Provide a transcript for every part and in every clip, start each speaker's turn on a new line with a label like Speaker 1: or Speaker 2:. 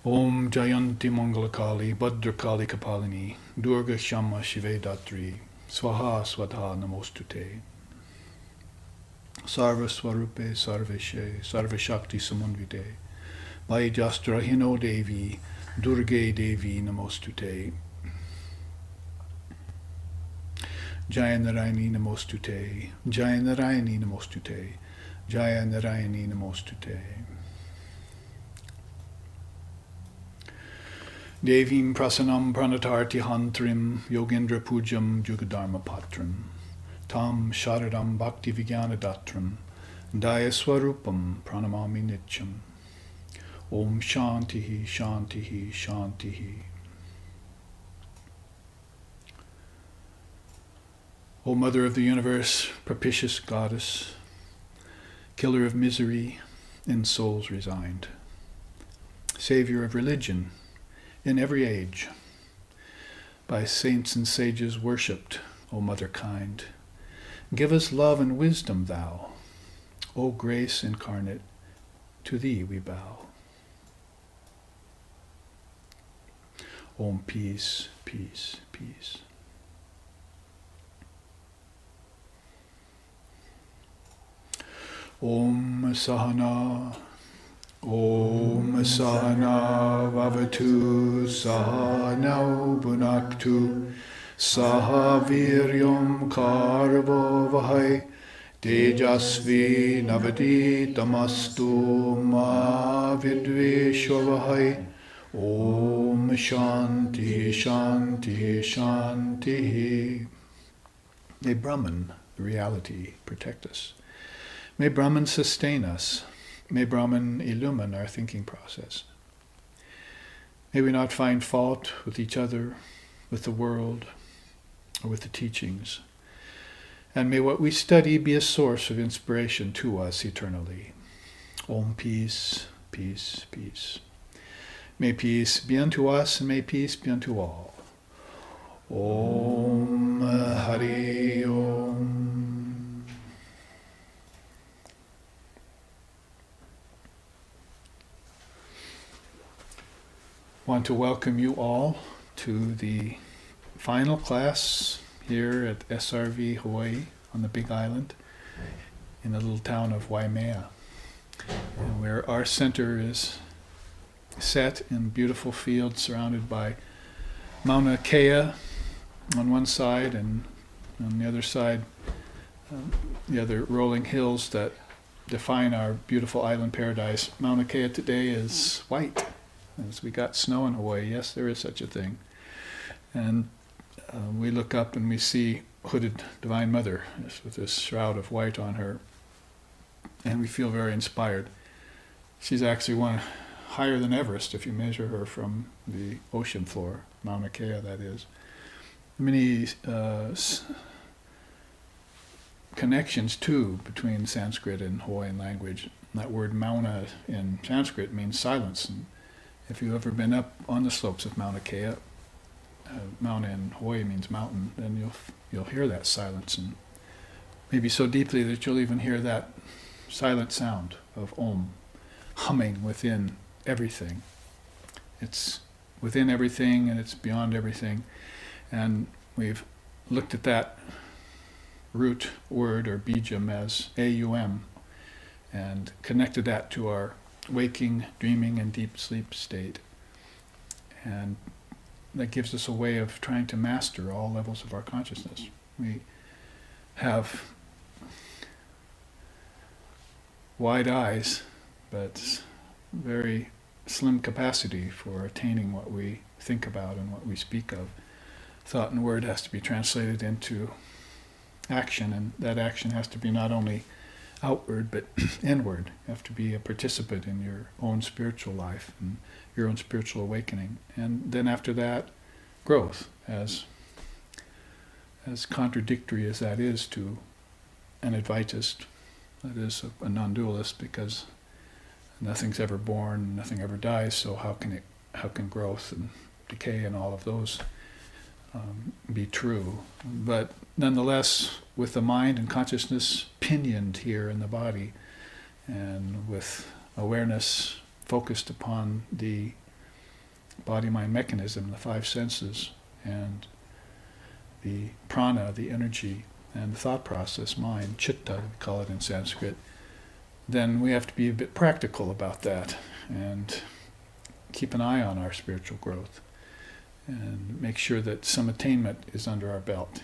Speaker 1: Om Jayanti Mangalakali Bhadrakali Kapalini Durga Shama Shive Datri Swaha Swadha Namostute Sarva Swarupe Sarveshe Sarvashakti Samanvite Vajastra Hino Devi Durge Devi Namostute Jaya Narayani Namostute Jaya Narayani Namostute Jaya Narayani Namostute Devim Prasanam Pranatarti Hantrim Yogendra Pujam Jugadharma Patram Tam Sharadam Bhakti Vigyana Datram Daya Swarupam Pranamami Nityam Om Shantihi Shantihi Shantihi. O Mother of the Universe, propitious Goddess, killer of misery in souls resigned, Savior of religion in every age, by saints and sages worshipped, O Mother kind, give us love and wisdom thou, O grace incarnate, to thee we bow. Om peace, peace, peace. Om Sahana Vavatu Sahanau Bhunaktu Saha Viryam Karvo Vahai Tejasvi Navadi Tamastu Ma Vidveshwavahai. Om Shanti Shanti Shanti. May Brahman, the reality, protect us. May Brahman sustain us. May Brahman illumine our thinking process. May we not find fault with each other, with the world, or with the teachings. And may what we study be a source of inspiration to us eternally. Om peace, peace, peace. May peace be unto us, and may peace be unto all. Om Hari Om. Want to welcome you all to the final class here at SRV Hawaii on the Big Island in the little town of Waimea, and where our center is set in beautiful fields surrounded by Mauna Kea on one side, and on the other side the other rolling hills that define our beautiful island paradise. Mauna Kea today is white, as we got snow in Hawaii. Yes, there is such a thing. And we look up and we see hooded Divine Mother with this shroud of white on her, and we feel very inspired. She's actually one higher than Everest if you measure her from the ocean floor, Mauna Kea that is. Many connections too between Sanskrit and Hawaiian language. That word Mauna in Sanskrit means silence, and if you've ever been up on the slopes of Mauna Kea, Mauna in Hawaii means mountain, then you'll hear that silence, and maybe so deeply that you'll even hear that silent sound of Om humming within everything. It's within everything and it's beyond everything. And we've looked at that root word or bijam as AUM and connected that to our waking, dreaming, and deep sleep state. And that gives us a way of trying to master all levels of our consciousness. We have wide eyes, but very slim capacity for attaining what we think about and what we speak of. Thought and word has to be translated into action, and that action has to be not only outward but inward. You have to be a participant in your own spiritual life and your own spiritual awakening. And then after that, growth, as contradictory as that is to an Advaitist, that is a non-dualist, because nothing's ever born, nothing ever dies, so how can growth and decay and all of those be true? But nonetheless, with the mind and consciousness pinioned here in the body, and with awareness focused upon the body-mind mechanism, the five senses, and the prana, the energy, and the thought process, mind, chitta, we call it in Sanskrit, then we have to be a bit practical about that and keep an eye on our spiritual growth and make sure that some attainment is under our belt.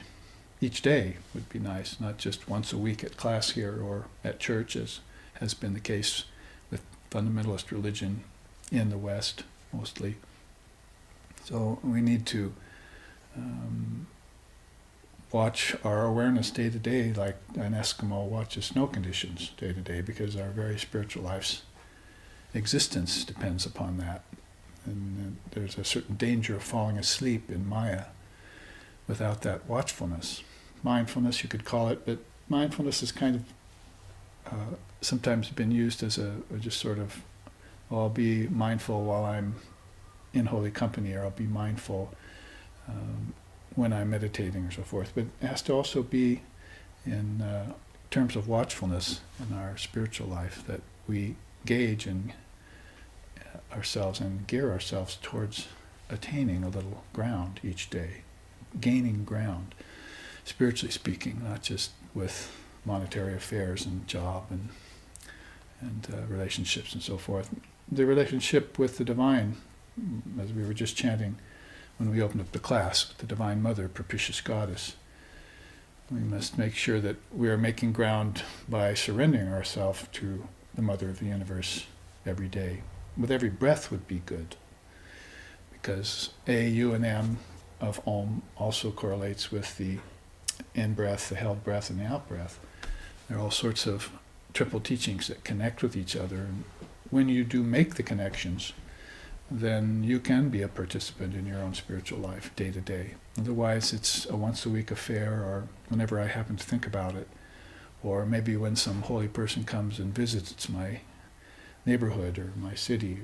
Speaker 1: Each day would be nice, not just once a week at class here or at church, as has been the case with fundamentalist religion in the West, mostly. So we need to watch our awareness day to day like an Eskimo watches snow conditions day to day, because our very spiritual life's existence depends upon that. And there's a certain danger of falling asleep in Maya without that watchfulness. Mindfulness, you could call it, but mindfulness is kind of sometimes been used as a just sort of, well, I'll be mindful while I'm in holy company, or I'll be mindful when I'm meditating, or so forth. But it has to also be in terms of watchfulness in our spiritual life, that we gauge in ourselves and gear ourselves towards attaining a little ground each day, gaining ground, spiritually speaking, not just with monetary affairs and job and relationships and so forth. The relationship with the divine, as we were just chanting when we opened up the class, the Divine Mother, propitious Goddess. We must make sure that we are making ground by surrendering ourselves to the Mother of the Universe every day. With every breath would be good, because A, U, and M of Om also correlates with the in-breath, the held breath, and the out-breath. There are all sorts of triple teachings that connect with each other, and when you do make the connections, then you can be a participant in your own spiritual life day to day. Otherwise, it's a once-a-week affair, or whenever I happen to think about it, or maybe when some holy person comes and visits my neighborhood or my city.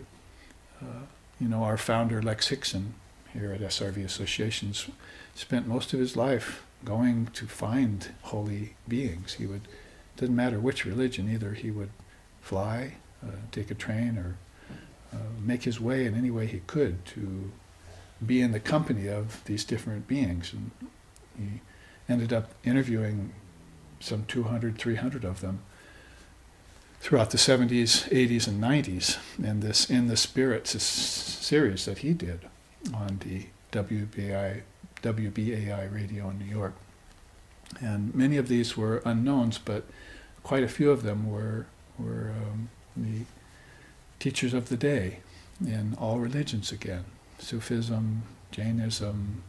Speaker 1: Our founder, Lex Hixon, here at SRV Associations, spent most of his life going to find holy beings. Didn't matter which religion either, he would fly, take a train, or make his way in any way he could to be in the company of these different beings. And he ended up interviewing some 200, 300 of them throughout the 70s, 80s, and 90s, and this In the Spirit series that he did on the WBAI radio in New York. And many of these were unknowns, but quite a few of them were the teachers of the day in all religions again. Sufism, Jainism,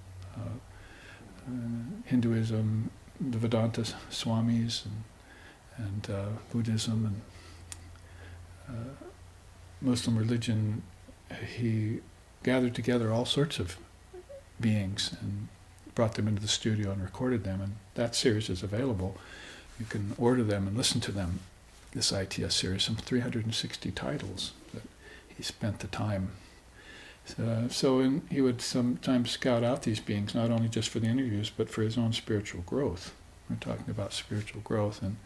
Speaker 1: Hinduism, the Vedanta Swamis, and Buddhism, and Muslim religion. He gathered together all sorts of beings and brought them into the studio and recorded them, and that series is available. You can order them and listen to them, this ITS series, some 360 titles that he spent the time. He would sometimes scout out these beings, not only just for the interviews, but for his own spiritual growth. We're talking about spiritual growth, and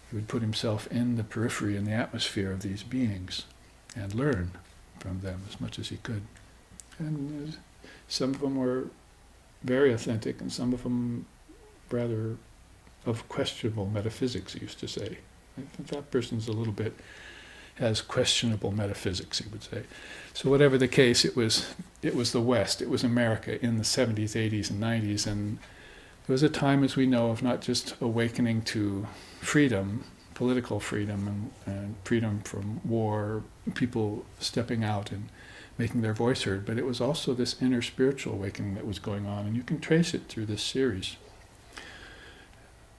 Speaker 1: he would put himself in the periphery, in the atmosphere of these beings, and learn from them as much as he could. And some of them were very authentic, and some of them rather of questionable metaphysics, he used to say. If that person's a little bit, has questionable metaphysics, he would say. So whatever the case, it was the West, it was America in the 70s, 80s, and 90s, and there was a time, as we know, of not just awakening to freedom, political freedom, and freedom from war, people stepping out and making their voice heard, but it was also this inner spiritual awakening that was going on, and you can trace it through this series.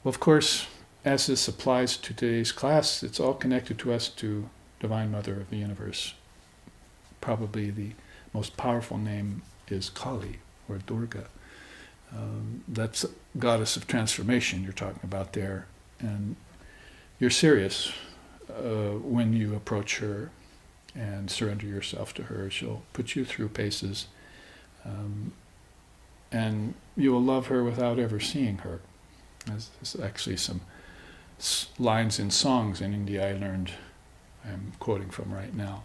Speaker 1: Well, of course, as this applies to today's class, it's all connected to us, to Divine Mother of the Universe. Probably the most powerful name is Kali, or Durga. That's goddess of transformation you're talking about there, and you're serious when you approach her and surrender yourself to her. She'll put you through paces, and you will love her without ever seeing her. There's actually some lines in songs in India I learned, I'm quoting from right now.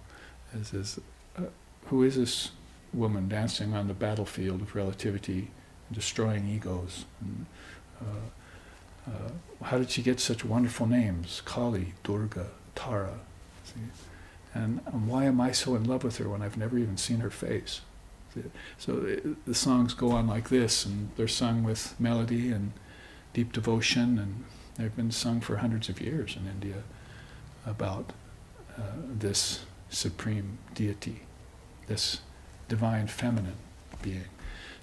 Speaker 1: Who is this woman dancing on the battlefield of relativity, destroying egos. And, how did she get such wonderful names? Kali, Durga, Tara. See? And why am I so in love with her when I've never even seen her face? See? So the songs go on like this, and they're sung with melody and deep devotion, and they've been sung for hundreds of years in India about this supreme deity, this divine feminine being.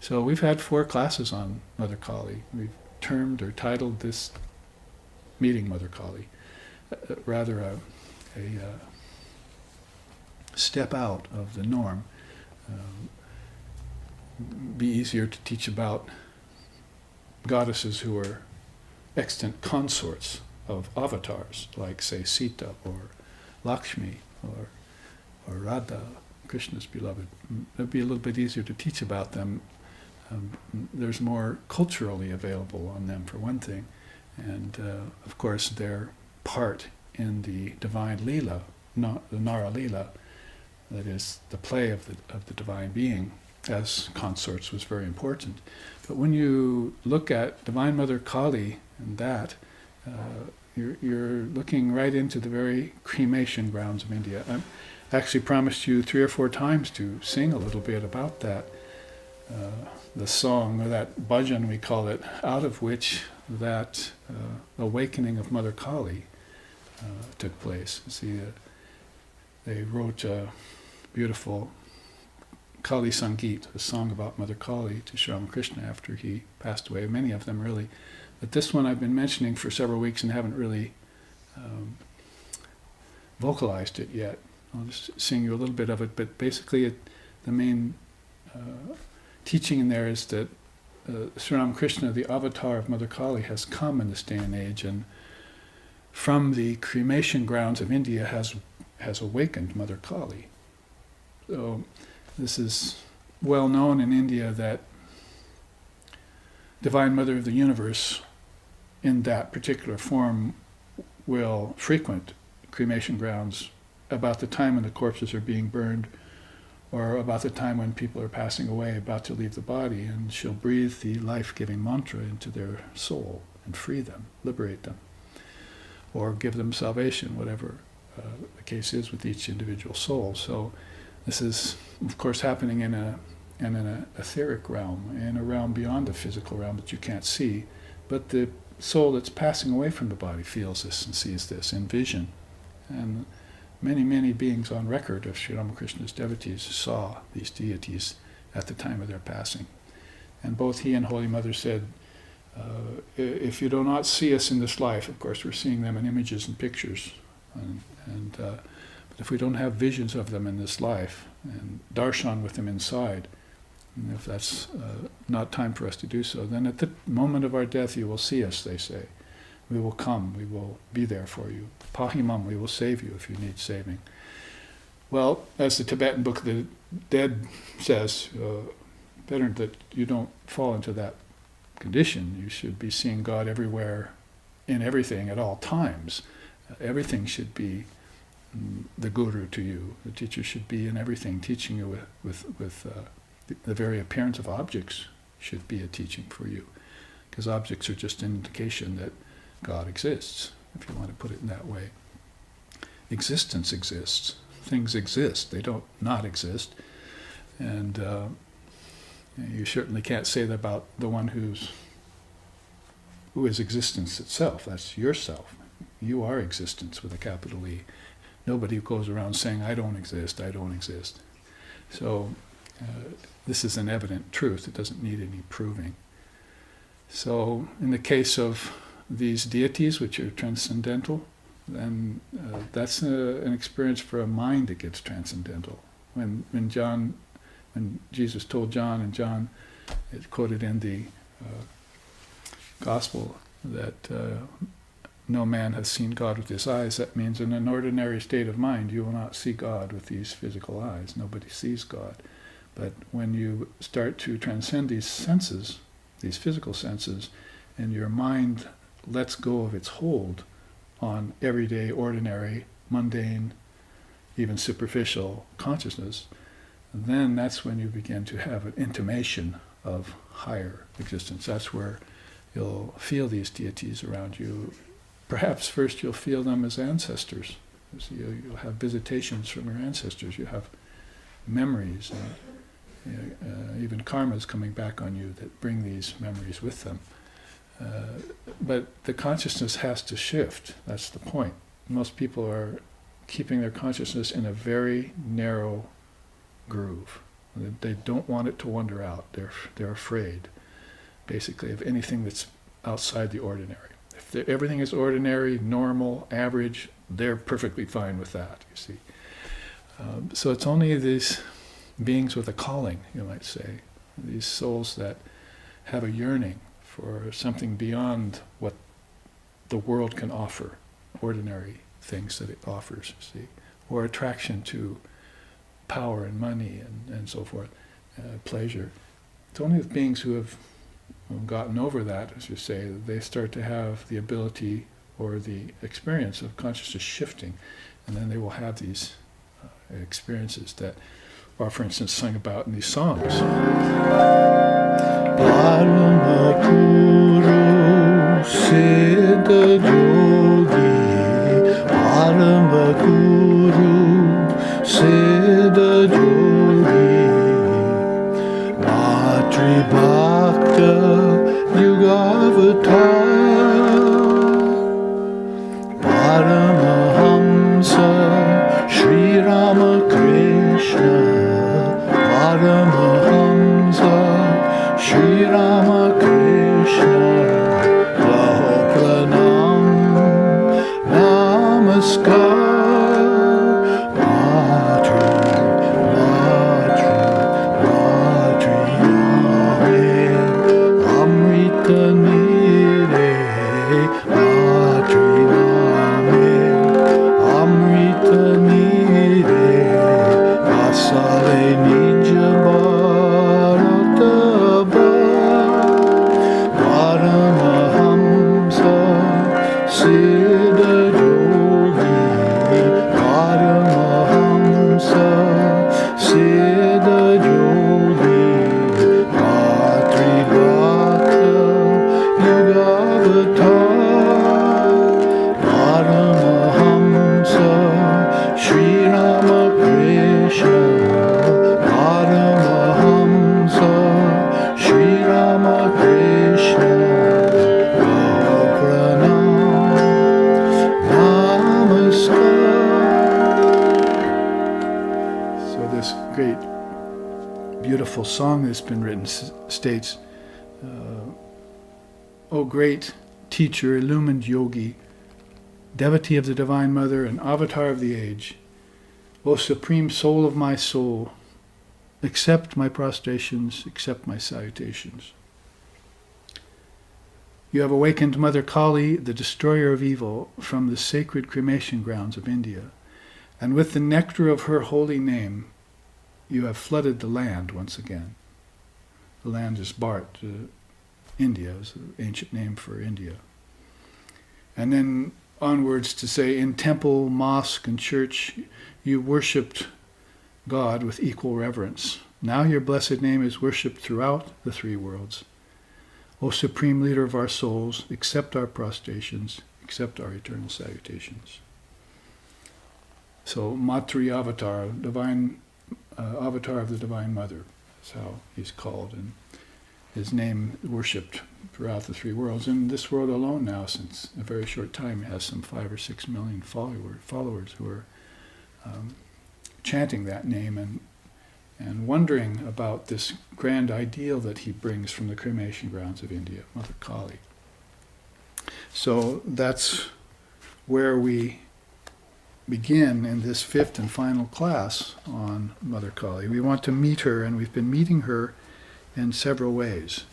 Speaker 1: So we've had 4 classes on Mother Kali. We've termed or titled this meeting Mother Kali, rather a step out of the norm. Be easier to teach about goddesses who are extant consorts of avatars, like, say, Sita or Lakshmi or Radha, Krishna's beloved. It'd be a little bit easier to teach about them. There's more culturally available on them, for one thing, and of course their part in the divine Leela, the Nara Leela, that is the play of the divine being as consorts, was very important. But when you look at Divine Mother Kali and that, you're looking right into the very cremation grounds of India. I actually promised you 3 or 4 times to sing a little bit about that, the song, or that bhajan we call it, out of which that awakening of Mother Kali took place. See, they wrote a beautiful Kali Sangeet, a song about Mother Kali, to Sri Ramakrishna after he passed away. Many of them, really. But this one I've been mentioning for several weeks and haven't really vocalized it yet. I'll just sing you a little bit of it, but basically the main teaching in there is that Sri Ramakrishna, the avatar of Mother Kali, has come in this day and age, and from the cremation grounds of India has awakened Mother Kali. So this is well known in India that Divine Mother of the Universe, in that particular form, will frequent cremation grounds about the time when the corpses are being burned, or about the time when people are passing away, about to leave the body, and she'll breathe the life-giving mantra into their soul and free them, liberate them, or give them salvation, whatever the case is with each individual soul. So this is, of course, happening in an etheric realm, in a realm beyond the physical realm that you can't see, but the soul that's passing away from the body feels this and sees this in vision. And many, many beings on record of Sri Ramakrishna's devotees saw these deities at the time of their passing. And both he and Holy Mother said, if you do not see us in this life, of course we're seeing them in images and pictures, but if we don't have visions of them in this life, and darshan with them inside, and if that's not time for us to do so, then at the moment of our death you will see us, they say. We will come, we will be there for you. Pahimam, we will save you if you need saving. Well, as the Tibetan Book of the Dead says, better that you don't fall into that condition. You should be seeing God everywhere, in everything, at all times. Everything should be the guru to you. The teacher should be in everything, teaching you with the very appearance of objects should be a teaching for you. Because objects are just an indication that God exists, if you want to put it in that way. Existence exists. Things exist. They don't not exist. And you certainly can't say that about the one who is existence itself. That's yourself. You are existence with a capital E. Nobody goes around saying, I don't exist, I don't exist. So this is an evident truth. It doesn't need any proving. So in the case of these deities, which are transcendental, then that's an experience for a mind that gets transcendental. When Jesus told John, and John, it's quoted in the Gospel, that no man has seen God with his eyes, that means in an ordinary state of mind you will not see God with these physical eyes. Nobody sees God. But when you start to transcend these senses, these physical senses, and your mind lets go of its hold on everyday, ordinary, mundane, even superficial consciousness, then that's when you begin to have an intimation of higher existence. That's where you'll feel these deities around you. Perhaps first you'll feel them as ancestors. So you'll have visitations from your ancestors. You have memories and even karmas coming back on you that bring these memories with them. But the consciousness has to shift. That's the point. Most people are keeping their consciousness in a very narrow groove. They don't want it to wander out. They're afraid, basically, of anything that's outside the ordinary. If everything is ordinary, normal, average, they're perfectly fine with that, you see. So it's only these beings with a calling, you might say, these souls that have a yearning for something beyond what the world can offer, ordinary things that it offers, you see, or attraction to power and money and so forth, pleasure. It's only the beings who have gotten over that, as you say, that they start to have the ability or the experience of consciousness shifting, and then they will have these experiences that are, for instance, sung about in these songs. Paramakuru Siddha Yogi, Paramakuru Siddha Yogi, Matri Bhakta Yugavatar, Paramahamsa Sri Ramakrishna, Paramahamsa Shri Ramakrishna, Gaho Pranam Namaskar, Matri, Matri, Matri Name, Amrita Nire, Matri Name, Amrita Nire, Asale Nija Bharataba, Paramahamsa Siddha Yogi, Paramahamsa Siddha Yogi, Matri Bhakta Yugavatar, Paramahamsa Shri Ramakrishna, Paramahamsa Shri Ramakrishna, Gaho Pranam Namaskar. So this great, beautiful song that's been written states, O great teacher, illumined yogi, devotee of the Divine Mother and avatar of the age, O supreme soul of my soul, accept my prostrations, accept my salutations. You have awakened Mother Kali, the destroyer of evil, from the sacred cremation grounds of India, and with the nectar of her holy name, you have flooded the land once again. The land is Bharat. India is the ancient name for India. And then onwards to say, in temple, mosque, and church, you worshipped God with equal reverence. Now your blessed name is worshipped throughout the three worlds. O Supreme Leader of our souls, accept our prostrations, accept our eternal salutations. So Matri Avatar, divine avatar of the Divine Mother, that's how he's called, and his name worshipped throughout the three worlds. In this world alone now, since a very short time, he has some 5 or 6 million followers who are chanting that name and wondering about this grand ideal that he brings from the cremation grounds of India, Mother Kali. So that's where we begin in this 5th and final class on Mother Kali. We want to meet her, and we've been meeting her in several ways.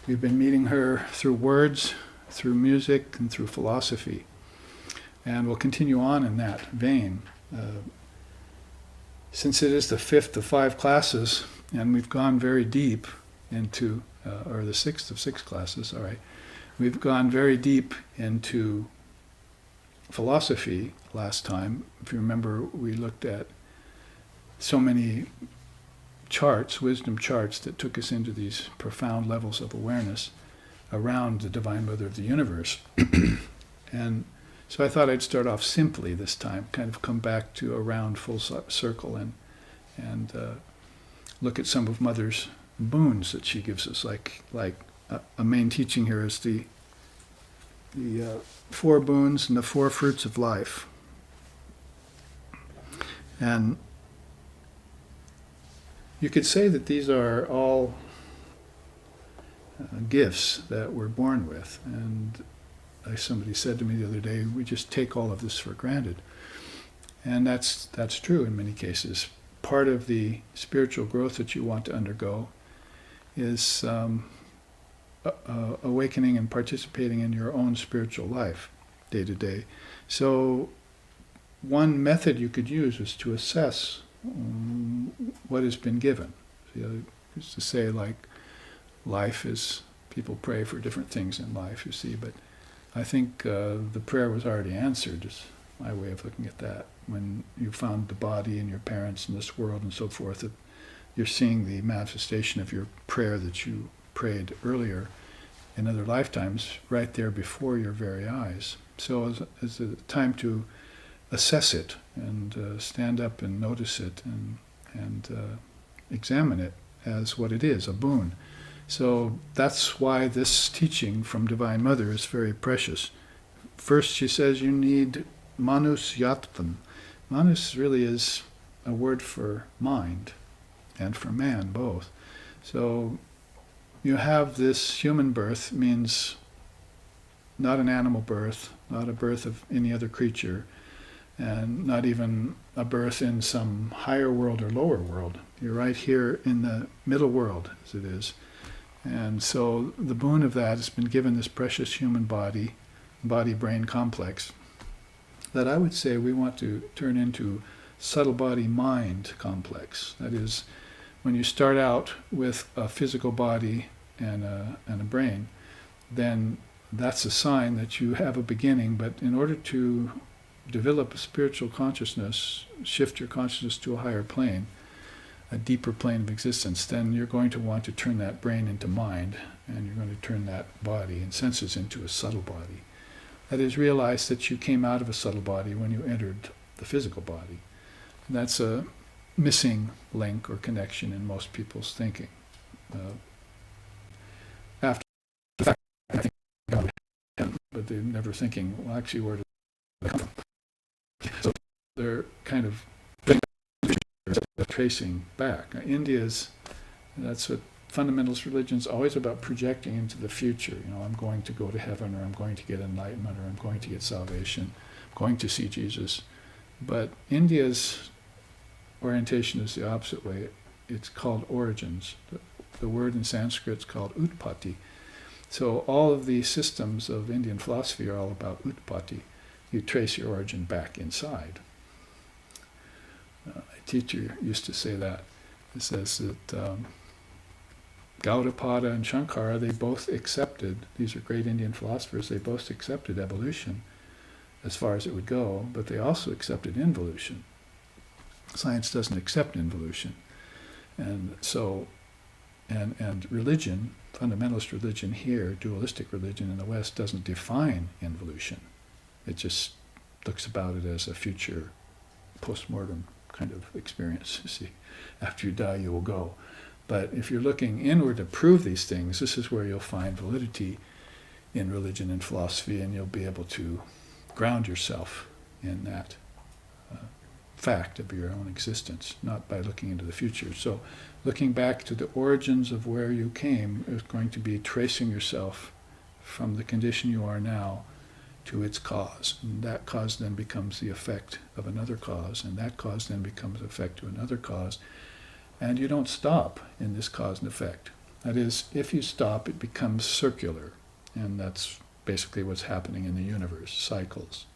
Speaker 1: We've been meeting her through words, through music, and through philosophy. And we'll continue on in that vein. Since it is the 5th of 5 classes, and we've gone very deep into, or the 6th of 6 classes, all right, we've gone very deep into philosophy last time. If you remember, we looked at so many charts, wisdom charts, that took us into these profound levels of awareness around the Divine Mother of the universe. And so I thought I'd start off simply this time, kind of come back to a round full circle and look at some of Mother's boons that she gives us. Like a main teaching here is the 4 boons and the 4 fruits of life. And you could say that these are all gifts that we're born with. And like somebody said to me the other day, we just take all of this for granted. And that's true in many cases. Part of the spiritual growth that you want to undergo is awakening and participating in your own spiritual life day to day. So one method you could use is to assess what has been given. Used to say, like, life is, people pray for different things in life, you see, but I think the prayer was already answered, is my way of looking at that. When you found the body and your parents in this world and so forth, that you're seeing the manifestation of your prayer that you prayed earlier in other lifetimes right there before your very eyes. So it's a time to assess it and stand up and notice it and examine it as what it is, a boon. So that's why this teaching from Divine Mother is very precious. First, she says you need manus yatvan. Manus really is a word for mind and for man both. So you have this human birth, means not an animal birth, not a birth of any other creature, and not even a birth in some higher world or lower world. You're right here in the middle world, as it is. And so the boon of that has been given this precious human body-brain complex that I would say we want to turn into subtle body-mind complex. That is, when you start out with a physical body and a brain, then that's a sign that you have a beginning. But in order to develop a spiritual consciousness, shift your consciousness to a higher plane, a deeper plane of existence, then you're going to want to turn that brain into mind, and you're going to turn that body and senses into a subtle body. That is, realize that you came out of a subtle body when you entered the physical body. And that's a missing link or connection in most people's thinking. After the fact, I think God can, but they're never thinking, well, actually, where did it come from? So they're kind of tracing back. Now, that's what fundamentalist religion is always about, projecting into the future. I'm going to go to heaven, or I'm going to get enlightenment, or I'm going to get salvation, I'm going to see Jesus. But India's orientation is the opposite way. It's called origins. The word in Sanskrit is called utpatti. So all of the systems of Indian philosophy are all about utpatti. You trace your origin back inside. A teacher used to say that. It says that Gaudapada and Shankara, they both accepted, these are great Indian philosophers, they both accepted evolution as far as it would go, but they also accepted involution. Science doesn't accept involution. And so, and religion, fundamentalist religion here, dualistic religion in the West, doesn't define involution. It just looks about it as a future post-mortem kind of experience. You see, after you die, you will go. But if you're looking inward to prove these things, this is where you'll find validity in religion and philosophy, and you'll be able to ground yourself in that fact of your own existence, not by looking into the future. So looking back to the origins of where you came is going to be tracing yourself from the condition you are now to its cause. And that cause then becomes the effect of another cause, and that cause then becomes effect to another cause. And you don't stop in this cause and effect. That is, if you stop, it becomes circular. And that's basically what's happening in the universe, cycles.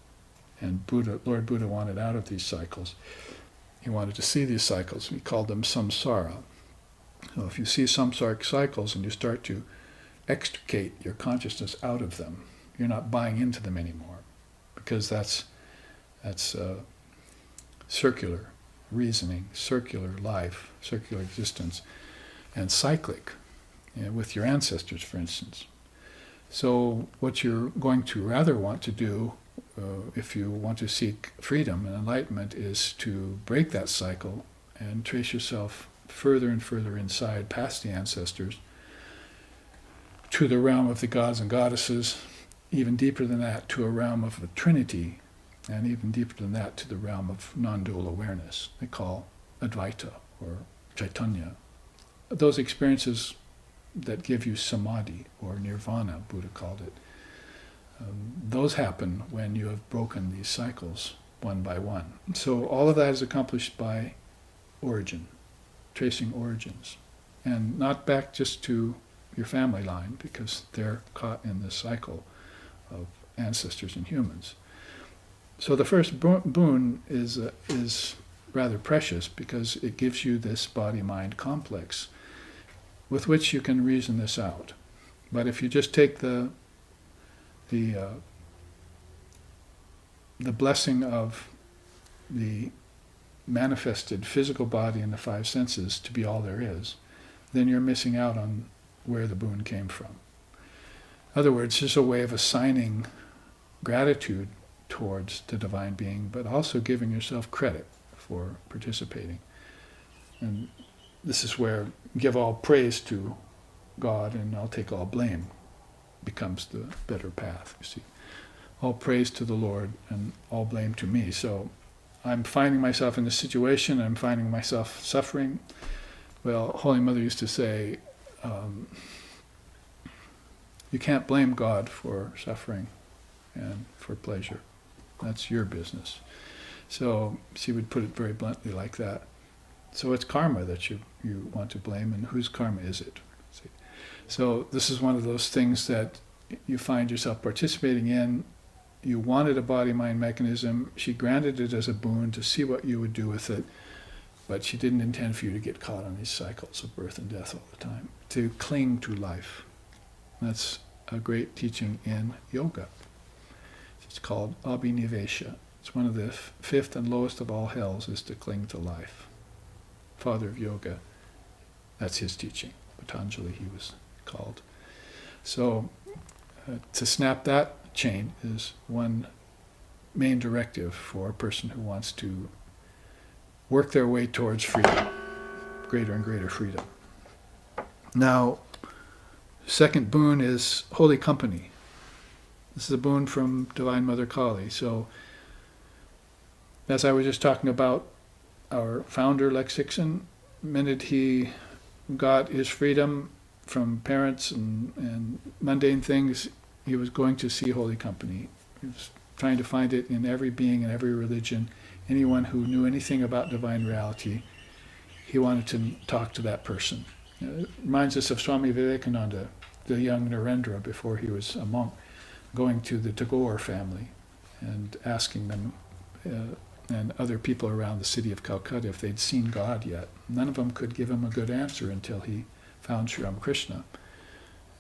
Speaker 1: And Lord Buddha wanted out of these cycles. He wanted to see these cycles. He called them samsara. So if you see samsaric cycles and you start to extricate your consciousness out of them, you're not buying into them anymore, because that's circular. reasoning, circular life, circular existence, and cyclic, with your ancestors, for instance. So what you're going to rather want to do, if you want to seek freedom and enlightenment, is to break that cycle and trace yourself further and further inside, past the ancestors, to the realm of the gods and goddesses, even deeper than that, to a realm of the Trinity, and even deeper than that, to the realm of non-dual awareness, they call Advaita or Chaitanya. Those experiences that give you samadhi, or nirvana, Buddha called it, those happen when you have broken these cycles one by one. So all of that is accomplished by origin, tracing origins, and not back just to your family line, because they're caught in this cycle of ancestors and humans. So the first boon is rather precious, because it gives you this body-mind complex with which you can reason this out. But if you just take the blessing of the manifested physical body and the five senses to be all there is, then you're missing out on where the boon came from. In other words, it's a way of assigning gratitude towards the divine being, but also giving yourself credit for participating. And this is where give all praise to God and I'll take all blame becomes the better path, you see. All praise to the Lord and all blame to me. So I'm finding myself in this situation, I'm finding myself suffering. Well, Holy Mother used to say, you can't blame God for suffering and for pleasure. That's your business. So she would put it very bluntly like that. So it's karma that you want to blame, and whose karma is it? See? So this is one of those things that you find yourself participating in. You wanted a body-mind mechanism. She granted it as a boon to see what you would do with it, but she didn't intend for you to get caught on these cycles of birth and death all the time, to cling to life. That's a great teaching in yoga. It's called abhinivesha. It's one of the fifth and lowest of all hells, is to cling to life. Father of yoga, that's his teaching. Patanjali, he was called. So to snap that chain is one main directive for a person who wants to work their way towards freedom, greater and greater freedom. Now, second boon is holy company. This is a boon from Divine Mother Kali. So, as I was just talking about, our founder, Lex Hixon, the minute he got his freedom from parents and mundane things, he was going to see holy company. He was trying to find it in every being, in every religion. Anyone who knew anything about divine reality, he wanted to talk to that person. It reminds us of Swami Vivekananda, the young Narendra before he was a monk, going to the Tagore family and asking them and other people around the city of Calcutta if they'd seen God yet. None of them could give him a good answer until he found Sri Ramakrishna.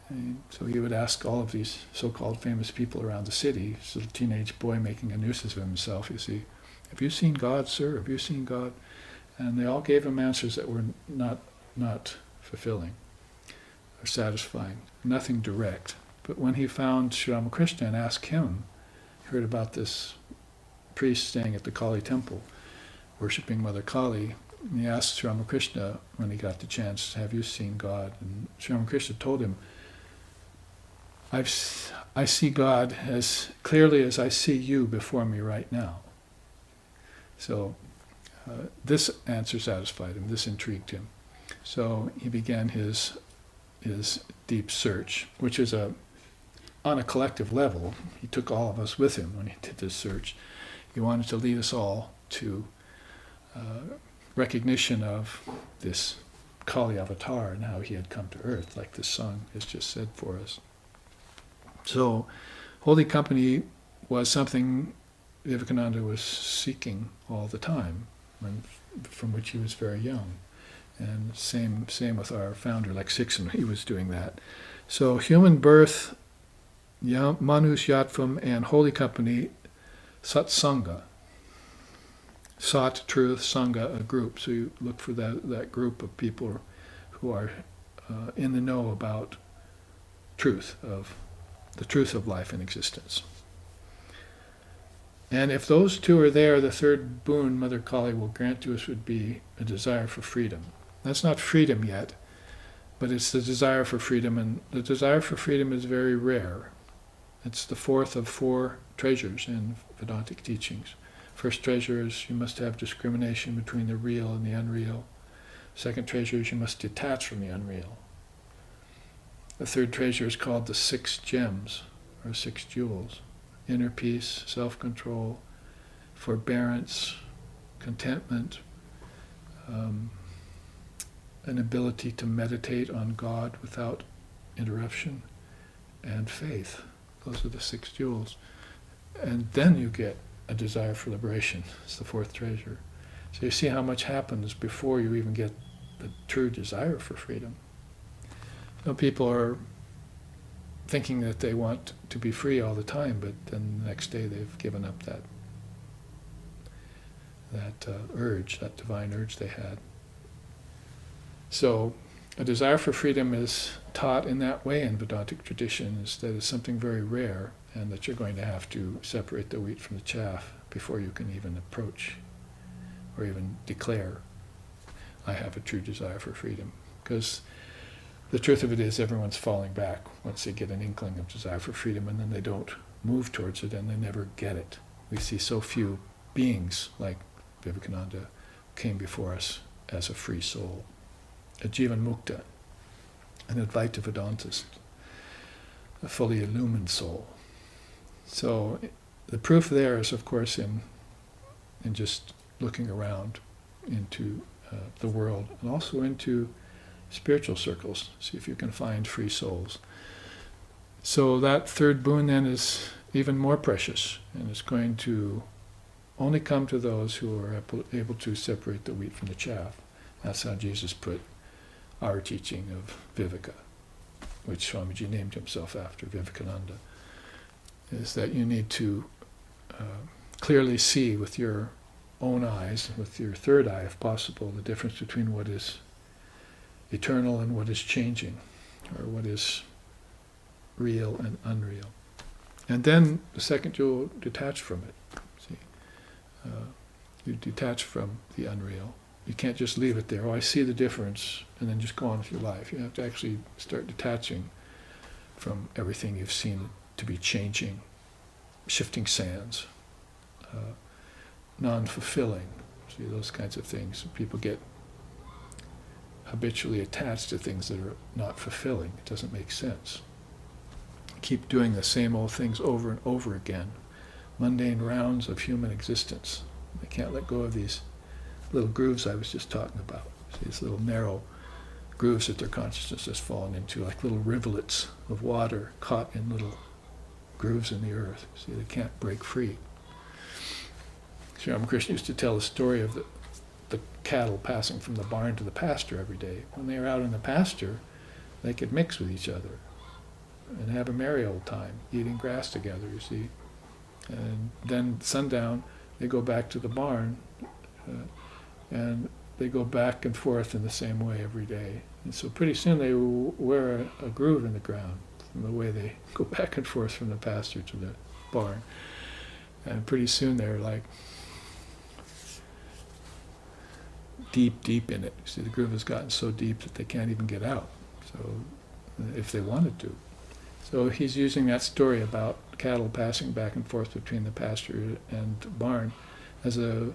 Speaker 1: And so he would ask all of these so-called famous people around the city, this little teenage boy making a nuisance of himself, you see, have you seen God, sir? Have you seen God? And they all gave him answers that were not fulfilling or satisfying, nothing direct. But when he found Sri Ramakrishna and asked him, heard about this priest staying at the Kali temple, worshipping Mother Kali, and he asked Sri Ramakrishna when he got the chance, have you seen God? And Sri Ramakrishna told him, I see God as clearly as I see you before me right now. So this answer satisfied him, this intrigued him. So he began his deep search, which is on a collective level. He took all of us with him when he did this search. He wanted to lead us all to recognition of this Kali avatar and how he had come to earth, like this song has just said for us. So holy company was something Vivekananda was seeking all the time, from which he was very young. And same with our founder, Lex Hixon, he was doing that. So human birth, Manus Yatvam, and holy company, satsanga. Sat, truth, sangha, a group. So you look for that group of people who are in the know about the truth of life and existence. And if those two are there, the third boon Mother Kali will grant to us would be a desire for freedom. That's not freedom yet, but it's the desire for freedom, and the desire for freedom is very rare. It's the fourth of four treasures in Vedantic teachings. First treasure is you must have discrimination between the real and the unreal. Second treasure is you must detach from the unreal. The third treasure is called the 6 gems, or 6 jewels. Inner peace, self-control, forbearance, contentment, an ability to meditate on God without interruption, and faith. Those are the 6 jewels. And then you get a desire for liberation. It's the fourth treasure. So you see how much happens before you even get the true desire for freedom. Some people are thinking that they want to be free all the time, but then the next day they've given up that urge, that divine urge they had. So a desire for freedom is taught in that way in Vedantic traditions, that it's something very rare, and that you're going to have to separate the wheat from the chaff before you can even approach or even declare, I have a true desire for freedom. Because the truth of it is everyone's falling back once they get an inkling of desire for freedom, and then they don't move towards it and they never get it. We see so few beings like Vivekananda came before us as a free soul, a Jivan Mukta, an Advaita Vedantist, a fully illumined soul. So the proof there is, of course, in just looking around into the world, and also into spiritual circles. See if you can find free souls. So that third boon then is even more precious, and it's going to only come to those who are able to separate the wheat from the chaff. That's how Jesus put our teaching of Viveka, which Swamiji named himself after, Vivekananda, is that you need to clearly see with your own eyes, with your third eye if possible, the difference between what is eternal and what is changing, or what is real and unreal. And then the second you'll detach from it. See, you detach from the unreal. You can't just leave it there. Oh, I see the difference, and then just go on with your life. You have to actually start detaching from everything you've seen to be changing, shifting sands, non-fulfilling. See, those kinds of things. People get habitually attached to things that are not fulfilling. It doesn't make sense. Keep doing the same old things over and over again. Mundane rounds of human existence. They can't let go of these little grooves I was just talking about. See, these little narrow grooves that their consciousness has fallen into, like little rivulets of water caught in little grooves in the earth. See, they can't break free. Sri Ramakrishna used to tell the story of the cattle passing from the barn to the pasture every day. When they were out in the pasture, they could mix with each other and have a merry old time, eating grass together, you see. And then sundown, they go back to the barn, and they go back and forth in the same way every day. And so pretty soon they wear a groove in the ground from the way they go back and forth from the pasture to the barn. And pretty soon they're like deep in it. See, the groove has gotten so deep that they can't even get out, so if they wanted to. So he's using that story about cattle passing back and forth between the pasture and barn as a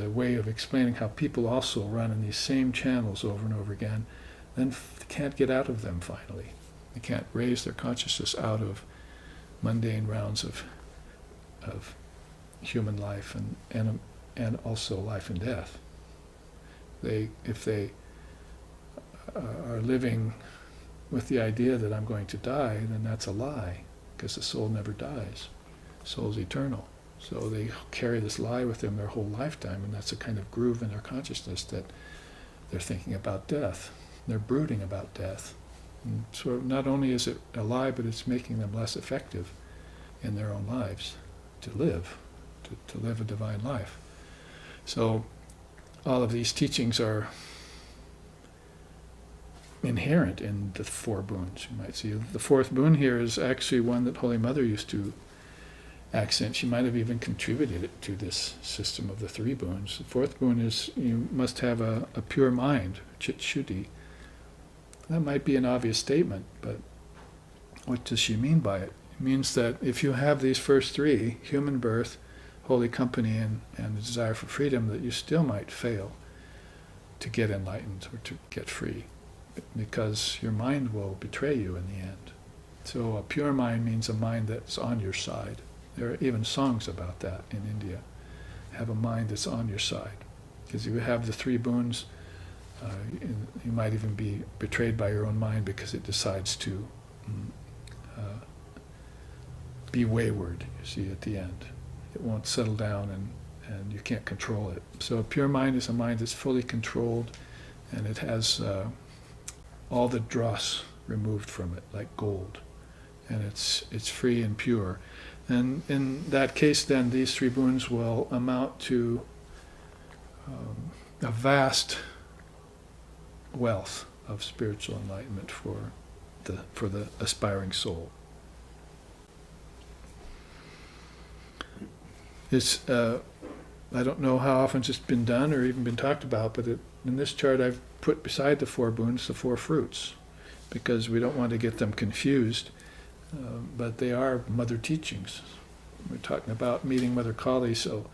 Speaker 1: way of explaining how people also run in these same channels over and over again, then can't get out of them finally. They can't raise their consciousness out of mundane rounds of human life and also life and death. If they are living with the idea that I'm going to die, then that's a lie, because the soul never dies. The soul's eternal. So they carry this lie with them their whole lifetime, and that's a kind of groove in their consciousness that they're thinking about death. They're brooding about death. And so not only is it a lie, but it's making them less effective in their own lives to live a divine life. So all of these teachings are inherent in the 4 boons. You might see the 4th boon here is actually one that Holy Mother used to accent. She might have even contributed it to this system of the 3 boons. The 4th boon is you must have a pure mind, chit shuddhi. That might be an obvious statement, but what does she mean by it? It means that if you have these first 3, human birth, holy company, and the desire for freedom, that you still might fail to get enlightened or to get free, because your mind will betray you in the end. So a pure mind means a mind that's on your side. There are even songs about that in India. Have a mind that's on your side. Because you have the 3 boons, you might even be betrayed by your own mind because it decides to be wayward, you see, at the end. It won't settle down and you can't control it. So a pure mind is a mind that's fully controlled, and it has all the dross removed from it, like gold. And it's free and pure. And in that case, then, these 3 boons will amount to a vast wealth of spiritual enlightenment for the aspiring soul. It's I don't know how often it's been done or even been talked about, but in this chart I've put beside the 4 boons the 4 fruits, because we don't want to get them confused. But they are mother teachings. We're talking about meeting Mother Kali, so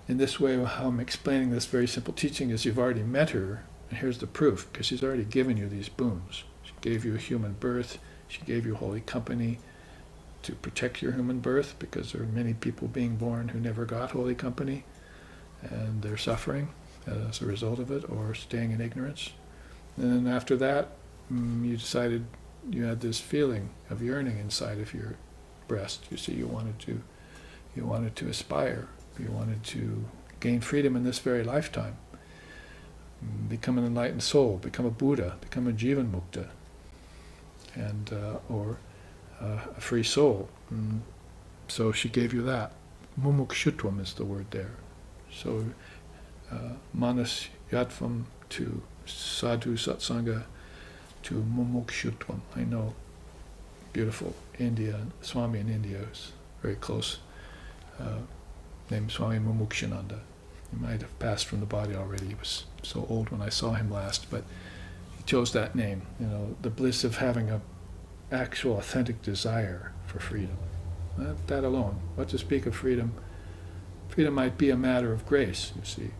Speaker 1: in this way, how I'm explaining this very simple teaching is you've already met her, and here's the proof, because she's already given you these boons. She gave you a human birth, she gave you holy company to protect your human birth, because there are many people being born who never got holy company, and they're suffering as a result of it, or staying in ignorance. And then after that, you decided you had this feeling of yearning inside of your breast. You see, you wanted to aspire. You wanted to gain freedom in this very lifetime. Become an enlightened soul, become a Buddha, become a Jivan Mukta, and or a free soul. So she gave you that. Mumukshutvam is the word there. So manas yatvam to sadhu satsanga to mumukshutvam. I know, beautiful India, Swami in India is very close, named Swami Mumukshananda. He might have passed from the body already. He was so old when I saw him last, but he chose that name. You know, the bliss of having a actual authentic desire for freedom. That alone. What to speak of freedom? Freedom might be a matter of grace, you see.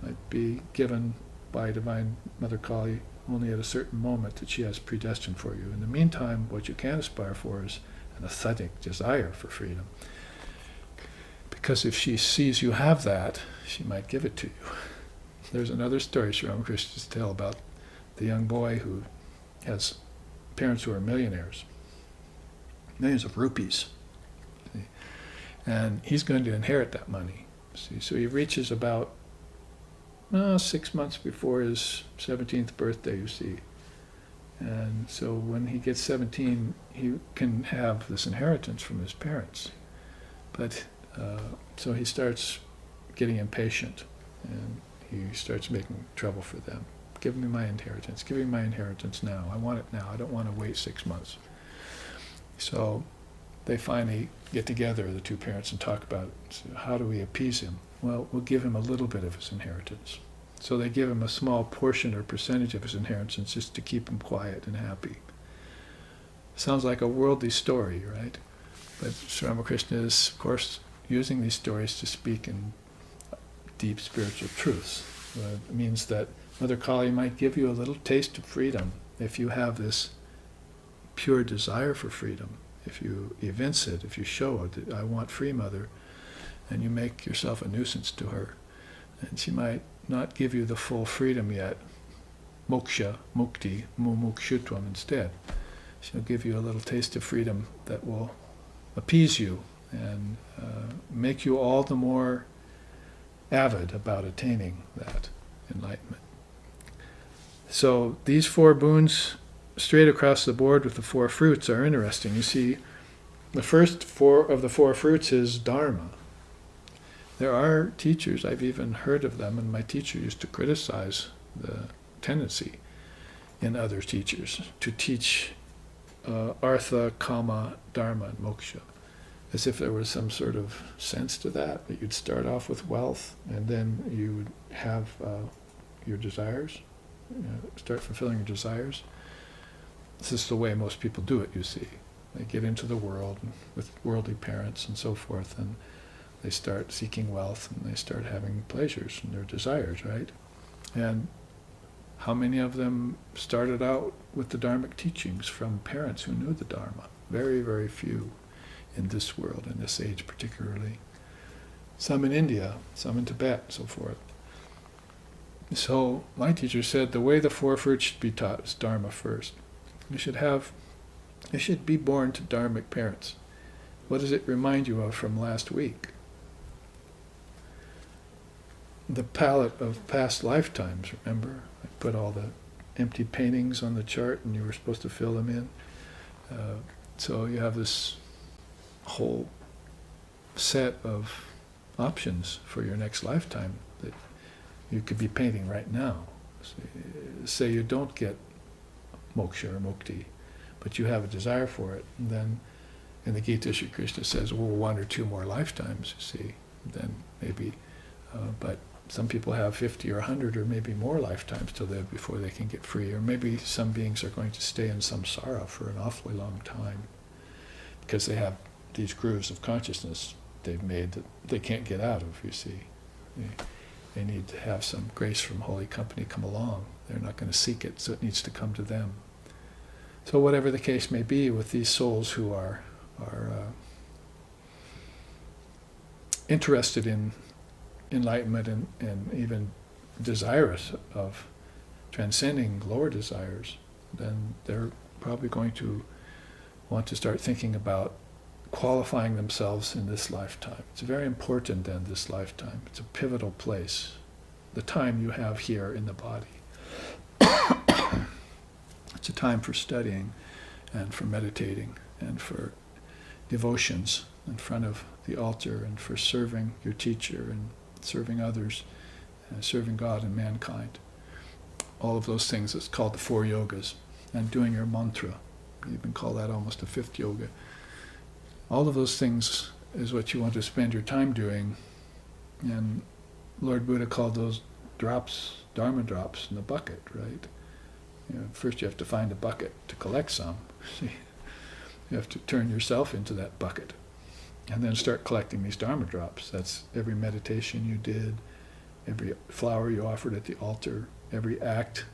Speaker 1: Might be given by Divine Mother Kali only at a certain moment that she has predestined for you. In the meantime, what you can aspire for is an authentic desire for freedom. Because if she sees you have that, she might give it to you. There's another story Sri Ramakrishna used to tell about the young boy who has parents who are millionaires. Millions of rupees. See? And he's going to inherit that money. See? So he reaches about 6 months before his 17th birthday, you see. And so when he gets 17, he can have this inheritance from his parents. But so he starts getting impatient, and he starts making trouble for them. Give me my inheritance. Give me my inheritance now. I want it now. I don't want to wait 6 months. So they finally get together, the 2 parents, and talk about, so how do we appease him? Well, we'll give him a little bit of his inheritance. So they give him a small portion or percentage of his inheritance just to keep him quiet and happy. Sounds like a worldly story, right? But Sri Ramakrishna is, of course, using these stories to speak in deep spiritual truths. It means that Mother Kali might give you a little taste of freedom if you have this pure desire for freedom. If you evince it, if you show it, that I want free, Mother, and you make yourself a nuisance to her, and she might not give you the full freedom yet, moksha, mukti, mumukshutvam instead. She'll give you a little taste of freedom that will appease you and make you all the more avid about attaining that enlightenment. So these 4 boons straight across the board with the 4 fruits are interesting. You see, the first 4 of the 4 fruits is dharma. There are teachers, I've even heard of them, and my teacher used to criticize the tendency in other teachers to teach artha, kama, dharma, and moksha, as if there was some sort of sense to that you'd start off with wealth and then you would have your desires, start fulfilling your desires. This is the way most people do it, you see. They get into the world with worldly parents and so forth, and they start seeking wealth and they start having pleasures and their desires, right? And how many of them started out with the dharmic teachings from parents who knew the Dharma? Very, very few in this world, in this age particularly. Some in India, some in Tibet, and so forth. So my teacher said the way the four fruits should be taught is Dharma first. You should be born to dharmic parents. What does it remind you of from last week? The palette of past lifetimes, remember? I put all the empty paintings on the chart and you were supposed to fill them in. So you have this whole set of options for your next lifetime that you could be painting right now. Say you don't get moksha or mukti, but you have a desire for it, and then in the Gita, Shri Krishna says, well, one or two more lifetimes, you see, then maybe, but some people have 50 or 100 or maybe more lifetimes to live before they can get free, or maybe some beings are going to stay in samsara for an awfully long time because they have these grooves of consciousness they've made that they can't get out of, you see. They need to have some grace from holy company come along. They're not going to seek it, so it needs to come to them. So whatever the case may be with these souls who are interested in enlightenment and even desirous of transcending lower desires, then they're probably going to want to start thinking about qualifying themselves in this lifetime. It's very important then, this lifetime. It's a pivotal place, the time you have here in the body. It's a time for studying and for meditating and for devotions in front of the altar and for serving your teacher and serving others and serving God and mankind. All of those things is called the four yogas, and doing your mantra. You even call that almost a fifth yoga. All of those things is what you want to spend your time doing, and Lord Buddha called those drops, dharma drops in the bucket, right? First you have to find a bucket to collect some. See, you have to turn yourself into that bucket and then start collecting these dharma drops. That's every meditation you did, every flower you offered at the altar, every act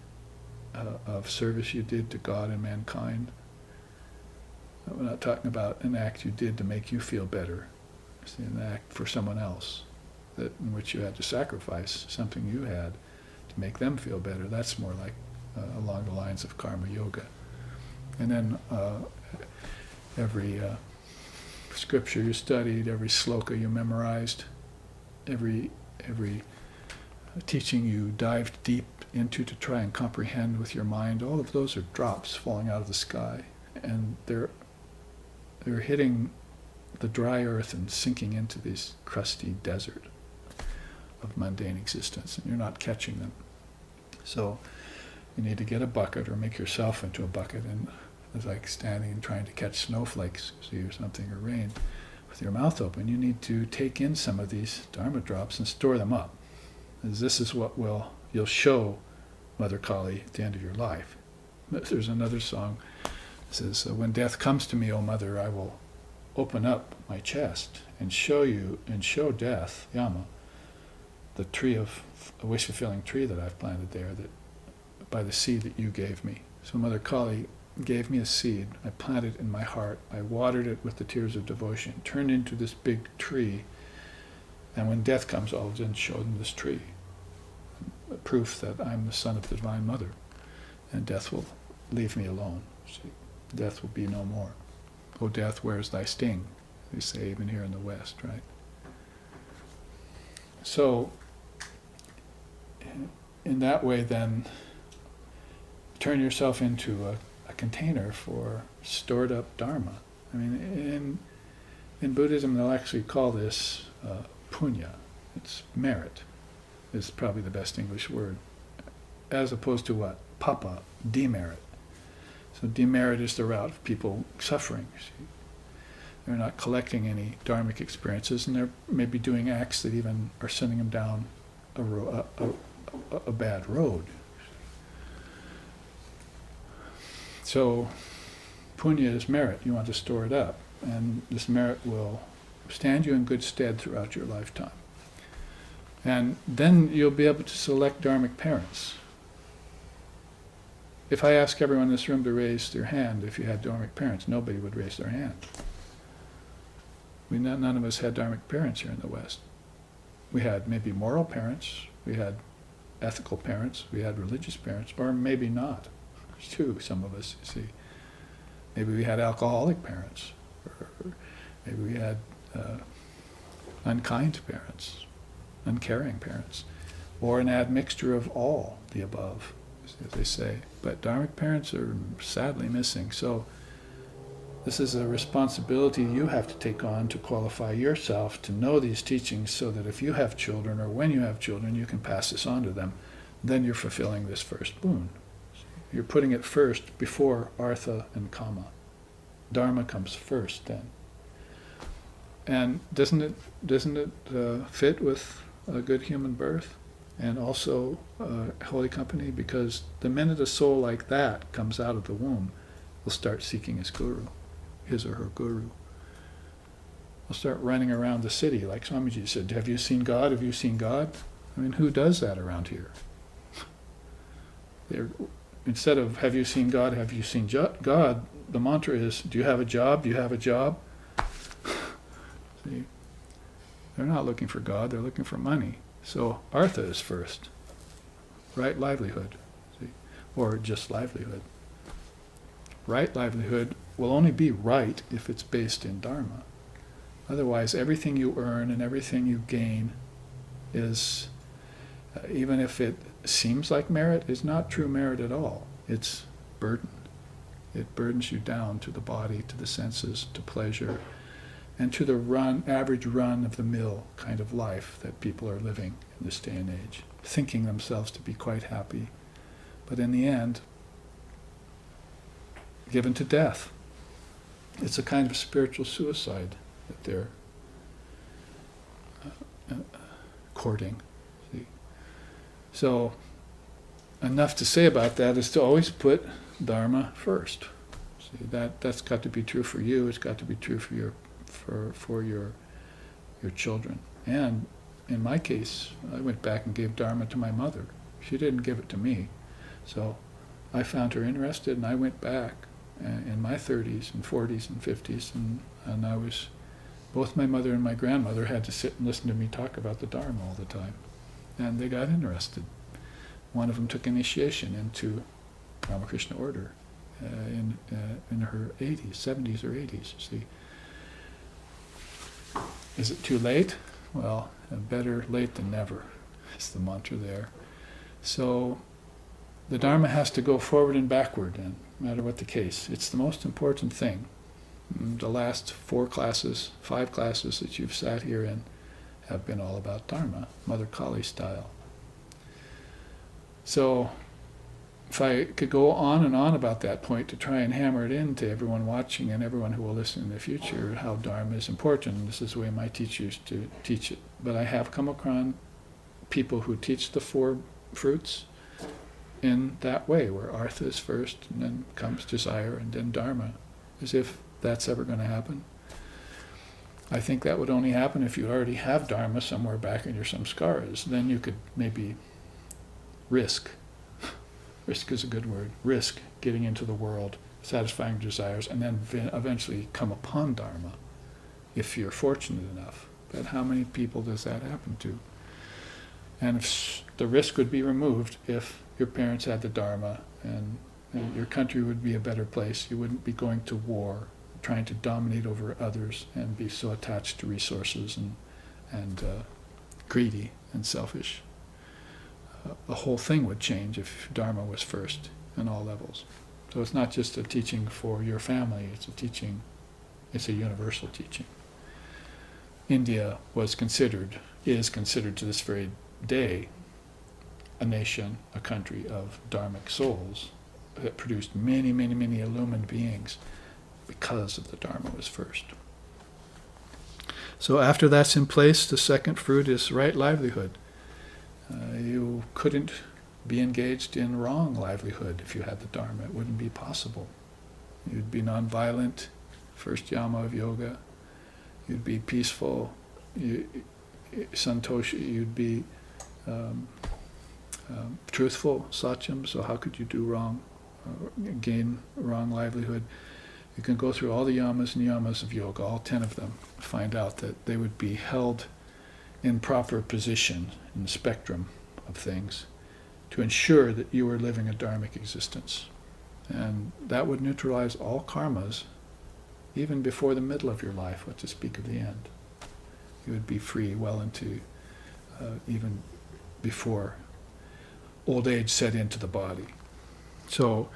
Speaker 1: of service you did to God and mankind. We're not talking about an act you did to make you feel better. It's an act for someone else in which you had to sacrifice something you had to make them feel better. That's more like along the lines of karma yoga. And then every scripture you studied, every sloka you memorized, every teaching you dived deep into to try and comprehend with your mind, all of those are drops falling out of the sky, and they're hitting the dry earth and sinking into this crusty desert of mundane existence, and you're not catching them. So you need to get a bucket or make yourself into a bucket, and it's like standing and trying to catch snowflakes, see, or something, or rain, with your mouth open. You need to take in some of these dharma drops and store them up, as this is what you'll show Mother Kali at the end of your life. There's another song that says, when death comes to me, O Mother, I will open up my chest and show you, and show death, Yama, the tree of, a wish-fulfilling tree that I've planted there, that by the seed that you gave me. So Mother Kali gave me a seed, I planted it in my heart, I watered it with the tears of devotion, turned into this big tree, and when death comes, I'll then show them this tree. A proof that I'm the son of the Divine Mother, and death will leave me alone. See, death will be no more. O death, where is thy sting? They say even here in the West, right? So, in that way then, turn yourself into a container for stored up dharma. I mean, in Buddhism they'll actually call this punya. It's merit is probably the best English word, as opposed to what? Papa, demerit. So demerit is the route of people suffering. See? They're not collecting any dharmic experiences, and they're maybe doing acts that even are sending them down a bad road. So punya is merit. You want to store it up, and this merit will stand you in good stead throughout your lifetime. And then you'll be able to select dharmic parents. If I ask everyone in this room to raise their hand if you had dharmic parents, nobody would raise their hand. None of us had dharmic parents here in the West. We had maybe moral parents, we had ethical parents, we had religious parents, or maybe not. There's two, some of us, you see. Maybe we had alcoholic parents, or maybe we had unkind parents, uncaring parents, or an admixture of all the above, as they say. But dharmic parents are sadly missing. So this is a responsibility you have to take on to qualify yourself to know these teachings, so that if you have children, or when you have children, you can pass this on to them. Then you're fulfilling this first boon. You're putting it first before artha and kama. Dharma comes first then. And doesn't it fit with a good human birth and also holy company? Because the minute a soul like that comes out of the womb, will start seeking his guru, his or her guru. Will start running around the city, like Swamiji said, have you seen God? Have you seen God? I mean, who does that around here? Instead of have you seen God, have you seen God, the mantra is, do you have a job? Do you have a job? See, they're not looking for God, they're looking for money. So artha is first, right livelihood, see, or just livelihood. Right livelihood will only be right if it's based in dharma. Otherwise, everything you earn and everything you gain is, even if it seems like merit, is not true merit at all. It's burden. It burdens you down to the body, to the senses, to pleasure, and to the average run-of-the-mill kind of life that people are living in this day and age, thinking themselves to be quite happy, but in the end, given to death. It's a kind of spiritual suicide that they're courting. See? So, enough to say about that is to always put dharma first. See, that's got to be true for you. It's got to be true for your children. And in my case, I went back and gave dharma to my mother. She didn't give it to me. So I found her interested, and I went back in my 30s and 40s and 50s, and I was, both my mother and my grandmother had to sit and listen to me talk about the Dharma all the time. And they got interested. One of them took initiation into Ramakrishna order in her 80s, 70s or 80s, see. Is it too late? Well, better late than never is the mantra there. So the Dharma has to go forward and backward, and no matter what the case. It's the most important thing. The last 5 classes that you've sat here in have been all about Dharma, Mother Kali style. So if I could go on and on about that point to try and hammer it into everyone watching and everyone who will listen in the future, how Dharma is important, this is the way my teachers to teach it. But I have come across people who teach the 4 fruits in that way, where artha is first, and then comes desire, and then dharma, as if that's ever going to happen. I think that would only happen if you already have dharma somewhere back in your samskaras. Then you could maybe risk is a good word, risk getting into the world, satisfying desires, and then eventually come upon dharma, if you're fortunate enough. But how many people does that happen to? And if the risk would be removed if your parents had the Dharma, and your country would be a better place. You wouldn't be going to war, trying to dominate over others, and be so attached to resources and greedy and selfish. The whole thing would change if Dharma was first in all levels. So it's not just a teaching for your family, it's a universal teaching. India was considered is considered to this very day a nation, a country of dharmic souls that produced many, many, many illumined beings because of the Dharma was first. So after that's in place, the second fruit is right livelihood. You couldn't be engaged in wrong livelihood if you had the Dharma. It wouldn't be possible. You'd be nonviolent, first yama of yoga. You'd be peaceful, santosha. You'd be truthful, satyam. So how could you do wrong, gain wrong livelihood? You can go through all the yamas and niyamas of yoga, all 10 of them, find out that they would be held in proper position in the spectrum of things to ensure that you were living a dharmic existence. And that would neutralize all karmas, even before the middle of your life, what to speak of the end. You would be free well into, even before old age set into the body. So,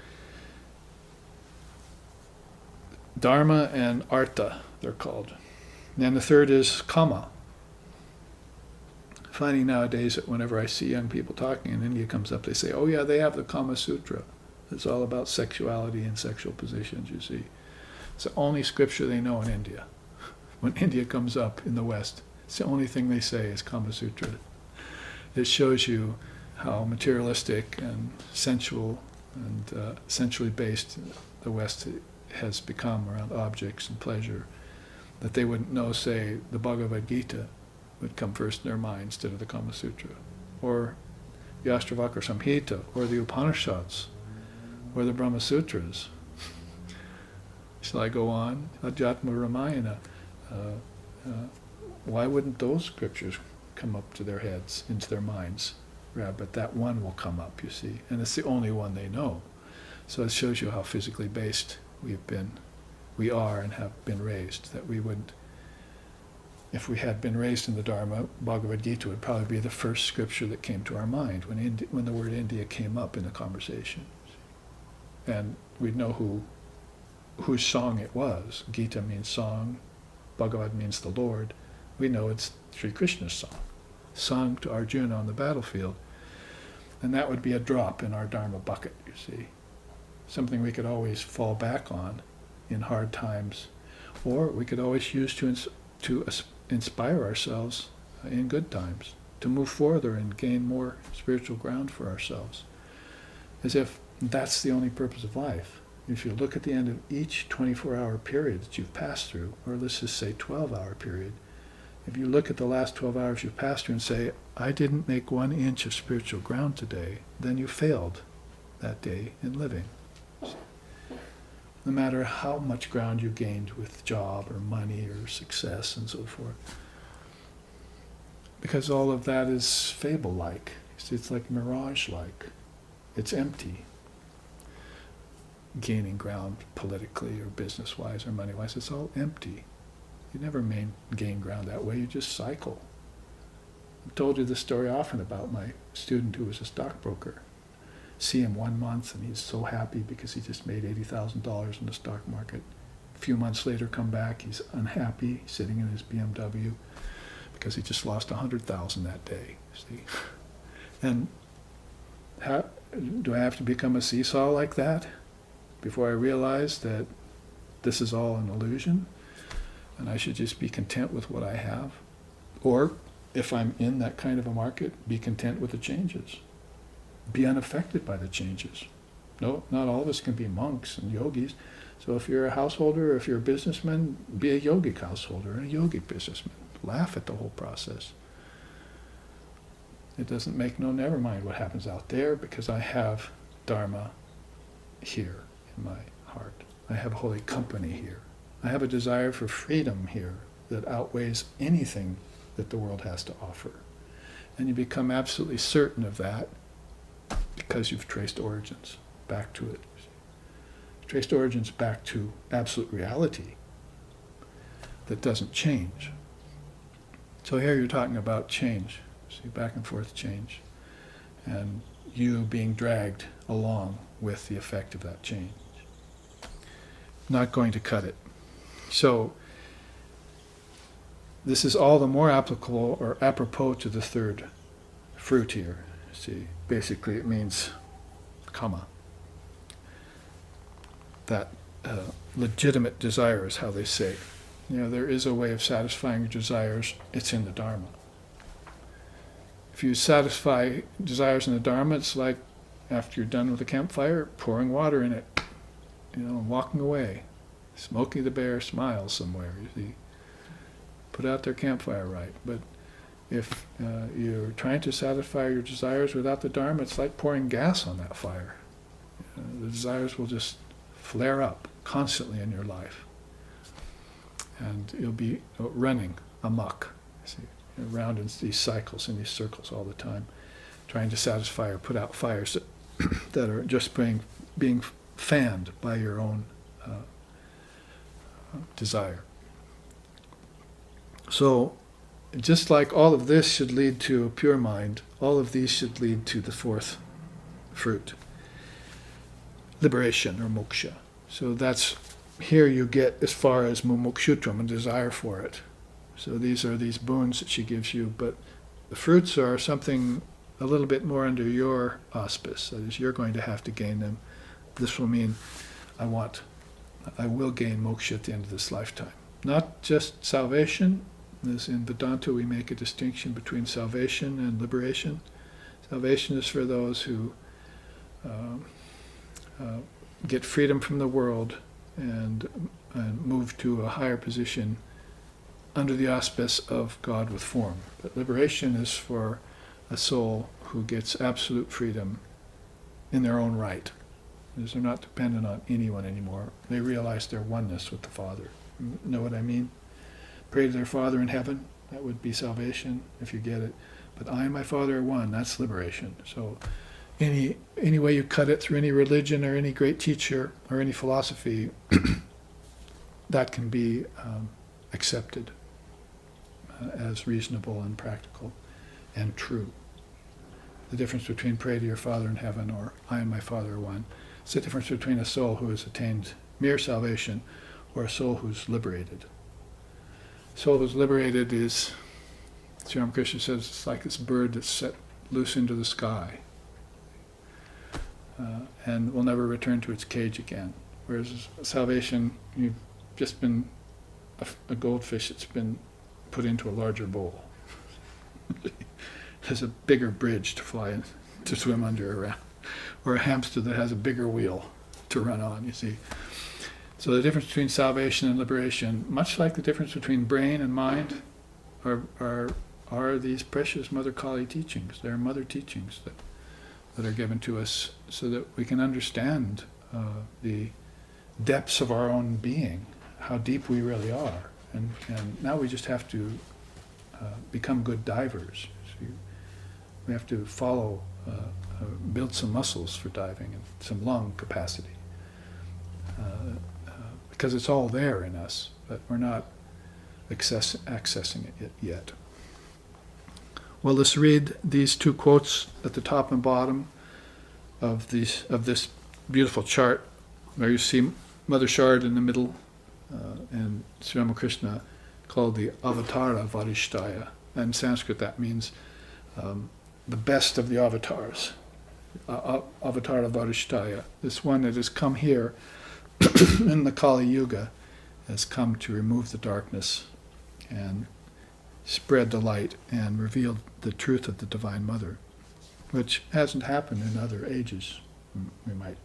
Speaker 1: Dharma and Artha, they're called. And then the third is Kama. Finding nowadays that whenever I see young people talking and India comes up, they say, oh yeah, they have the Kama Sutra. It's all about sexuality and sexual positions, you see. It's the only scripture they know in India. When India comes up in the West, it's the only thing they say is Kama Sutra. It shows you how materialistic and sensual and sensually based the West has become around objects and pleasure, that they wouldn't know, say, the Bhagavad Gita would come first in their mind instead of the Kama Sutra, or the Ashtavakra Samhita, or the Upanishads, or the Brahma Sutras. Shall I go on? Adhyatma Ramayana. Why wouldn't those scriptures come up to their heads, into their minds? Yeah, but that one will come up, you see, and it's the only one they know. So it shows you how physically based we are and have been raised, that we wouldn't, if we had been raised in the Dharma, Bhagavad Gita would probably be the first scripture that came to our mind when the word India came up in the conversation. And we'd know whose song it was. Gita means song, Bhagavad means the Lord. We know it's Sri Krishna's song, sung to Arjuna on the battlefield. And that would be a drop in our Dharma bucket, you see. Something we could always fall back on in hard times, or we could always use to inspire ourselves in good times, to move further and gain more spiritual ground for ourselves. As if that's the only purpose of life. If you look at the end of each 24-hour period that you've passed through, or let's just say 12-hour period, if you look at the last 12 hours you've passed through and say, I didn't make 1 inch of spiritual ground today, then you failed that day in living. No matter how much ground you gained with job or money or success and so forth. Because all of that is fable-like. It's like mirage-like. It's empty. Gaining ground politically or business-wise or money-wise, it's all empty. You never gain ground that way, you just cycle. I've told you this story often about my student who was a stockbroker. See him 1 month and he's so happy because he just made $80,000 in the stock market. A few months later come back, he's unhappy, sitting in his BMW because he just lost $100,000 that day. See? And do I have to become a seesaw like that before I realize that this is all an illusion and I should just be content with what I have? Or if I'm in that kind of a market, be content with the changes. Be unaffected by the changes. No, not all of us can be monks and yogis. So if you're a householder, or if you're a businessman, be a yogic householder and a yogic businessman. Laugh at the whole process. It doesn't make never mind what happens out there, because I have Dharma here in my heart. I have holy company here. I have a desire for freedom here that outweighs anything that the world has to offer. And you become absolutely certain of that because you've traced origins back to it. Traced origins back to absolute reality that doesn't change. So here you're talking about change. See, back and forth change. And you being dragged along with the effect of that change. Not going to cut it. So this is all the more applicable or apropos to the third fruit here. See, basically it means kama. That legitimate desire is how they say. There is a way of satisfying your desires. It's in the Dharma. If you satisfy desires in the Dharma, it's like after you're done with the campfire, pouring water in it, and walking away. Smokey the Bear smiles somewhere, you see. Put out their campfire right. But if you're trying to satisfy your desires without the Dharma, it's like pouring gas on that fire. The desires will just flare up constantly in your life. And you'll be running amok, see, around in these cycles, in these circles all the time, trying to satisfy or put out fires that are just being fanned by your own desire. So, just like all of this should lead to a pure mind, all of these should lead to the fourth fruit, liberation or moksha. So that's, here you get as far as mumukshutvam, a desire for it. So these are these boons that she gives you, but the fruits are something a little bit more under your auspice. That is, you're going to have to gain them. This will mean I will gain moksha at the end of this lifetime. Not just salvation. As in Vedanta we make a distinction between salvation and liberation. Salvation is for those who get freedom from the world and move to a higher position under the auspice of God with form. But liberation is for a soul who gets absolute freedom in their own right. Because they're not dependent on anyone anymore. They realize their oneness with the Father. Know what I mean? Pray to their Father in heaven. That would be salvation, if you get it. But I and my Father are one. That's liberation. So any way you cut it, through any religion or any great teacher or any philosophy, that can be accepted as reasonable and practical and true. The difference between pray to your Father in heaven or I and my Father are one. It's the difference between a soul who has attained mere salvation or a soul who's liberated. A soul who's liberated is, Sri Ramakrishna says, it's like this bird that's set loose into the sky and will never return to its cage again. Whereas salvation, you've just been a goldfish that's been put into a larger bowl. There's a bigger bridge to fly in, to swim under around, or a hamster that has a bigger wheel to run on, you see. So the difference between salvation and liberation, much like the difference between brain and mind, are these precious Mother Kali teachings. They're mother teachings that are given to us so that we can understand the depths of our own being, how deep we really are. And now we just have to become good divers. So we have to follow, build some muscles for diving and some lung capacity. Because it's all there in us, but we're not accessing it yet. Well, let's read these two quotes at the top and bottom of this beautiful chart, where you see Mother Shard in the middle, and Sri Ramakrishna called the Avatara Varishtaya. In Sanskrit that means the best of the avatars. Avatara Varishtaya. This one that has come here in the Kali Yuga has come to remove the darkness and spread the light and reveal the truth of the Divine Mother, which hasn't happened in other ages, we might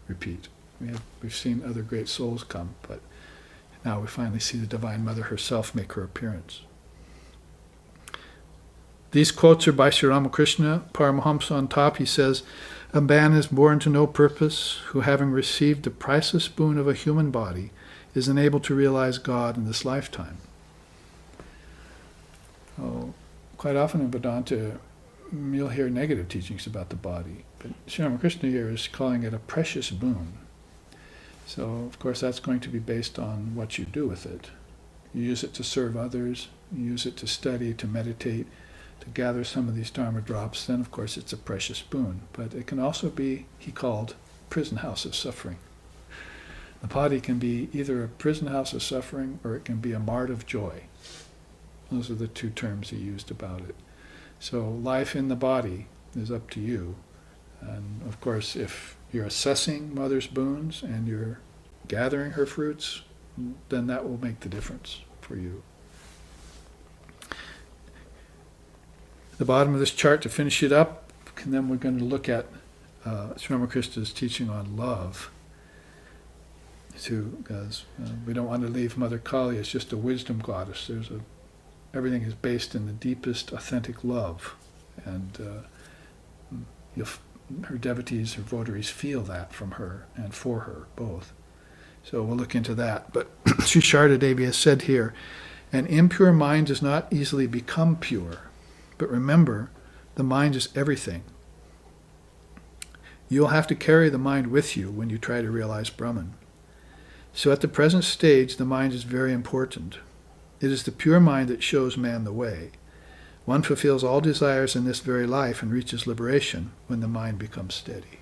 Speaker 1: repeat. We've seen other great souls come, but now we finally see the Divine Mother herself make her appearance. These quotes are by Sri Ramakrishna. Paramahamsa on top, he says, "A man is born to no purpose, who having received the priceless boon of a human body, is unable to realize God in this lifetime." Oh, quite often in Vedanta, you'll hear negative teachings about the body, but Sri Ramakrishna here is calling it a precious boon. So, of course, that's going to be based on what you do with it. You use it to serve others, you use it to study, to meditate, to gather some of these Dharma drops, then of course it's a precious boon. But it can also be, he called, prison house of suffering. The body can be either a prison house of suffering or it can be a mart of joy. Those are the two terms he used about it. So life in the body is up to you. And of course, if you're assessing Mother's boons and you're gathering her fruits, then that will make the difference for you. The bottom of this chart, to finish it up, and then we're going to look at Sri Ramakrishna's teaching on love. Because we don't want to leave Mother Kali as just a wisdom goddess. Everything is based in the deepest authentic love, and her devotees, her votaries feel that from her and for her, both. So we'll look into that. But Sri Sharda Devi has said here, an impure mind does not easily become pure. But remember, the mind is everything. You'll have to carry the mind with you when you try to realize Brahman. So at the present stage, the mind is very important. It is the pure mind that shows man the way. One fulfills all desires in this very life and reaches liberation when the mind becomes steady.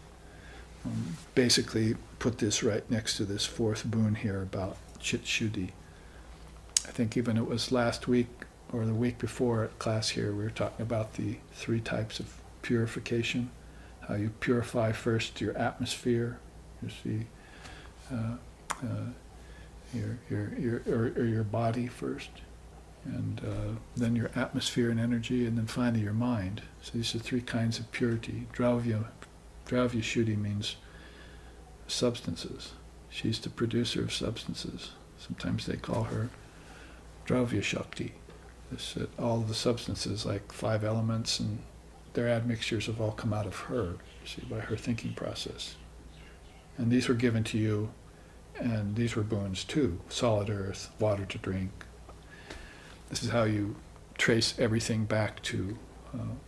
Speaker 1: Basically, put this right next to this fourth boon here about Chit Shuddhi. I think even it was last week or the week before at class here, we were talking about the 3 types of purification. How you purify first your atmosphere, you see, your body first, and then your atmosphere and energy, and then finally your mind. So these are 3 kinds of purity. Dravya Shuddhi means substances. She's the producer of substances. Sometimes they call her Dravya Shakti. All the substances, like 5 elements and their admixtures, have all come out of her, you see, by her thinking process. And these were given to you, and these were boons too. Solid earth, water to drink. This is how you trace everything back to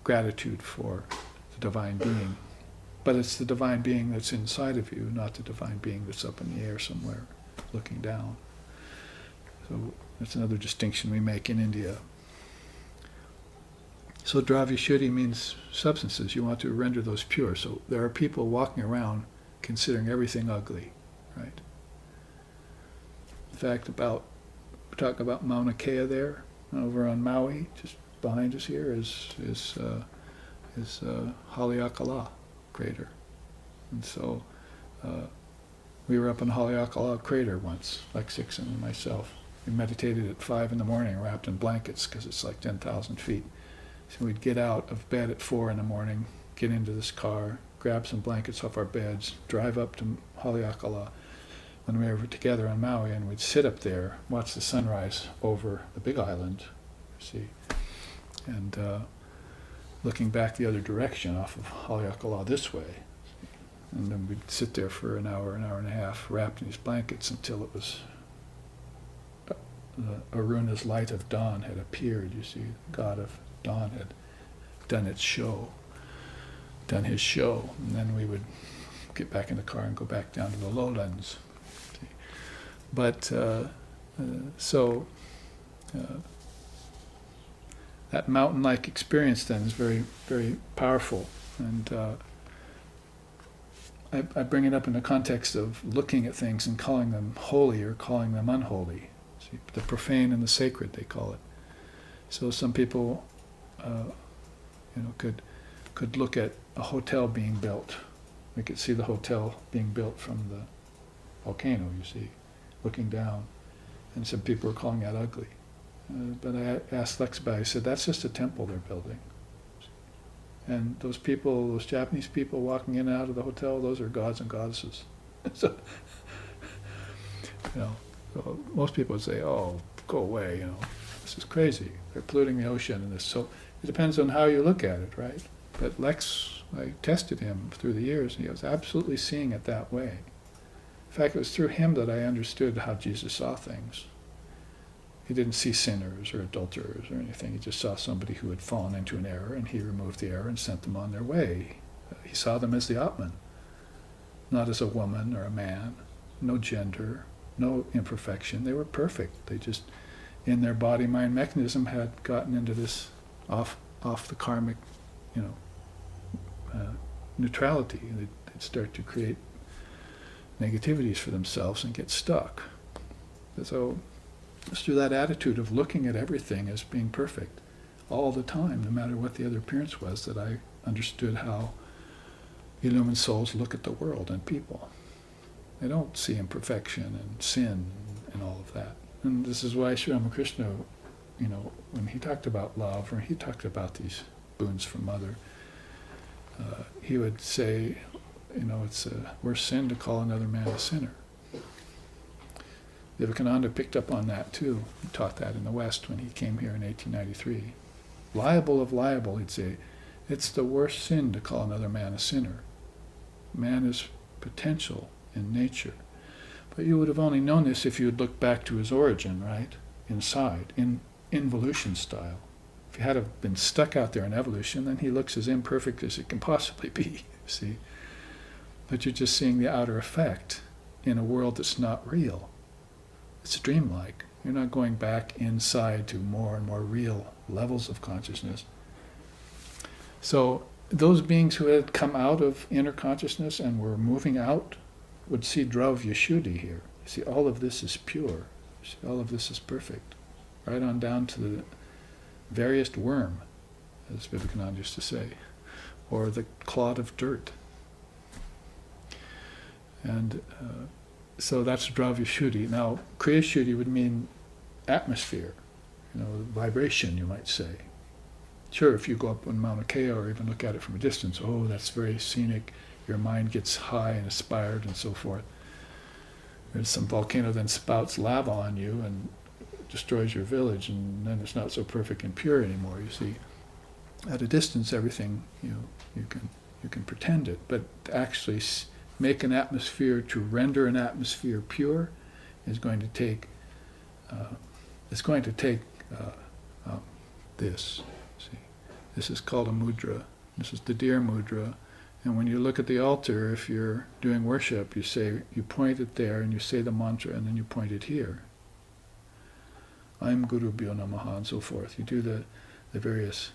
Speaker 1: gratitude for the divine being. But it's the divine being that's inside of you, not the divine being that's up in the air somewhere looking down. So that's another distinction we make in India. So Dravya Shuddhi means substances. You want to render those pure. So there are people walking around considering everything ugly, right? In fact, we're talking about Mauna Kea there, over on Maui, just behind us here is Haleakala crater. And so we were up in Haleakala crater once, Lex Hixon and myself. We meditated at 5 in the morning wrapped in blankets because it's like 10,000 feet. So we'd get out of bed at 4 in the morning, get into this car, grab some blankets off our beds, drive up to Haleakala when we were together on Maui, and we'd sit up there, watch the sunrise over the big island, see, and looking back the other direction off of Haleakala this way. And then we'd sit there for an hour and a half, wrapped in these blankets until it was Aruna's light of dawn had appeared, you see, the god of dawn had done his show. And then we would get back in the car and go back down to the lowlands. See. But that mountain-like experience then is very, very powerful. And I bring it up in the context of looking at things and calling them holy or calling them unholy. See, the profane and the sacred, they call it. So some people could look at a hotel being built. We could see the hotel being built from the volcano, you see, looking down. And some people were calling that ugly. But I asked Lex about it. I said, that's just a temple they're building. And those people, those Japanese people walking in and out of the hotel, those are gods and goddesses. So, so most people would say, oh, go away, this is crazy. They're polluting the ocean and this. So it depends on how you look at it, right? But Lex, I tested him through the years, and he was absolutely seeing it that way. In fact, it was through him that I understood how Jesus saw things. He didn't see sinners or adulterers or anything. He just saw somebody who had fallen into an error, and he removed the error and sent them on their way. He saw them as the Atman, not as a woman or a man, no gender, no imperfection. They were perfect. They just, in their body-mind mechanism, had gotten into this off the karmic, neutrality. They'd start to create negativities for themselves and get stuck. So it's through that attitude of looking at everything as being perfect all the time, no matter what the other appearance was, that I understood how illumined souls look at the world and people. They don't see imperfection and sin and all of that. And this is why Sri Ramakrishna, when he talked about love, or he talked about these boons from Mother, he would say, it's a worse sin to call another man a sinner. Vivekananda picked up on that too. He taught that in the West when he came here in 1893. Liable of liable, he'd say, it's the worst sin to call another man a sinner. Man is potential in nature. But you would have only known this if you had looked back to his origin, right? Inside, in involution style. If he had have been stuck out there in evolution, then he looks as imperfect as it can possibly be, see? But you're just seeing the outer effect in a world that's not real. It's dreamlike. You're not going back inside to more and more real levels of consciousness. So those beings who had come out of inner consciousness and were moving out would see Dravya Shuddhi here. You see, all of this is pure. You see, all of this is perfect. Right on down to the veriest worm, as Vivekananda used to say, or the clod of dirt. And so that's Dravya Shuddhi. Now, Kriya Shuddhi would mean atmosphere, vibration, you might say. Sure, if you go up on Mauna Kea or even look at it from a distance, oh, that's very scenic, your mind gets high and aspired and so forth. There's some volcano then spouts lava on you and destroys your village, and then it's not so perfect and pure anymore, you see. At a distance, everything, you can pretend it, but to actually make an atmosphere, to render an atmosphere pure, is going to take, this. See, this is called a mudra. This is the deer mudra. And when you look at the altar, if you're doing worship, you point it there and you say the mantra and then you point it here. I'm Gurubhyo Namaha and so forth. You do the various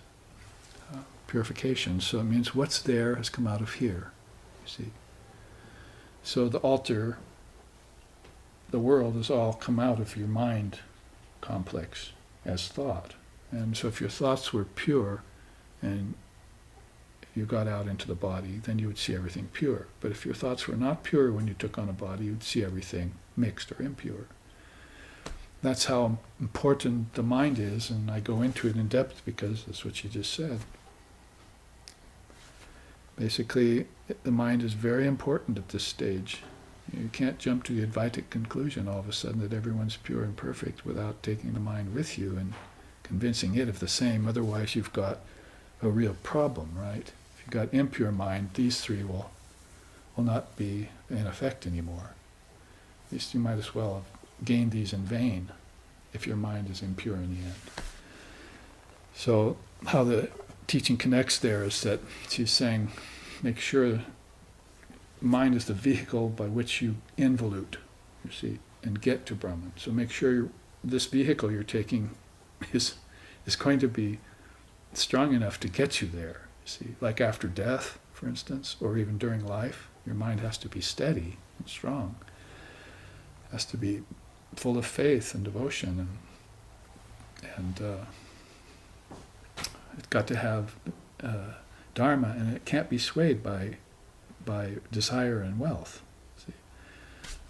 Speaker 1: purifications. So it means what's there has come out of here, you see. So the altar, the world has all come out of your mind complex as thought. And so if your thoughts were pure and you got out into the body, then you would see everything pure. But if your thoughts were not pure when you took on a body, you'd see everything mixed or impure. That's how important the mind is, and I go into it in depth because that's what you just said. Basically, the mind is very important at this stage. You can't jump to the Advaita conclusion all of a sudden that everyone's pure and perfect without taking the mind with you and convincing it of the same. Otherwise, you've got a real problem, right? If you've got impure mind, these three will not be in effect anymore. At least you might as well have gained these in vain if your mind is impure in the end. So how the teaching connects there is that she's saying, make sure mind is the vehicle by which you involute, you see, and get to Brahman. So make sure this vehicle you're taking is going to be strong enough to get you there, you see. Like after death, for instance, or even during life, your mind has to be steady and strong. It has to be full of faith and devotion, and it's got to have dharma, and it can't be swayed by desire and wealth. See?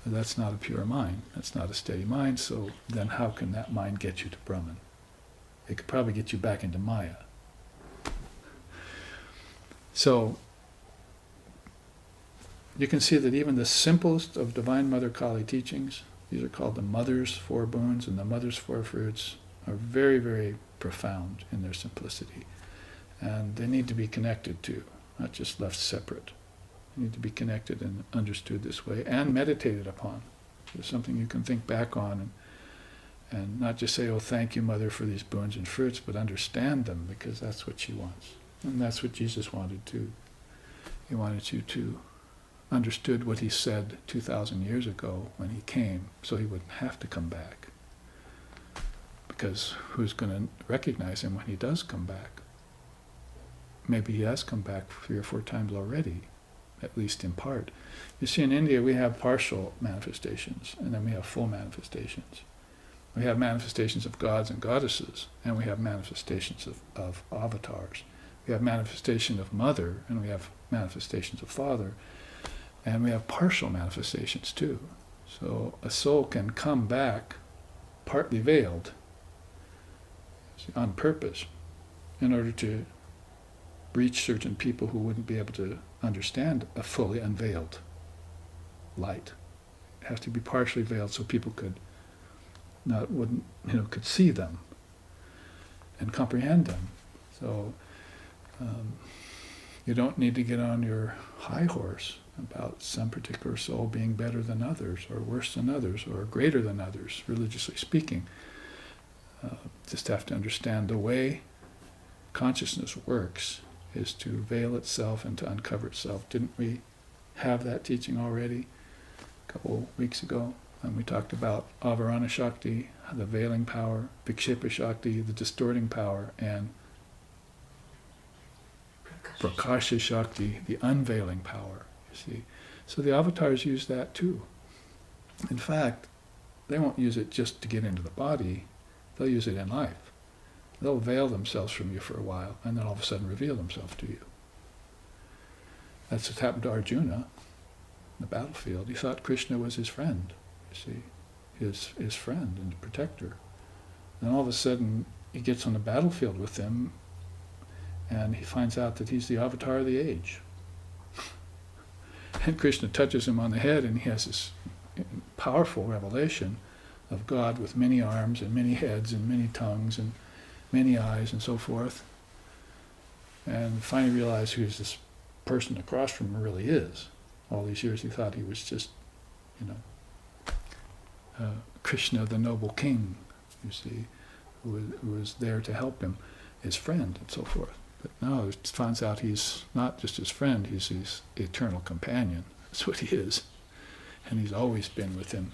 Speaker 1: That's not a pure mind. That's not a steady mind, so then how can that mind get you to Brahman? It could probably get you back into Maya. So you can see that even the simplest of Divine Mother Kali teachings, these are called the Mother's Four Boons and the Mother's Four Fruits, are very, very profound in their simplicity. And they need to be connected to, not just left separate. They need to be connected and understood this way and meditated upon. There's something you can think back on and not just say, oh, thank you, Mother, for these boons and fruits, but understand them, because that's what she wants. And that's what Jesus wanted too. He wanted you to understood what he said 2,000 years ago when he came, so he wouldn't have to come back. Because who's going to recognize him when he does come back? Maybe he has come back 3 or 4 times already, at least in part. You see, in India we have partial manifestations, and then we have full manifestations. We have manifestations of gods and goddesses, and we have manifestations of avatars. We have manifestation of mother, and we have manifestations of father, and we have partial manifestations too. So a soul can come back partly veiled on purpose in order to reach certain people who wouldn't be able to understand a fully unveiled light. It has to be partially veiled so people could see them and comprehend them. So you don't need to get on your high horse about some particular soul being better than others, or worse than others, or greater than others, religiously speaking. Just have to understand the way consciousness works is to veil itself and to uncover itself. Didn't we have that teaching already a couple weeks ago? And we talked about Avarana Shakti, the veiling power, Vikshepa Shakti, the distorting power, and Prakasha Shakti, the unveiling power, you see. So the avatars use that too. In fact, they won't use it just to get into the body, they'll use it in life. They'll veil themselves from you for a while, and then all of a sudden reveal themselves to you. That's what happened to Arjuna in the battlefield. He thought Krishna was his friend, you see, his friend and protector. And all of a sudden, he gets on the battlefield with him, and he finds out that he's the avatar of the age. And Krishna touches him on the head, and he has this powerful revelation of God with many arms and many heads and many tongues and many eyes and so forth. And finally realized who this person across from him really is. All these years he thought he was just, Krishna, the noble king, you see, who was there to help him, his friend and so forth. But now it finds out he's not just his friend, he's his eternal companion. That's what he is. And he's always been with him.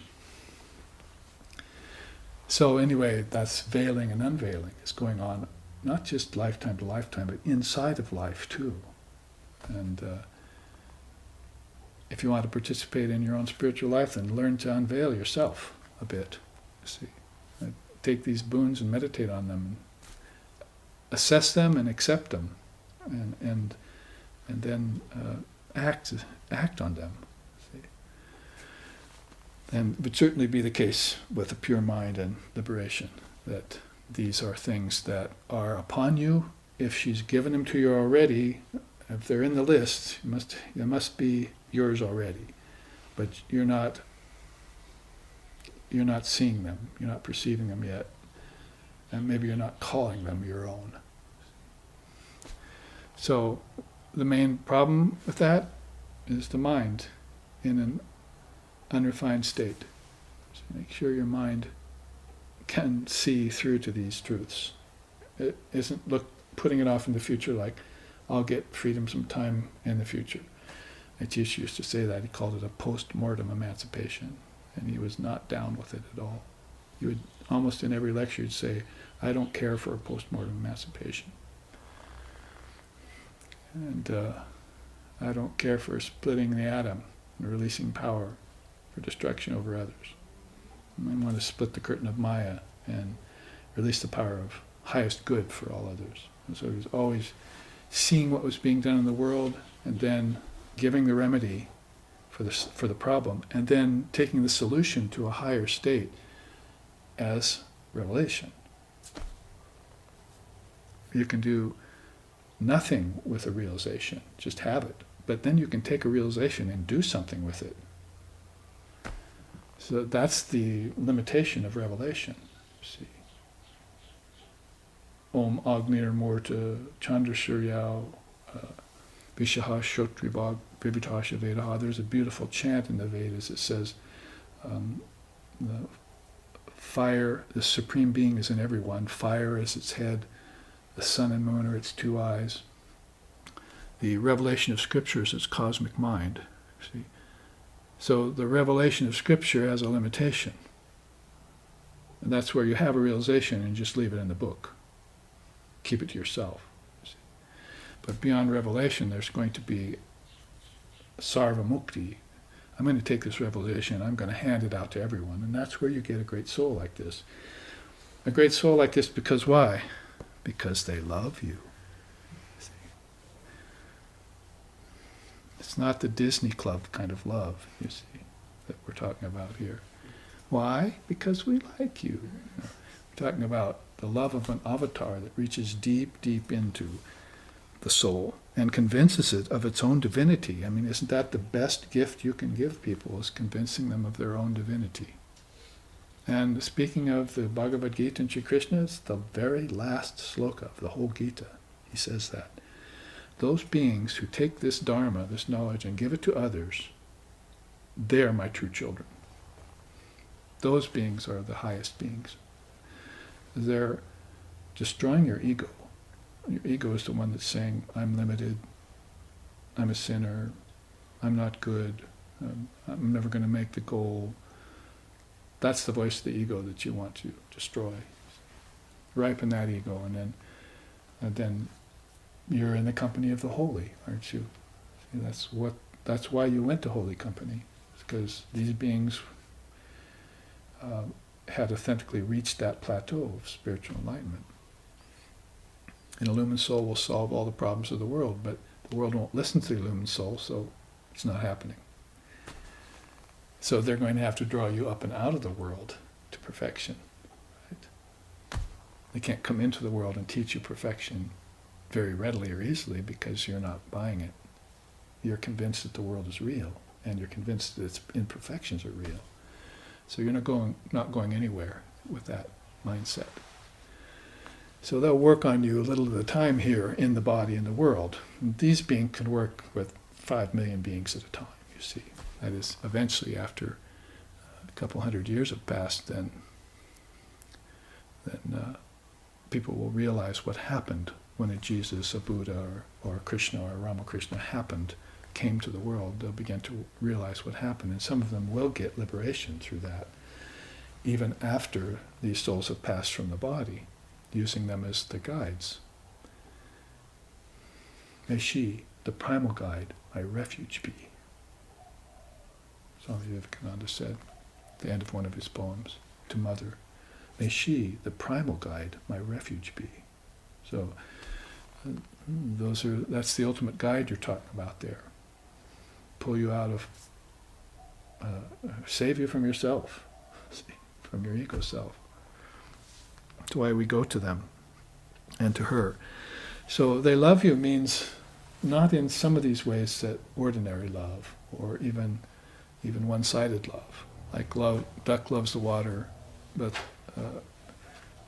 Speaker 1: So anyway, that's veiling and unveiling. It's going on not just lifetime to lifetime, but inside of life too. And if you want to participate in your own spiritual life, then learn to unveil yourself a bit. You see, take these boons and meditate on them, assess them and accept them, and then act on them. And it would certainly be the case with a pure mind and liberation, that these are things that are upon you. If she's given them to you already, if they're in the list, they must be yours already. But you're not seeing them, you're not perceiving them yet, and maybe you're not calling them your own. So the main problem with that is the mind in an unrefined state. So make sure your mind can see through to these truths. It isn't putting it off in the future like, I'll get freedom sometime in the future. My teacher used to say that. He called it a post-mortem emancipation, and he was not down with it at all. He would, almost in every lecture, he'd say, I don't care for a post-mortem emancipation. And I don't care for splitting the atom and releasing power for destruction over others. I want to split the curtain of Maya and release the power of highest good for all others. And so he was always seeing what was being done in the world and then giving the remedy for the problem and then taking the solution to a higher state as revelation. You can do nothing with a realization, just have it. But then you can take a realization and do something with it. So that's the limitation of revelation. See, Om Agnir Murta Chandra Suryao Vishaha Shotribhag Vivitasha Vedaha. There's a beautiful chant in the Vedas that says the fire, the Supreme Being is in everyone. Fire is its head, the sun and moon are its two eyes. The revelation of Scripture is its cosmic mind. See? So the revelation of Scripture has a limitation. And that's where you have a realization and just leave it in the book. Keep it to yourself. See? But beyond revelation, there's going to be sarva mukti. I'm going to take this revelation, I'm going to hand it out to everyone. And that's where you get a great soul like this. A great soul like this because why? Because they love you. See? It's not the Disney Club kind of love, you see, that we're talking about here. Why? Because we like you. We're talking about the love of an avatar that reaches deep, deep into the soul and convinces it of its own divinity. I mean, isn't that the best gift you can give people, is convincing them of their own divinity? And speaking of the Bhagavad Gita and Sri Krishna, it's the very last sloka of the whole Gita. He says that. Those beings who take this dharma, this knowledge, and give it to others, they're my true children. Those beings are the highest beings. They're destroying your ego. Your ego is the one that's saying, I'm limited, I'm a sinner, I'm not good, I'm never going to make the goal. That's the voice of the ego that you want to destroy. Ripen that ego, and then you're in the company of the holy, aren't you? See, that's why you went to holy company, because these beings had authentically reached that plateau of spiritual enlightenment. An illumined soul will solve all the problems of the world, but the world won't listen to the illumined soul, so it's not happening. So they're going to have to draw you up and out of the world to perfection. Right? They can't come into the world and teach you perfection very readily or easily because you're not buying it. You're convinced that the world is real, and you're convinced that its imperfections are real. So you're not going anywhere with that mindset. So they'll work on you a little at a time here in the body and the world. And these beings can work with 5 million beings at a time, you see. That is, eventually after a couple hundred years have passed, then people will realize what happened when a Jesus, a Buddha, or a Krishna, or a Ramakrishna came to the world. They'll begin to realize what happened, and some of them will get liberation through that, even after these souls have passed from the body, using them as the guides. May she, the primal guide, my refuge be. Swami Vivekananda said at the end of one of his poems to Mother. May she, the primal guide, my refuge be. So that's the ultimate guide you're talking about there. Pull you out of, save you from yourself, from your ego self. That's why we go to them and to her. So they love you means not in some of these ways that ordinary love, or even one-sided love. Like duck loves the water, but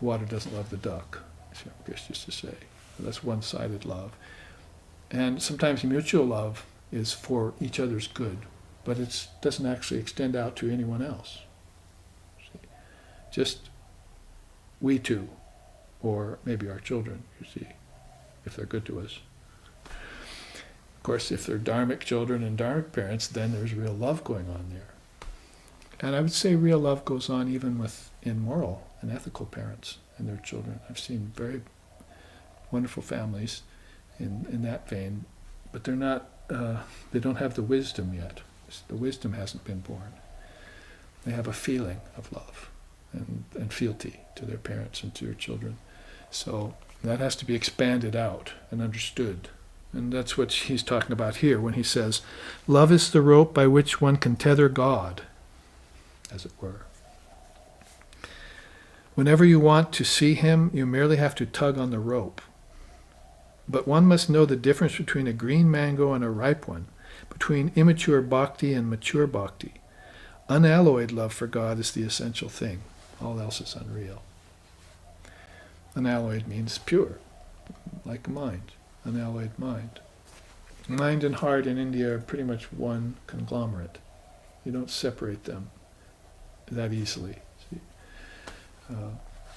Speaker 1: water doesn't love the duck, as Krishna used to say. That's one-sided love. And sometimes mutual love is for each other's good, but it doesn't actually extend out to anyone else. See? Just we two, or maybe our children, you see, if they're good to us. Of course, if they're dharmic children and dharmic parents, then there's real love going on there. And I would say real love goes on even with immoral and ethical parents and their children. I've seen very wonderful families in that vein, but they're not. They don't have the wisdom yet. The wisdom hasn't been born. They have a feeling of love and fealty to their parents and to their children. So that has to be expanded out and understood. And that's what he's talking about here when he says, love is the rope by which one can tether God, as it were. Whenever you want to see him, you merely have to tug on the rope. But one must know the difference between a green mango and a ripe one, between immature bhakti and mature bhakti. Unalloyed love for God is the essential thing. All else is unreal. Unalloyed means pure, like a mind, unalloyed mind. Mind and heart in India are pretty much one conglomerate. You don't separate them that easily. See?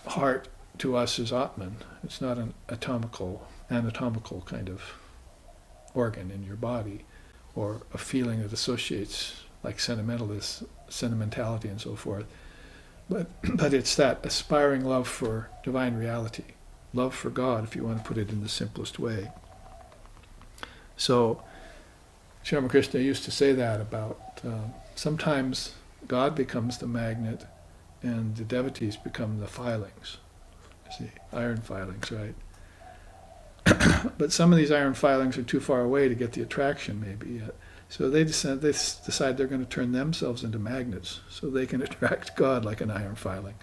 Speaker 1: Heart to us is Atman. It's not an anatomical kind of organ in your body, or a feeling that associates like sentimentality and so forth. But it's that aspiring love for divine reality, love for God, if you want to put it in the simplest way. So Sri Ramakrishna used to say that about sometimes God becomes the magnet and the devotees become the filings. You see, iron filings, right? But some of these iron filings are too far away to get the attraction maybe yet. So they decide they're going to turn themselves into magnets so they can attract God like an iron filing.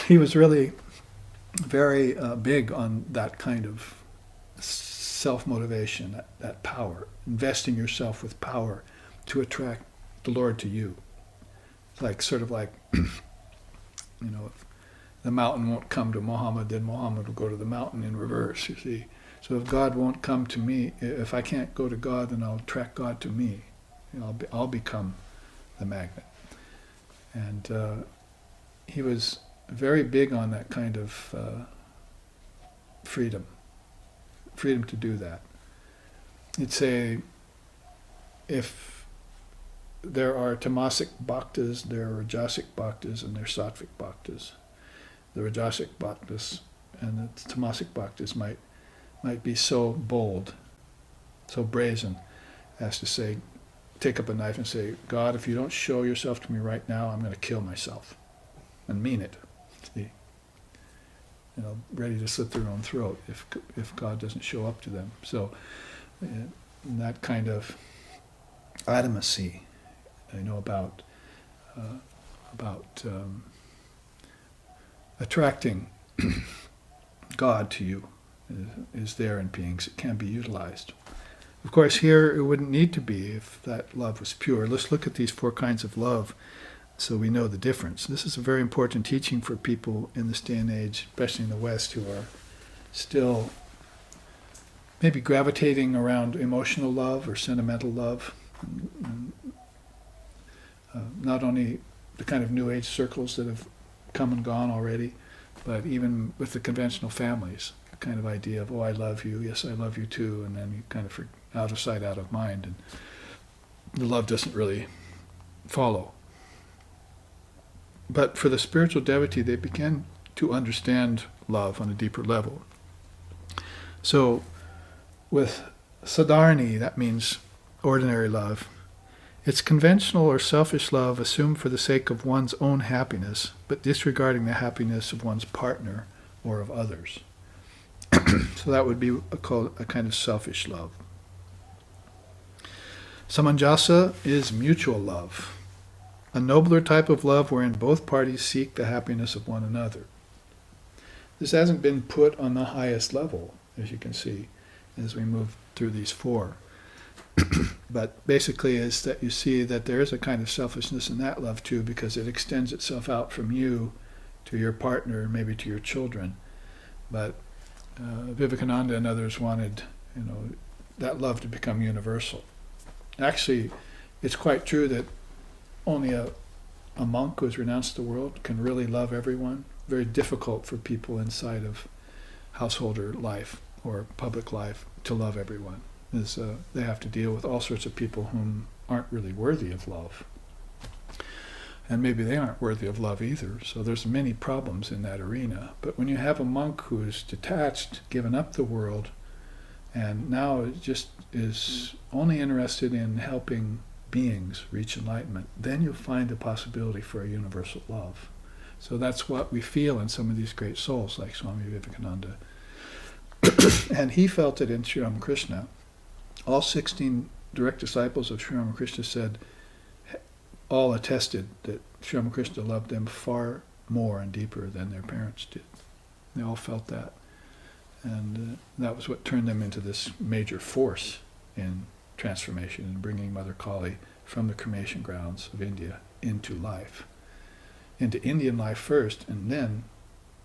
Speaker 1: He was really very big on that kind of self-motivation, that power, investing yourself with power to attract the Lord to you. It's like sort of like, if the mountain won't come to Muhammad, then Muhammad will go to the mountain in reverse, you see. So if God won't come to me, if I can't go to God, then I'll attract God to me. I'll become the magnet. And he was very big on that kind of freedom to do that. He'd say, if there are tamasic bhaktas, there are rajasic bhaktas, and there are sattvic bhaktas. The rajasic bhaktas and the tamasic bhaktas might be so bold, so brazen, as to say, take up a knife and say, God, if you don't show yourself to me right now, I'm going to kill myself. And mean it. See? Ready to slit their own throat if God doesn't show up to them. So that kind of adamancy, about attracting God to you is there in beings. It can be utilized. Of course, here it wouldn't need to be if that love was pure. Let's look at these 4 kinds of love so we know the difference. This is a very important teaching for people in this day and age, especially in the West, who are still maybe gravitating around emotional love or sentimental love. Not only the kind of New Age circles that have come and gone already, but even with the conventional families, the kind of idea of, oh, I love you, yes, I love you too, and then you kind of out of sight, out of mind, and the love doesn't really follow. But for the spiritual devotee, they begin to understand love on a deeper level. So with sadharani, that means ordinary love, it's conventional or selfish love assumed for the sake of one's own happiness, but disregarding the happiness of one's partner or of others. So that would be called a kind of selfish love. Samanjasa is mutual love, a nobler type of love wherein both parties seek the happiness of one another. This hasn't been put on the highest level, as you can see, as we move through these 4. But basically is that you see that there is a kind of selfishness in that love too, because it extends itself out from you to your partner, maybe to your children. But Vivekananda and others wanted, that love to become universal. Actually, it's quite true that only a monk who has renounced the world can really love everyone. Very difficult for people inside of householder life or public life to love everyone. They have to deal with all sorts of people whom aren't really worthy of love. And maybe they aren't worthy of love either. So there's many problems in that arena. But when you have a monk who's detached, given up the world, and now just is only interested in helping beings reach enlightenment, then you'll find the possibility for a universal love. So that's what we feel in some of these great souls, like Swami Vivekananda. And he felt it in Sri Ramakrishna. All 16 direct disciples of Sri Ramakrishna all attested that Sri Ramakrishna loved them far more and deeper than their parents did. They all felt that. And that was what turned them into this major force in transformation and bringing Mother Kali from the cremation grounds of India into life. Into Indian life first, and then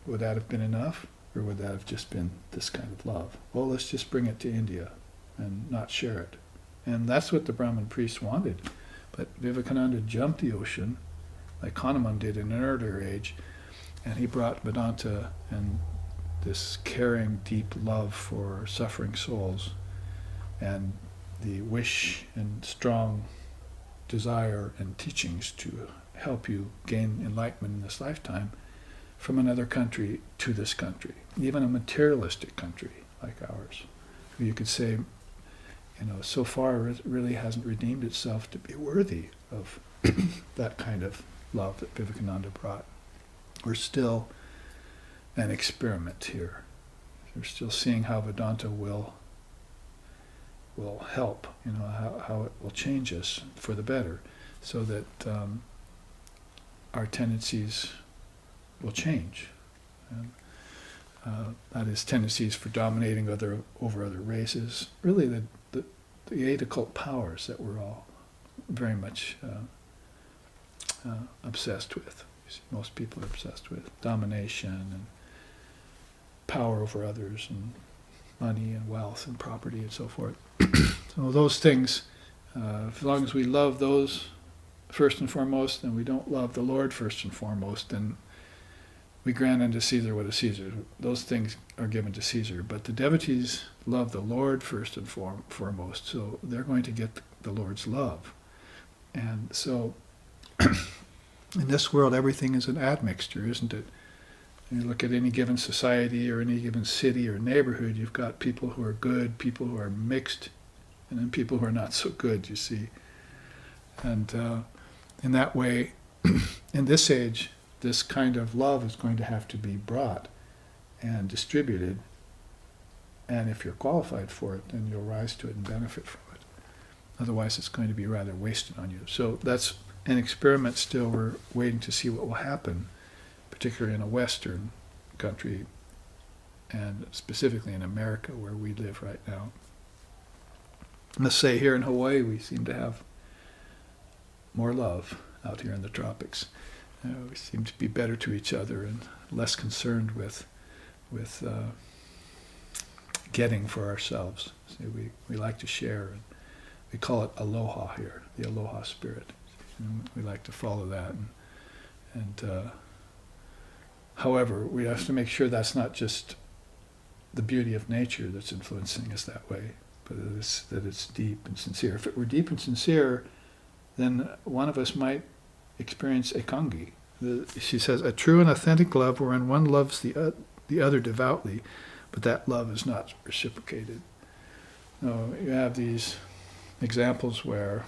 Speaker 1: would that have been enough? Or would that have just been this kind of love? Well, let's just bring it to India and not share it. And that's what the Brahmin priests wanted. But Vivekananda jumped the ocean, like Hanuman did in an earlier age, and he brought Vedanta and this caring, deep love for suffering souls, and the wish and strong desire and teachings to help you gain enlightenment in this lifetime from another country to this country, even a materialistic country like ours. You could say so far it really hasn't redeemed itself to be worthy of that kind of love that Vivekananda brought. We're still an experiment here. We're still seeing how Vedanta will help, how it will change us for the better, so that our tendencies will change. And, that is, tendencies for dominating over other races. Really, the eight occult powers that we're all very much obsessed with. Most people are obsessed with domination and power over others and money and wealth and property and so forth. So those things, as long as we love those first and foremost, and we don't love the Lord first and foremost, then we grant unto Caesar what is Caesar. Those things are given to Caesar. But the devotees love the Lord first and foremost, so they're going to get the Lord's love. And so in this world, everything is an admixture, isn't it? You look at any given society or any given city or neighborhood, you've got people who are good, people who are mixed, and then people who are not so good, you see. And in that way, in this age, this kind of love is going to have to be brought and distributed. And if you're qualified for it, then you'll rise to it and benefit from it. Otherwise, it's going to be rather wasted on you. So that's an experiment still. We're waiting to see what will happen, particularly in a Western country, and specifically in America, where we live right now. Let's say here in Hawaii, we seem to have more love out here in the tropics. We seem to be better to each other and less concerned with getting for ourselves. See, we like to share, and we call it aloha here, the aloha spirit. And we like to follow that. And however, we have to make sure that's not just the beauty of nature that's influencing us that way, but that it's deep and sincere. If it were deep and sincere, then one of us might experience ekangi. She says, a true and authentic love wherein one loves the other devoutly, but that love is not reciprocated. No, you have these examples where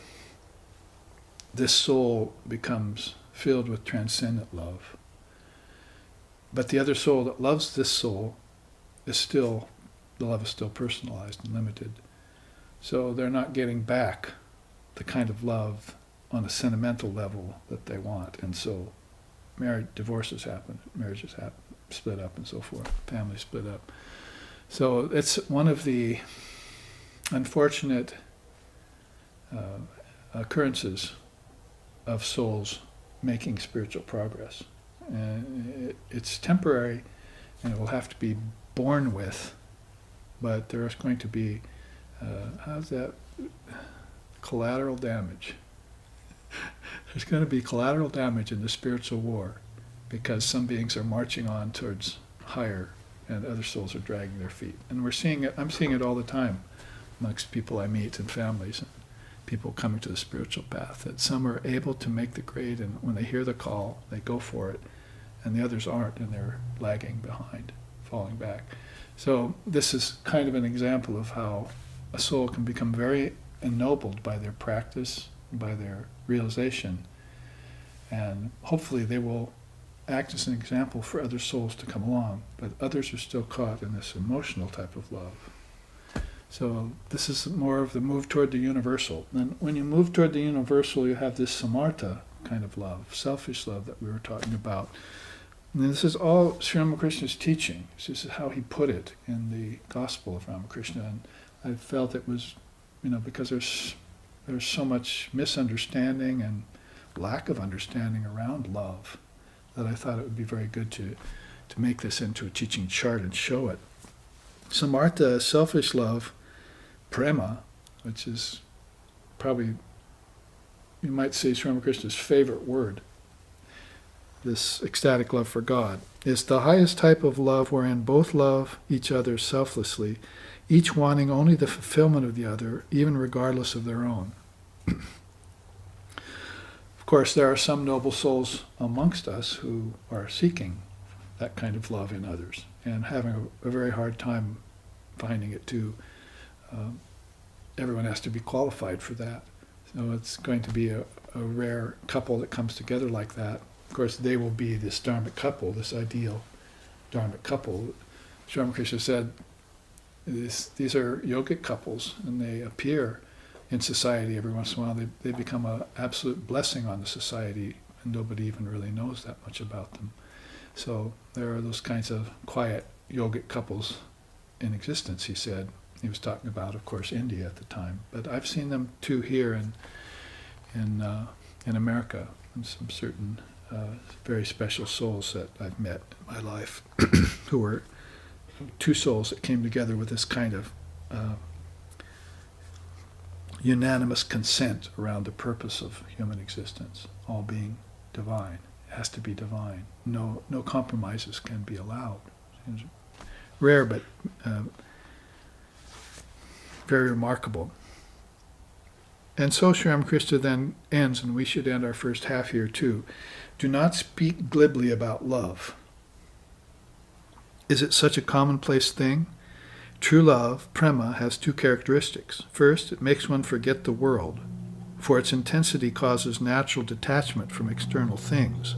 Speaker 1: this soul becomes filled with transcendent love, but the other soul that loves this soul the love is still personalized and limited. So they're not getting back the kind of love on a sentimental level that they want. And so divorces happen, marriages happen, split up and so forth, families split up. So it's one of the unfortunate occurrences of souls making spiritual progress. And it's temporary, and it will have to be borne with, but there's going to be, how's that, collateral damage. There's going to be collateral damage in the spiritual war, because some beings are marching on towards higher, and other souls are dragging their feet. And we're seeing it, I'm seeing it all the time amongst people I meet and families, and people coming to the spiritual path, that some are able to make the grade, and when they hear the call, they go for it, and the others aren't, and they're lagging behind, falling back. So this is kind of an example of how a soul can become very ennobled by their practice, by their realization, and hopefully they will act as an example for other souls to come along, but others are still caught in this emotional type of love. So this is more of the move toward the universal. And when you move toward the universal, you have this samartha kind of love, selfish love that we were talking about. And this is all Sri Ramakrishna's teaching. This is how he put it in the Gospel of Ramakrishna. And I felt it was, because there's so much misunderstanding and lack of understanding around love, that I thought it would be very good to make this into a teaching chart and show it. Samartha, selfish love, prema, which is probably, you might say, Sri Ramakrishna's favorite word, this ecstatic love for God, is the highest type of love wherein both love each other selflessly, each wanting only the fulfillment of the other, even regardless of their own. Of course, there are some noble souls amongst us who are seeking that kind of love in others and having a very hard time finding it too everyone has to be qualified for that. So it's going to be a rare couple that comes together like that. Of course, they will be this dharmic couple, this ideal dharmic couple. Sri Ramakrishna said, these are yogic couples, and they appear in society every once in a while. They become an absolute blessing on the society, and nobody even really knows that much about them. So there are those kinds of quiet yogic couples in existence, he said. He was talking about, of course, India at the time. But I've seen them too here in America, and some certain very special souls that I've met in my life who were two souls that came together with this kind of unanimous consent around the purpose of human existence, all being divine. It has to be divine. No compromises can be allowed. It's rare, but very remarkable. And so Sri Ramakrishna then ends, and we should end our first half here too. Do not speak glibly about love. Is it such a commonplace thing? True love, prema, has two characteristics. First, it makes one forget the world, for its intensity causes natural detachment from external things,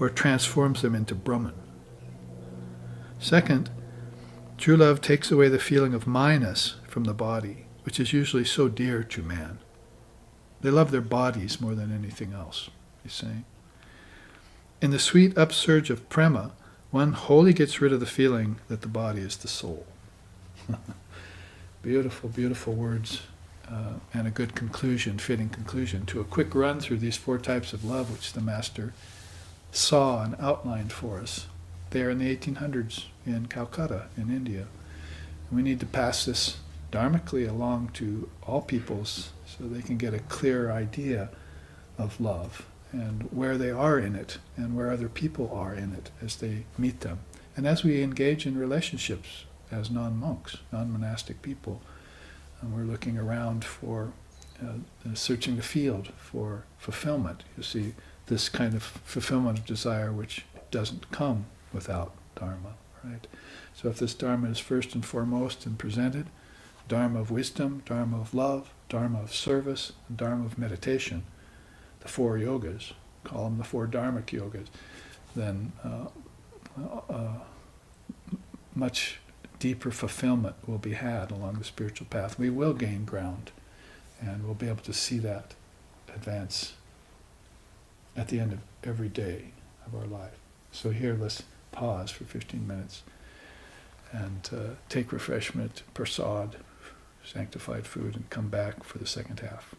Speaker 1: or transforms them into Brahman. Second, true love takes away the feeling of minus from the body, which is usually so dear to man. They love their bodies more than anything else, he's saying. In the sweet upsurge of prema, one wholly gets rid of the feeling that the body is the soul. Beautiful, beautiful words, and a good conclusion, fitting conclusion to a quick run through these four types of love which the Master saw and outlined for us there in the 1800s in Calcutta, in India. And we need to pass this dharmically along to all peoples so they can get a clear idea of love and where they are in it and where other people are in it as they meet them. And as we engage in relationships as non-monks, non-monastic people, and we're looking around for, searching the field for fulfillment. You see, this kind of fulfillment of desire which doesn't come without Dharma, right? So if this Dharma is first and foremost and presented, Dharma of wisdom, Dharma of love, Dharma of service, and Dharma of meditation, the four yogas, call them the four dharmic yogas, then much deeper fulfillment will be had along the spiritual path. We will gain ground, and we'll be able to see that advance at the end of every day of our life. So here, let's pause for 15 minutes and take refreshment, prasad, sanctified food, and come back for the second half.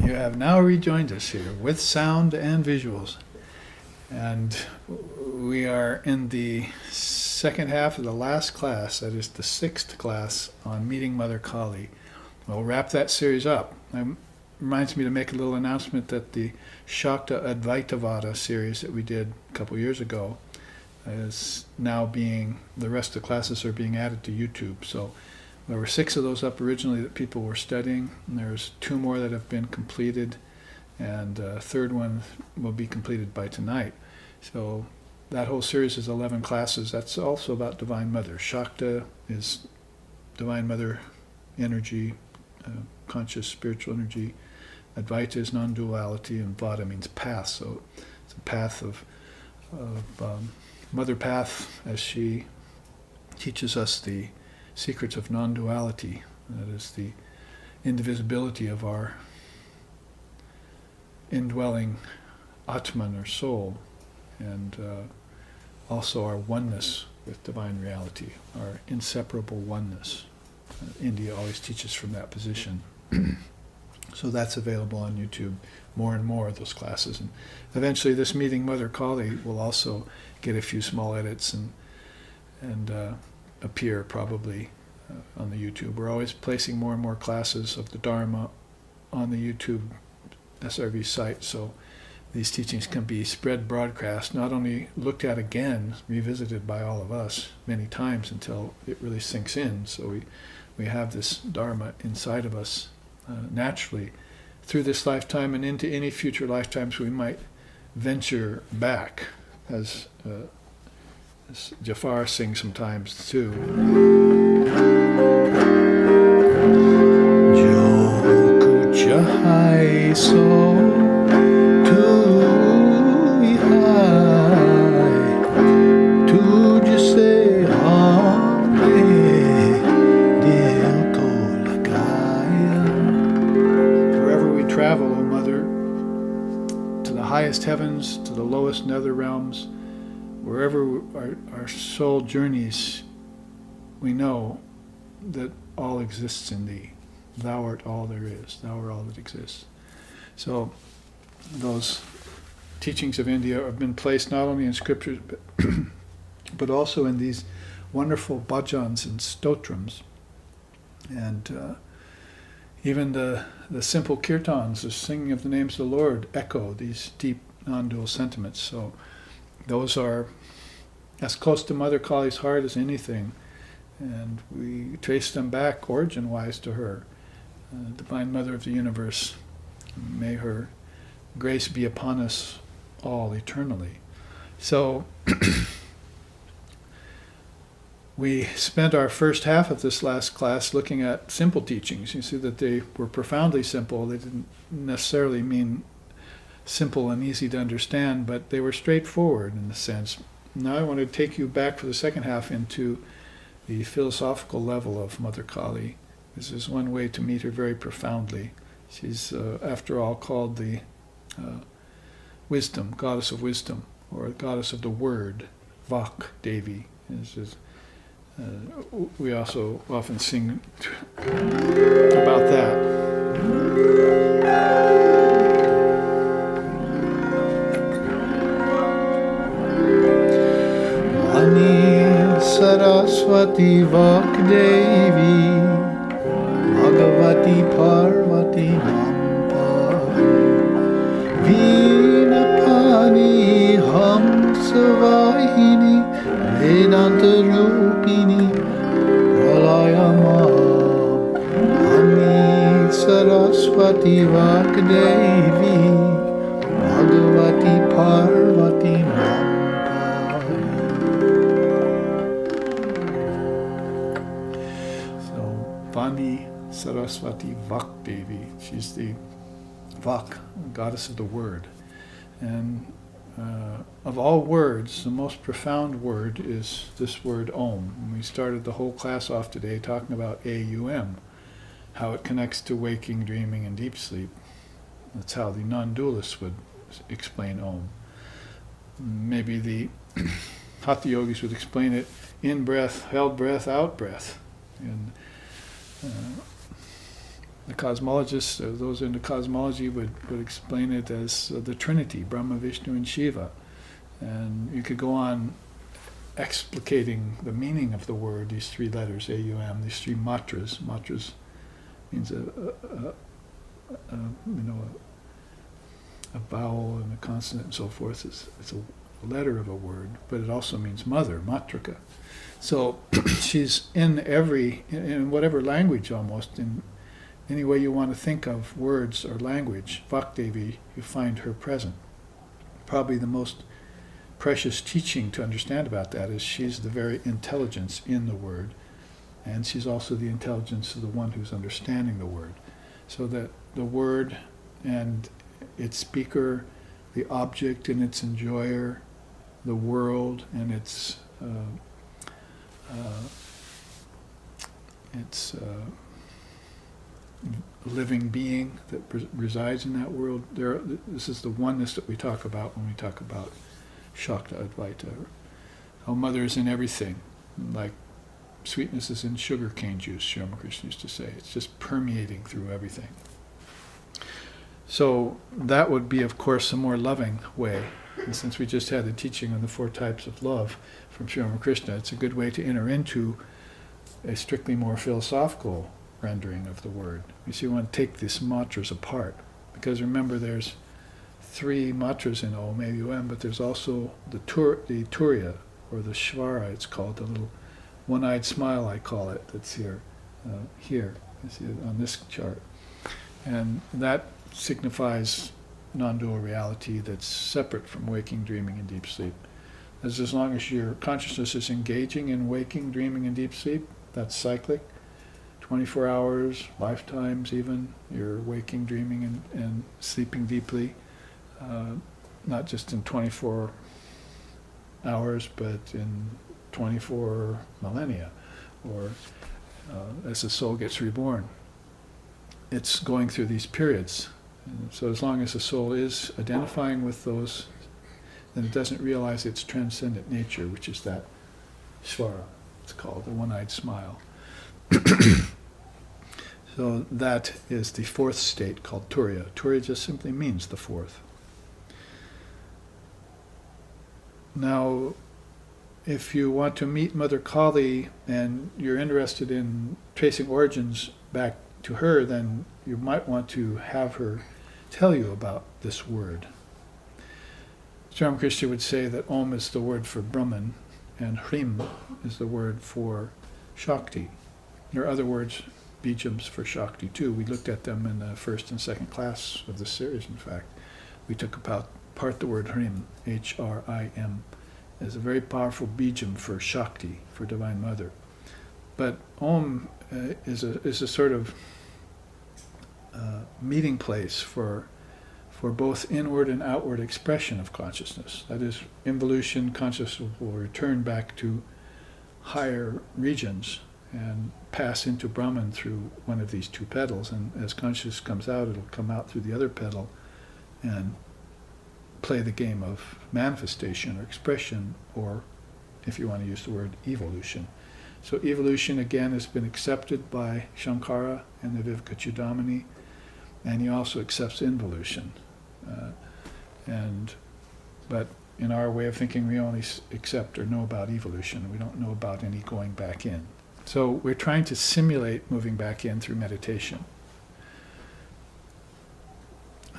Speaker 1: You have now rejoined us here with sound and visuals. And we are in the second half of the last class, that is the 6th class on meeting Mother Kali. We'll wrap that series up. It reminds me to make a little announcement that the Shakta Advaita series that we did a couple years ago is now the rest of the classes are being added to YouTube. So there were 6 of those up originally that people were studying, and there's 2 more that have been completed, and a 3rd one will be completed by tonight. So that whole series is 11 classes. That's also about Divine Mother. Shakta is Divine Mother energy, conscious spiritual energy. Advaita is non-duality, and Vata means path. So it's a path of Mother Path, as she teaches us the secrets of non-duality. That is the indivisibility of our indwelling Atman or soul, and also our oneness with divine reality, our inseparable oneness. India always teaches from that position. So that's available on YouTube, more and more of those classes. And eventually this meeting Mother Kali will also get a few small edits and appear probably on the YouTube. We're always placing more and more classes of the Dharma on the YouTube SRV site, so these teachings can be spread broadcast, not only looked at again, revisited by all of us many times until it really sinks in. So we have this Dharma inside of us naturally through this lifetime and into any future lifetimes we might venture back, as Jafar sings sometimes too. Jo kuch hai so tu hai, tujhse humne dil ko lagaya. Wherever we travel, O Mother, to the highest heavens, to the lowest nether realms, wherever our soul journeys, we know that all exists in Thee. Thou art all there is. Thou art all that exists. So those teachings of India have been placed not only in scriptures, but also in these wonderful bhajans and stotrams. And even the simple kirtans, the singing of the names of the Lord, echo these deep non-dual sentiments. So those are as close to Mother Kali's heart as anything, and we trace them back origin-wise to her, Divine Mother of the Universe. May her grace be upon us all eternally. So we spent our first half of this last class looking at simple teachings. You see that they were profoundly simple. They didn't necessarily mean simple and easy to understand, but they were straightforward in a sense. Now I want to take you back for the second half into the philosophical level of Mother Kali. This is one way to meet her very profoundly. She's, after all, called the wisdom, goddess of wisdom, or goddess of the word, Vak Devi. We also often sing about that. Saraswati Vakdevi Bhagavati Parvati Nampa Veena Pani Hamsavahini Vedanta Rupini Pralayama Ani Saraswati Vakdevi Bhagavati Parvati Nampa. Vani Saraswati Vak Devi. She's the Vak, goddess of the word. And of all words, the most profound word is this word Om. And we started the whole class off today talking about AUM, how it connects to waking, dreaming, and deep sleep. That's how the non-dualists would explain Om. Maybe the Hatha yogis would explain it in breath, held breath, out breath. And The cosmologists, those into cosmology, would explain it as the Trinity, Brahma, Vishnu, and Shiva. And you could go on explicating the meaning of the word, these three letters, A-U-M, these three matras. Matras means a vowel and a consonant and so forth. It's a letter of a word, but it also means mother, matrika. So she's in whatever language almost, in any way you want to think of words or language, Vakdevi, you find her present. Probably the most precious teaching to understand about that is she's the very intelligence in the word, and she's also the intelligence of the one who's understanding the word. So that the word and its speaker, the object and its enjoyer, the world and its living being that resides in that world. This is the oneness that we talk about when we talk about Shakta Advaita. How Mother is in everything, like sweetness is in sugar cane juice, Sri Ramakrishna used to say. It's just permeating through everything. So that would be, of course, a more loving way. And since we just had the teaching on the 4 types of love from Sri Ramakrishna, it's a good way to enter into a strictly more philosophical rendering of the word. You see, we want to take these matras apart, because remember, there's 3 matras in Om, A-U-M, but there's also the Turiya, or the Shvara, it's called, the little one-eyed smile, I call it, that's here, you see it on this chart. And that signifies non-dual reality that's separate from waking, dreaming, and deep sleep. As long as your consciousness is engaging in waking, dreaming, and deep sleep, that's cyclic. 24 hours, lifetimes even, you're waking, dreaming, and sleeping deeply. Not just in 24 hours, but in 24 millennia, or as the soul gets reborn. It's going through these periods. And so as long as the soul is identifying with those, then it doesn't realize its transcendent nature, which is that Shvara, it's called, the one-eyed smile. So that is the 4th state, called Turiya. Turiya just simply means the 4th. Now, if you want to meet Mother Kali and you're interested in tracing origins back to her, then you might want to have her tell you about this word. Sri Ramakrishna would say that Om is the word for Brahman, and Hrim is the word for Shakti. There are other words, bijams, for Shakti too. We looked at them in the 1st and 2nd class of this series, in fact. We took apart the word Hrim, H-R-I-M, as a very powerful bijam for Shakti, for Divine Mother. But Om is a sort of meeting place for both inward and outward expression of consciousness. That is, involution, consciousness will return back to higher regions and pass into Brahman through one of these 2 petals, and as consciousness comes out, it'll come out through the other petal and play the game of manifestation or expression, or, if you want to use the word, evolution. So evolution, again, has been accepted by Shankara and the Vivekachudamani, and he also accepts involution. But in our way of thinking, we only accept or know about evolution. We don't know about any going back in. So we're trying to simulate moving back in through meditation.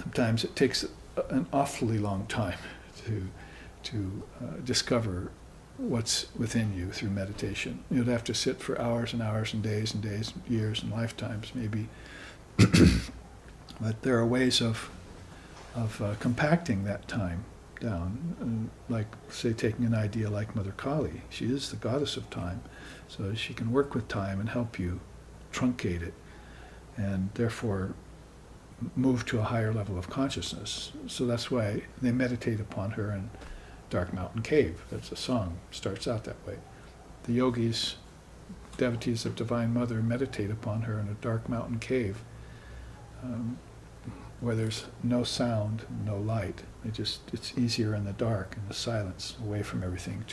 Speaker 1: Sometimes it takes an awfully long time to discover what's within you through meditation. You'd have to sit for hours and hours and days, years and lifetimes maybe. But there are ways of compacting that time down, like, say, taking an idea like Mother Kali. She is the goddess of time, so she can work with time and help you truncate it, and therefore move to a higher level of consciousness. So that's why they meditate upon her in Dark Mountain Cave. That's a song, starts out that way. The yogis, devotees of Divine Mother, meditate upon her in a dark mountain cave, where there's no sound, no light. It's easier in the dark, in the silence, away from everything,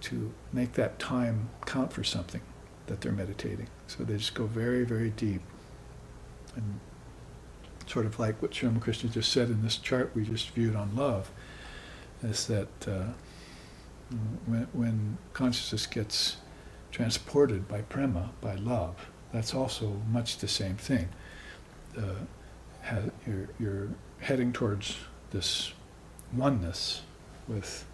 Speaker 1: to make that time count for something that they're meditating. So they just go very, very deep And sort of like what Sri Ramakrishna just said in this chart we just viewed on love, is that when consciousness gets transported by prema, by love, that's also much the same thing. You're heading towards this oneness with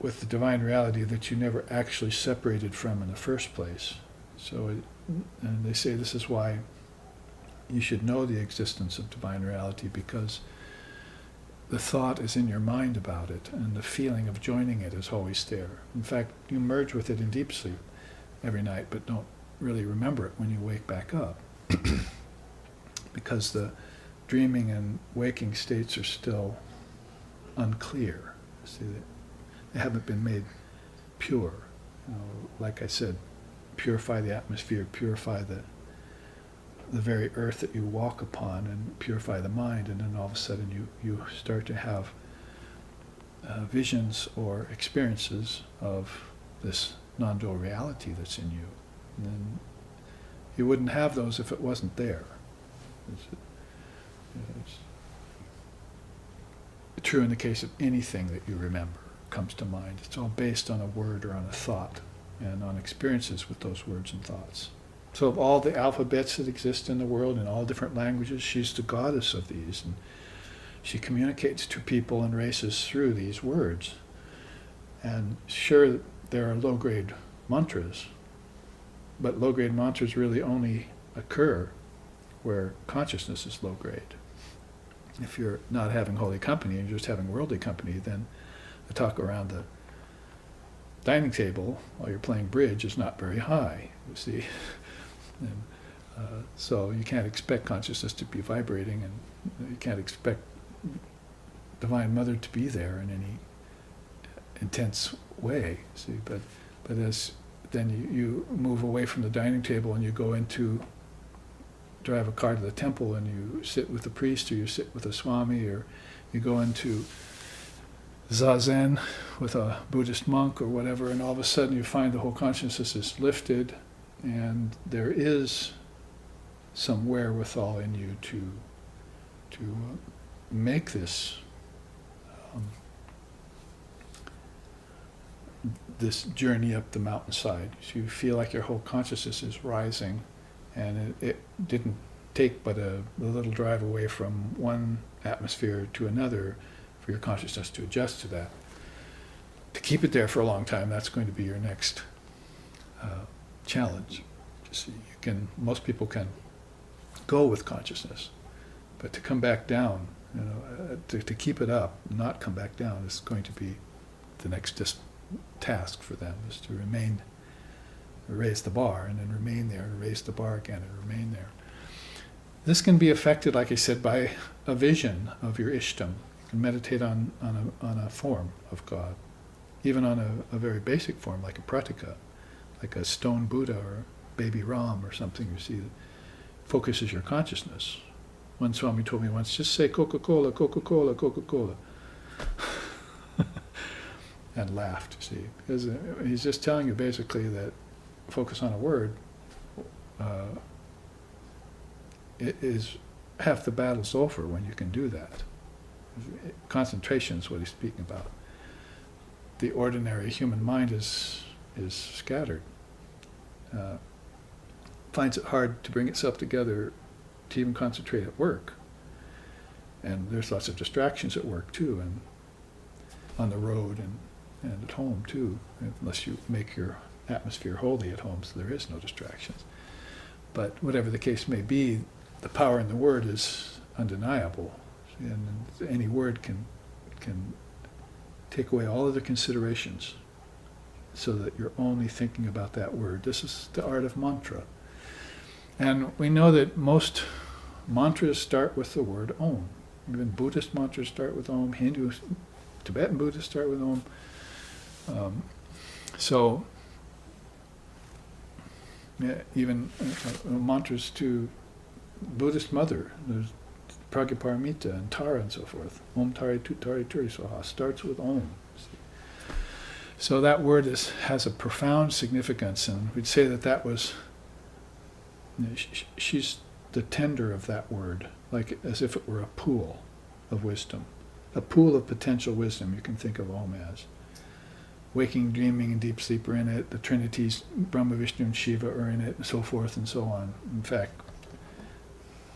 Speaker 1: the divine reality that you never actually separated from in the first place. So, and they say this is why you should know the existence of divine reality, because the thought is in your mind about it, and the feeling of joining it is always there. In fact, you merge with it in deep sleep every night, but don't really remember it when you wake back up. Because the dreaming and waking states are still unclear. See, they haven't been made pure. Like I said, purify the atmosphere, purify the very earth that you walk upon, and purify the mind, and then all of a sudden you start to have visions or experiences of this non-dual reality that's in you. And then you wouldn't have those if it wasn't there. It's true in the case of anything that you remember, comes to mind. It's all based on a word or on a thought, and on experiences with those words and thoughts. So of all the alphabets that exist in the world in all different languages, she's the goddess of these, and she communicates to people and races through these words. And sure, there are low-grade mantras, but low-grade mantras really only occur where consciousness is low-grade. If you're not having holy company and you're just having worldly company, then the talk around the dining table while you're playing bridge is not very high, you see. And, so you can't expect consciousness to be vibrating, and you can't expect Divine Mother to be there in any intense way, see. But as then you move away from the dining table and you go into, drive a car to the temple, and you sit with the priest, or you sit with a swami, or you go into zazen with a Buddhist monk or whatever, and all of a sudden you find the whole consciousness is lifted, and there is some wherewithal in you to make this this journey up the mountainside. So you feel like your whole consciousness is rising, and it didn't take but a little drive away from one atmosphere to another for your consciousness to adjust to that. To keep it there for a long time, that's going to be your next challenge. See, most people can go with consciousness, but to come back down, to keep it up, not come back down, is going to be the next task for them, is to raise the bar, and then remain there, and raise the bar again, and remain there. This can be affected, like I said, by a vision of your Ishtam. You can meditate on a form of God, even on a very basic form, like a pratika, like a stone Buddha or baby Ram or something, you see, that focuses your consciousness. One Swami told me once, just say Coca-Cola, Coca-Cola, Coca-Cola. And laughed, you see, because he's just telling you basically that focus on a word, it is half the battle's over when you can do that. Concentration is what he's speaking about. The ordinary human mind is scattered. Finds it hard to bring itself together to even concentrate at work. And there's lots of distractions at work too, and on the road and at home too, unless you make your atmosphere holy at home, so there is no distractions. But whatever the case may be, the power in the word is undeniable, and any word can take away all other considerations, so that you're only thinking about that word. This is the art of mantra. And we know that most mantras start with the word Om. Even Buddhist mantras start with Om, Hindu, Tibetan Buddhists start with Om. So even mantras to Buddhist mother, there's Pragyaparamita and Tara and so forth. Om Tari Tut Tari Turi Swaha starts with Om. So that word has a profound significance, and we'd say that was, she's the tender of that word, like as if it were a pool of wisdom, a pool of potential wisdom. You can think of Om as. Waking, dreaming, and deep sleep are in it. The Trinities, Brahma, Vishnu, and Shiva are in it, and so forth and so on. In fact,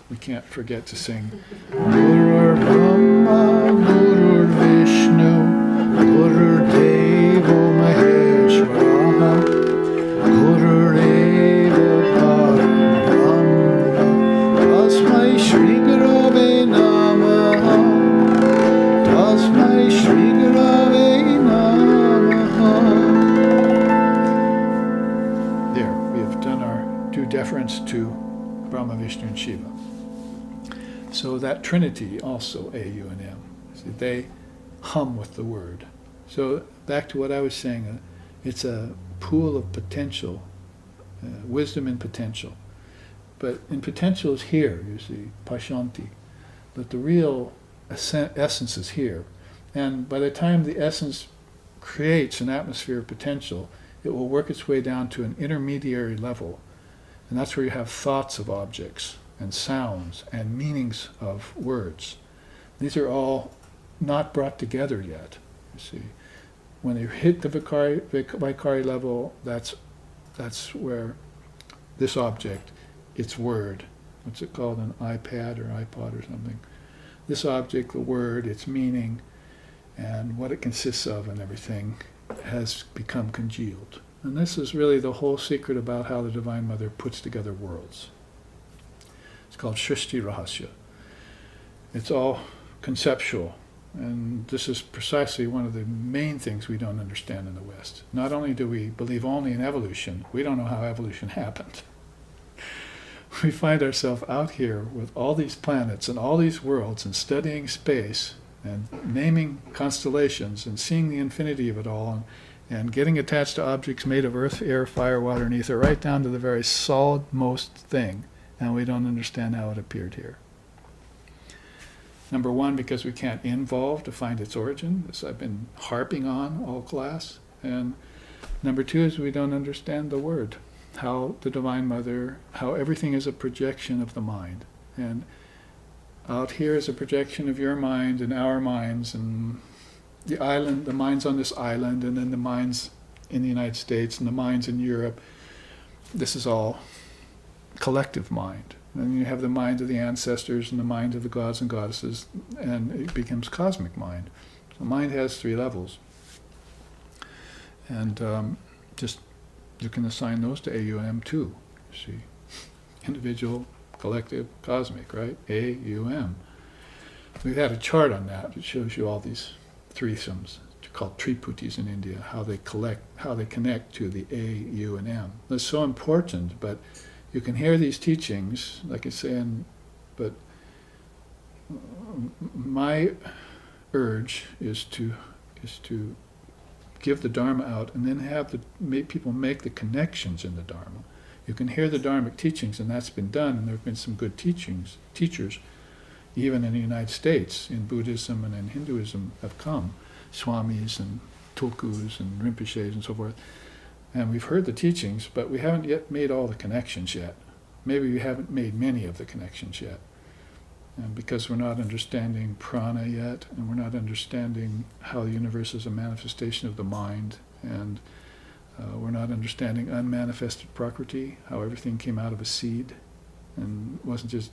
Speaker 1: we can't forget to sing Gurur Brahma, Gurur Vishnu, Gurur Devo Maheshwara, Gurur Eva Param Brahma, Tasmai Shri Gurave Namaha, Tasmai Shri Gurave Namaha. There, we have done our due deference to Brahma, Vishnu, and Shiva. So that Trinity also, A, U, and M. See, they hum with the word. So back to what I was saying, it's a pool of potential, wisdom and potential. But in potential is here, you see, pashanti. But the real essence is here. And by the time the essence creates an atmosphere of potential, it will work its way down to an intermediary level. And that's where you have thoughts of objects and sounds and meanings of words. These are all not brought together yet, you see. When you hit the Vaikari level, that's where this object, its word, what's it called, an iPad or iPod or something? This object, the word, its meaning, and what it consists of and everything has become congealed. And this is really the whole secret about how the Divine Mother puts together worlds. It's called Shrishti Rahasya. It's all conceptual, and this is precisely one of the main things we don't understand in the West. Not only do we believe only in evolution, we don't know how evolution happened. We find ourselves out here with all these planets and all these worlds and studying space and naming constellations and seeing the infinity of it all and getting attached to objects made of earth, air, fire, water, and ether, right down to the very solid-most thing. And we don't understand how it appeared here. Number one, because we can't involve to find its origin, as I've been harping on all class. And number two is we don't understand the word, how the Divine Mother, how everything is a projection of the mind. And out here is a projection of your mind and our minds, and the island, the minds on this island, and then the minds in the United States and the minds in Europe. This is all collective mind. And you have the mind of the ancestors and the mind of the gods and goddesses, and it becomes cosmic mind. So mind has three levels. And just you can assign those to AUM too, you see. Individual, collective, cosmic, right? AUM. We've had a chart on that. It shows you all these threesomes. They're called triputis in India, how they connect to the A, U, and M. That's so important, but you can hear these teachings, like I say, but my urge is to give the Dharma out and then have people make the connections in the Dharma. You can hear the Dharmic teachings, and that's been done, and there have been some good teachers, even in the United States, in Buddhism and in Hinduism have come, Swamis and Tulkus and Rinpoches and so forth. And we've heard the teachings, but we haven't yet made all the connections yet. Maybe we haven't made many of the connections yet. And because we're not understanding prana yet, and we're not understanding how the universe is a manifestation of the mind, and we're not understanding unmanifested prakriti, how everything came out of a seed and wasn't just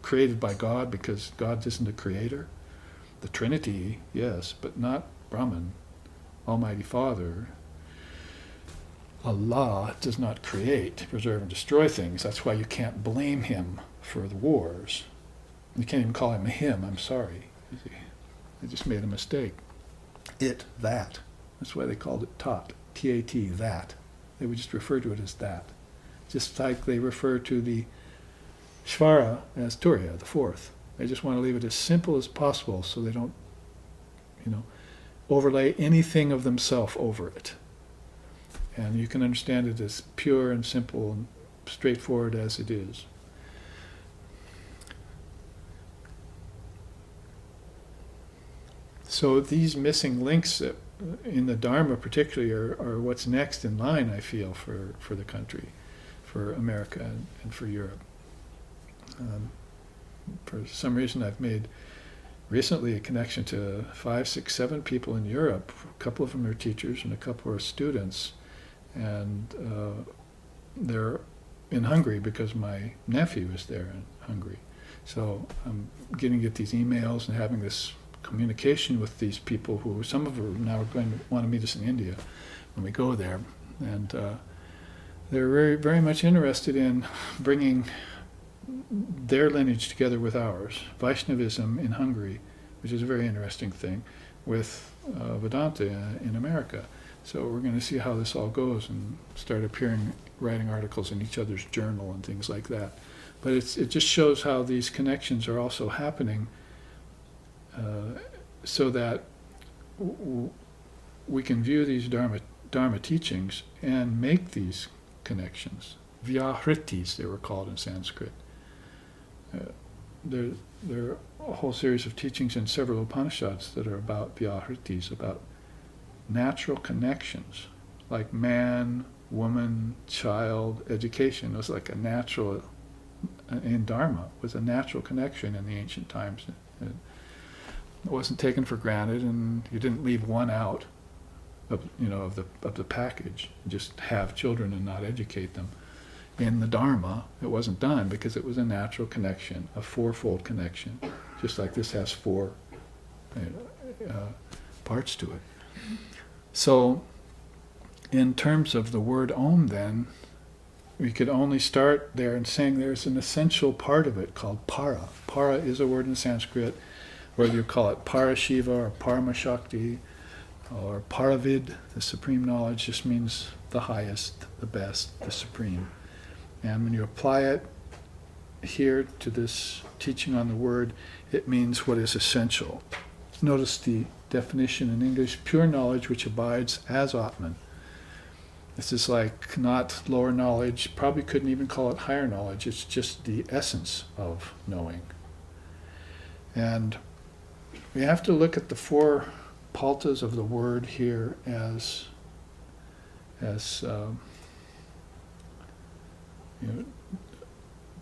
Speaker 1: created by God, because God isn't a creator. The Trinity, yes, but not Brahman. Almighty Father, Allah, does not create, preserve, and destroy things. That's why you can't blame him for the wars. You can't even call him him. I'm sorry. I just made a mistake. That. That's why they called it Tat. T-A-T, that. They would just refer to it as that. Just like they refer to the Shvara as Turiya, the fourth. They just want to leave it as simple as possible so they don't, overlay anything of themselves over it. And you can understand it as pure and simple and straightforward as it is. So these missing links in the Dharma particularly are what's next in line, I feel, for the country. for America and for Europe. For some reason, I've made recently a connection to 5, 6, 7 people in Europe. A couple of them are teachers and a couple are students. And they're in Hungary because my nephew is there in Hungary. So I'm getting to get these emails and having this communication with these people who, some of them now are going to want to meet us in India when we go there. And they're very, very much interested in bringing their lineage together with ours. Vaishnavism in Hungary, which is a very interesting thing, with Vedanta in America. So we're going to see how this all goes and start writing articles in each other's journal and things like that. But it just shows how these connections are also happening so that we can view these Dharma teachings and make these connections. Vyahritis, they were called in Sanskrit. There are a whole series of teachings in several Upanishads that are about Vyahritis, about natural connections, like man, woman, child, education. It was like a natural, in Dharma, was a natural connection in the ancient times. It wasn't taken for granted, and you didn't leave one out of the package. Just have children and not educate them. In the Dharma, it wasn't done because it was a natural connection, a fourfold connection, just like this has 4 parts to it. So, in terms of the word Om, then, we could only start there and saying there's an essential part of it called para. Para is a word in Sanskrit, whether you call it Parashiva or Paramashakti or Paravid, the supreme knowledge, just means the highest, the best, the supreme. And when you apply it here to this teaching on the word, it means what is essential. Notice the definition in English: pure knowledge which abides as Atman. This is like not lower knowledge, probably couldn't even call it higher knowledge, it's just the essence of knowing. And we have to look at the 4 paltas of the word here as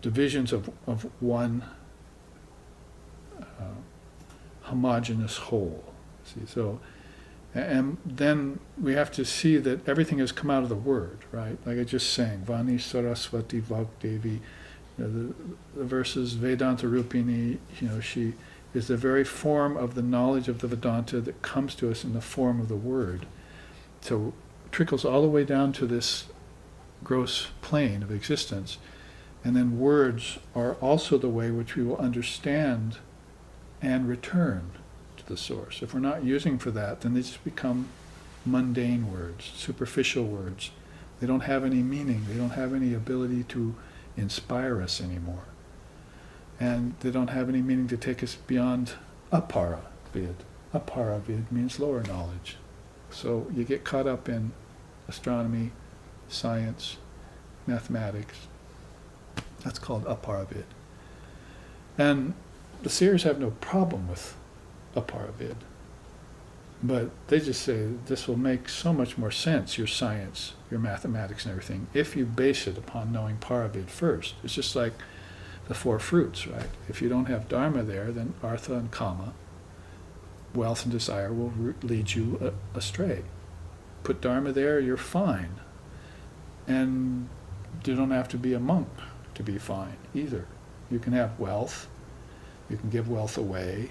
Speaker 1: divisions of one homogeneous whole. See, so, and then we have to see that everything has come out of the word, right? Like I just sang, Vani Saraswati Vagdevi, the verses Vedanta Rupini, she is the very form of the knowledge of the Vedanta that comes to us in the form of the word. So it trickles all the way down to this gross plane of existence. And then words are also the way which we will understand and return to the source. If we're not using for that, then they just become mundane words, superficial words. They don't have any meaning. They don't have any ability to inspire us anymore. And they don't have any meaning to take us beyond apara-vid. Apara-vid means lower knowledge. So you get caught up in astronomy, science, mathematics. That's called apara-vid. And the seers have no problem with apara-vid. But they just say this will make so much more sense, your science, your mathematics and everything, if you base it upon knowing para-vid first. It's just like the 4 fruits, right? If you don't have dharma there, then artha and kama, wealth and desire, will lead you astray. Put dharma there, you're fine. And you don't have to be a monk to be fine either. You can have wealth, you can give wealth away,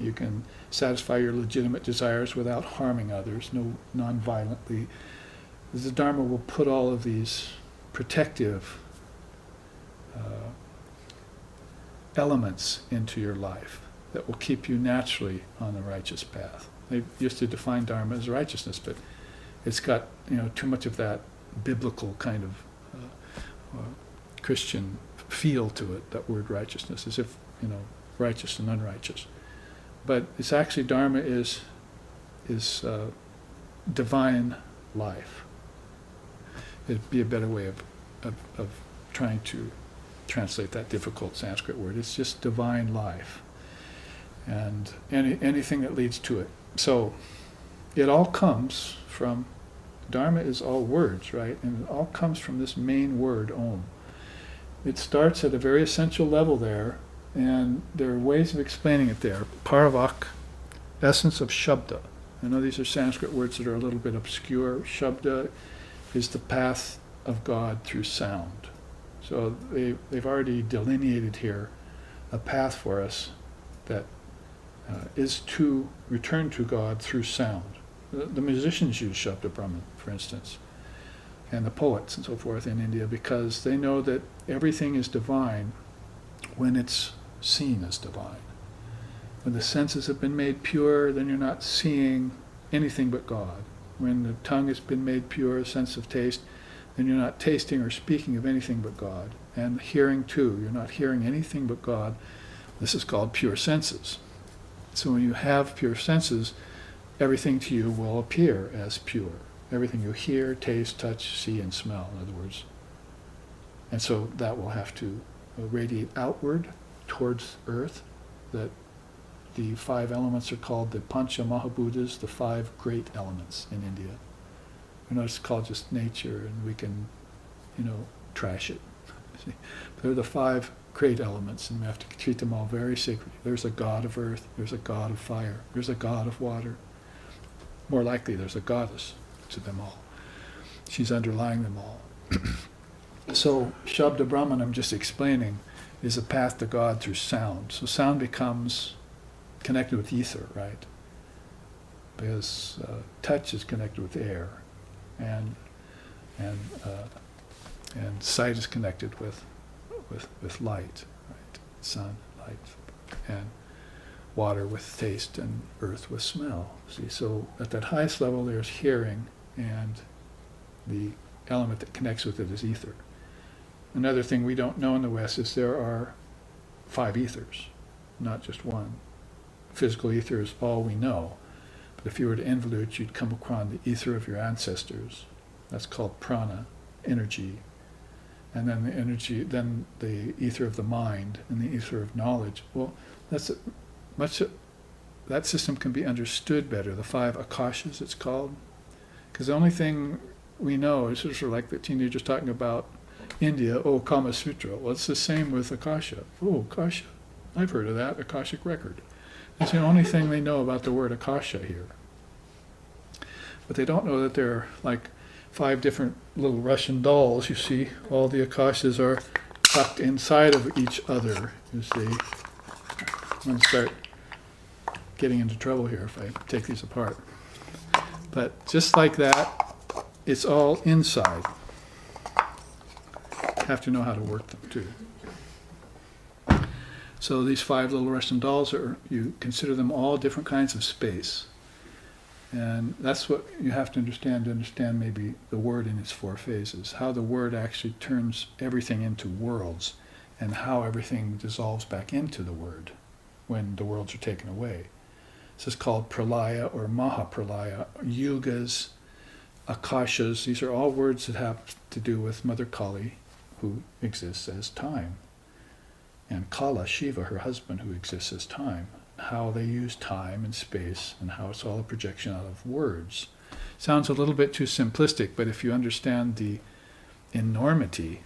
Speaker 1: you can satisfy your legitimate desires without harming others, non-violently. The Dharma will put all of these protective elements into your life that will keep you naturally on the righteous path. They used to define Dharma as righteousness, but it's got too much of that biblical kind of Christian feel to it, that word righteousness, as if righteous and unrighteous. But it's actually Dharma is divine life. It'd be a better way of trying to translate that difficult Sanskrit word. It's just divine life, and anything that leads to it. So it all comes from Dharma is all words, right? And it all comes from this main word, Om. It starts at a very essential level there, and there are ways of explaining it there. Paravak, essence of Shabda. I know these are Sanskrit words that are a little bit obscure. Shabda is the path of God through sound. So they've already delineated here a path for us that is to return to God through sound. The musicians use Shabda Brahman, for instance, and the poets and so forth in India, because they know that everything is divine when it's seen as divine. When the senses have been made pure, then you're not seeing anything but God. When the tongue has been made pure, sense of taste, then you're not tasting or speaking of anything but God. And hearing too, you're not hearing anything but God. This is called pure senses. So when you have pure senses, everything to you will appear as pure. Everything you hear, taste, touch, see, and smell, in other words. And so that will have to radiate outward towards earth. That the 5 elements are called the Pancha Mahabhutas, the 5 great elements in India. You know, it's called just nature, and we can, trash it. They're the 5 great elements, and we have to treat them all very sacredly. There's a god of earth, there's a god of fire, there's a god of water. More likely, there's a goddess to them all. She's underlying them all. So, Shabda Brahman, I'm just explaining, is a path to God through sound. So sound becomes connected with ether, right? Because touch is connected with air, and sight is connected with light, right? Sun, light, and water with taste, and earth with smell. See, so at that highest level there's hearing, and the element that connects with it is ether. Another thing we don't know in the West is there are 5 ethers, not just one. Physical ether is all we know, but if you were to involute, you'd come upon the ether of your ancestors. That's called prana, energy. And then the energy, then the ether of the mind, and the ether of knowledge. Well, that system can be understood better, the 5 akashas it's called. Because the only thing we know is sort of like the teenagers talking about India, Kama Sutra. Well, it's the same with Akasha. Akasha. I've heard of that, Akashic record. It's the only thing they know about the word Akasha here. But they don't know that there are like 5 different little Russian dolls, you see. All the Akashas are tucked inside of each other, you see. I'm going to start getting into trouble here if I take these apart. But just like that, it's all inside. Have to know how to work them too. So these 5 little Russian dolls you consider them all different kinds of space. And that's what you have to understand maybe the word in its 4 phases, how the word actually turns everything into worlds, and how everything dissolves back into the word when the worlds are taken away. This is called pralaya or mahapralaya, yugas, akashas. These are all words that have to do with Mother Kali, who exists as time, and Kala, Shiva, her husband, who exists as time. How they use time and space, and how it's all a projection out of words. Sounds a little bit too simplistic, but if you understand the enormity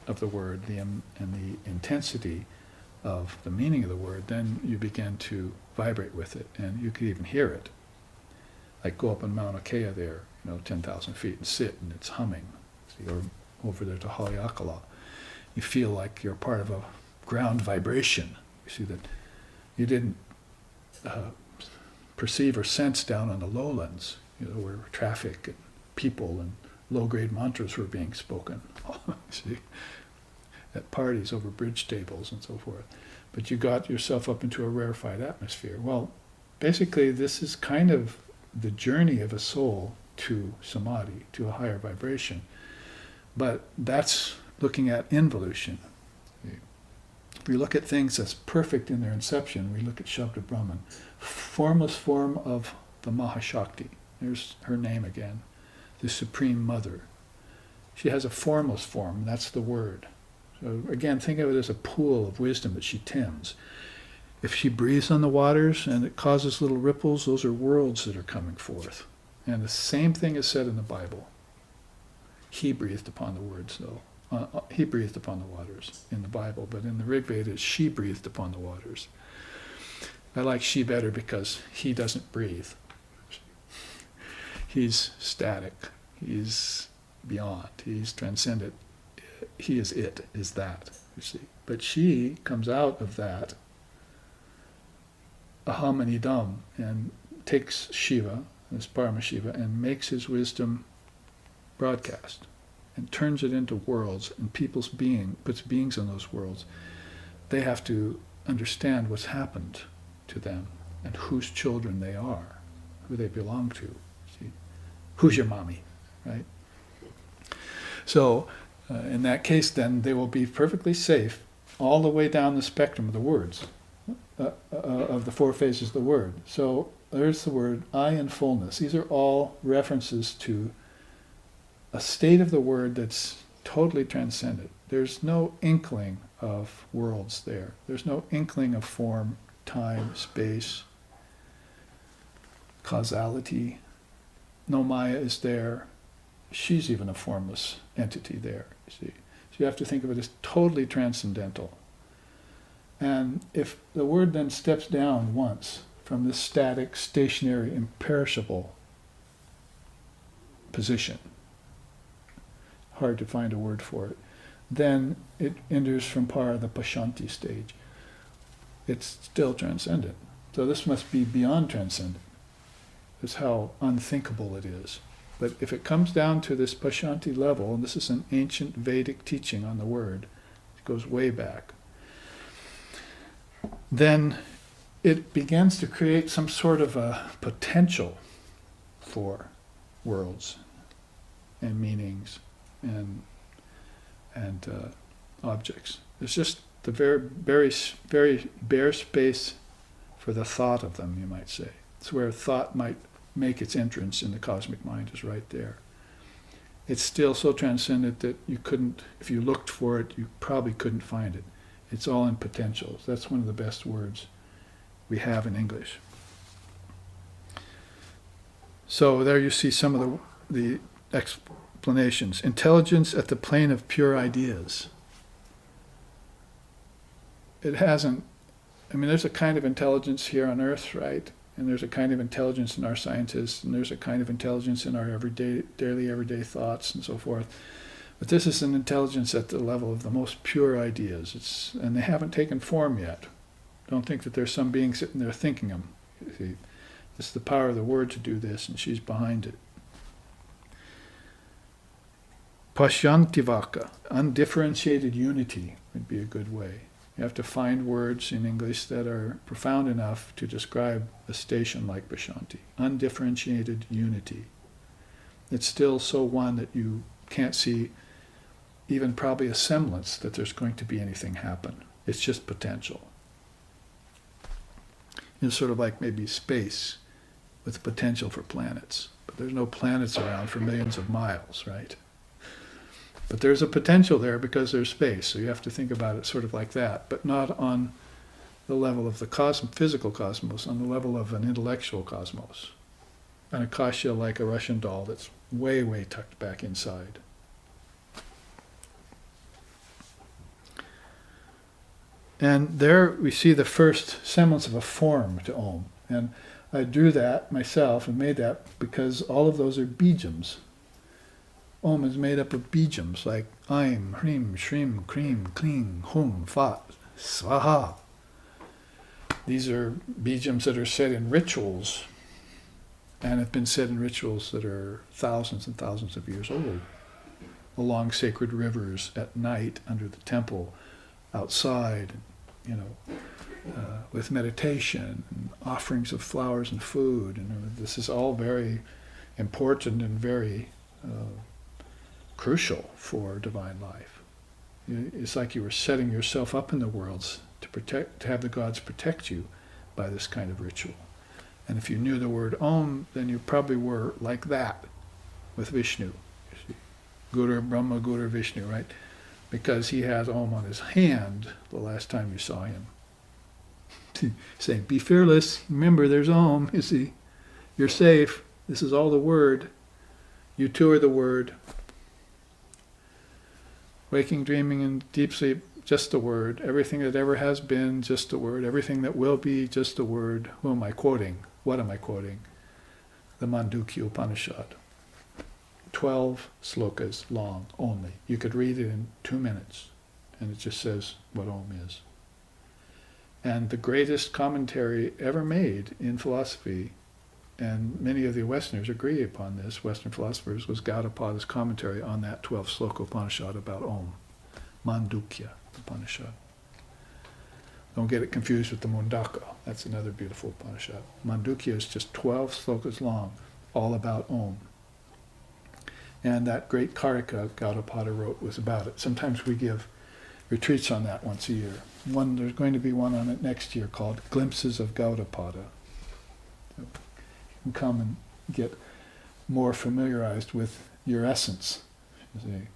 Speaker 1: of the word and the intensity of the meaning of the word, then you begin to vibrate with it, and you could even hear it. Like go up on Mauna Kea there, 10,000 feet, and sit, and it's humming. See, or over there to Haleakala, you feel like you're part of a ground vibration. You see that you didn't perceive or sense down on the lowlands, where traffic and people and low-grade mantras were being spoken. See, at parties over bridge tables and so forth. But you got yourself up into a rarefied atmosphere. Well, basically this is kind of the journey of a soul to samadhi, to a higher vibration. But that's looking at involution. If we look at things as perfect in their inception, we look at Shabda Brahman, formless form of the Mahashakti. There's her name again, the Supreme Mother. She has a formless form, that's the word. So again, think of it as a pool of wisdom that she tends. If she breathes on the waters and it causes little ripples, those are worlds that are coming forth. And the same thing is said in the Bible. He breathed upon the words, though. He breathed upon the waters in the Bible, but in the Rig Veda, she breathed upon the waters. I like she better because he doesn't breathe. He's static. He's beyond. He's transcendent. He is it, is that, you see. But she comes out of that, aham and idam, and takes Shiva, this Paramashiva, and makes his wisdom broadcast, and turns it into worlds, and people's being, puts beings in those worlds. They have to understand what's happened to them, and whose children they are, who they belong to. See? Who's your mommy, right? So, in that case, then, they will be perfectly safe all the way down the spectrum of the words, of the four phases of the word. So, there's the word I in fullness. These are all references to a state of the word that's totally transcendent. There's no inkling of worlds there. There's no inkling of form, time, space, causality. No Maya is there. She's even a formless entity there, you see. So you have to think of it as totally transcendental. And if the word then steps down once from this static, stationary, imperishable position, hard to find a word for it, then it enters from the Pashanti stage. It's still transcendent. So this must be beyond transcendent. That's how unthinkable it is. But if it comes down to this Pashanti level, and this is an ancient Vedic teaching on the word, it goes way back, then it begins to create some sort of a potential for worlds and meanings and objects. There's just the very bare space for the thought of them, you might say. It's where thought might make its entrance in the cosmic mind, is right there. It's still so transcendent that you couldn't, if you looked for it, you probably couldn't find it. It's all in potentials. That's one of the best words we have in English. So there you see some of the explanations. Intelligence at the plane of pure ideas. It hasn't, there's a kind of intelligence here on Earth, right? And there's a kind of intelligence in our scientists, and there's a kind of intelligence in our everyday thoughts and so forth. But this is an intelligence at the level of the most pure ideas. And they haven't taken form yet. Don't think that there's some being sitting there thinking them. See, it's the power of the word to do this, and she's behind it. Pashyantivaka, undifferentiated unity would be a good way. You have to find words in English that are profound enough to describe a station like Pashanti. Undifferentiated unity. It's still so one that you can't see even probably a semblance that there's going to be anything happen. It's just potential. It's sort of like maybe space with potential for planets. But there's no planets around for millions of miles, right? But there's a potential there because there's space, so you have to think about it sort of like that, but not on the level of the physical cosmos, on the level of an intellectual cosmos. An akasha like a Russian doll that's way, way tucked back inside. And there we see the first semblance of a form to Om. And I drew that myself and made that because all of those are bijams. Om is made up of bijams like Aim, Hrim, Shrim, Krim, Kling, Hum, Fat, Swaha. These are bijams that are said in rituals and have been said in rituals that are thousands and thousands of years old. Along sacred rivers at night under the temple, outside, with meditation and offerings of flowers and food. And this is all very important and very crucial for divine life. It's like you were setting yourself up in the worlds to have the gods protect you by this kind of ritual. And if you knew the word Om, then you probably were like that with Vishnu. You see, Guru Brahma, Guru Vishnu, right? Because he has Om on his hand the last time you saw him. Saying, be fearless, remember there's Om, you see, you're safe, This is all the word. You too are the word. Waking, dreaming, and deep sleep, just a word. Everything that ever has been, just a word. Everything that will be, just a word. Who am I quoting? What am I quoting? The Mandukya Upanishad. 12 slokas long only. You could read it in 2 minutes, and it just says what Om is. And the greatest commentary ever made in philosophy, and many of the Westerners agree upon this, Western philosophers, was Gaudapada's commentary on that 12 sloka Upanishad about Om. Mandukya Upanishad. Don't get it confused with the Mundaka. That's another beautiful Upanishad. Mandukya is just 12 slokas long, all about Om. And that great Karika Gaudapada wrote was about it. Sometimes we give retreats on that once a year. There's going to be one on it next year called Glimpses of Gaudapada. So you can come and get more familiarized with your essence. You see.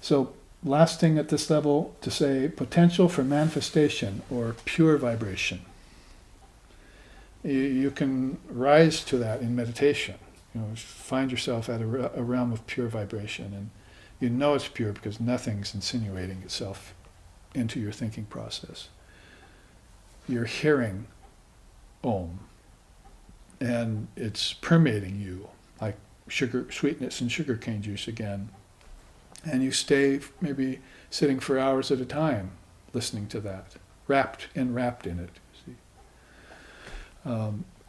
Speaker 1: So, last thing at this level to say, potential for manifestation or pure vibration. You can rise to that in meditation. Find yourself at a realm of pure vibration, and you know it's pure because nothing's insinuating itself into your thinking process. You're hearing Om, and it's permeating you like sweetness and sugarcane juice again. And you stay maybe sitting for hours at a time listening to that, wrapped in it. See?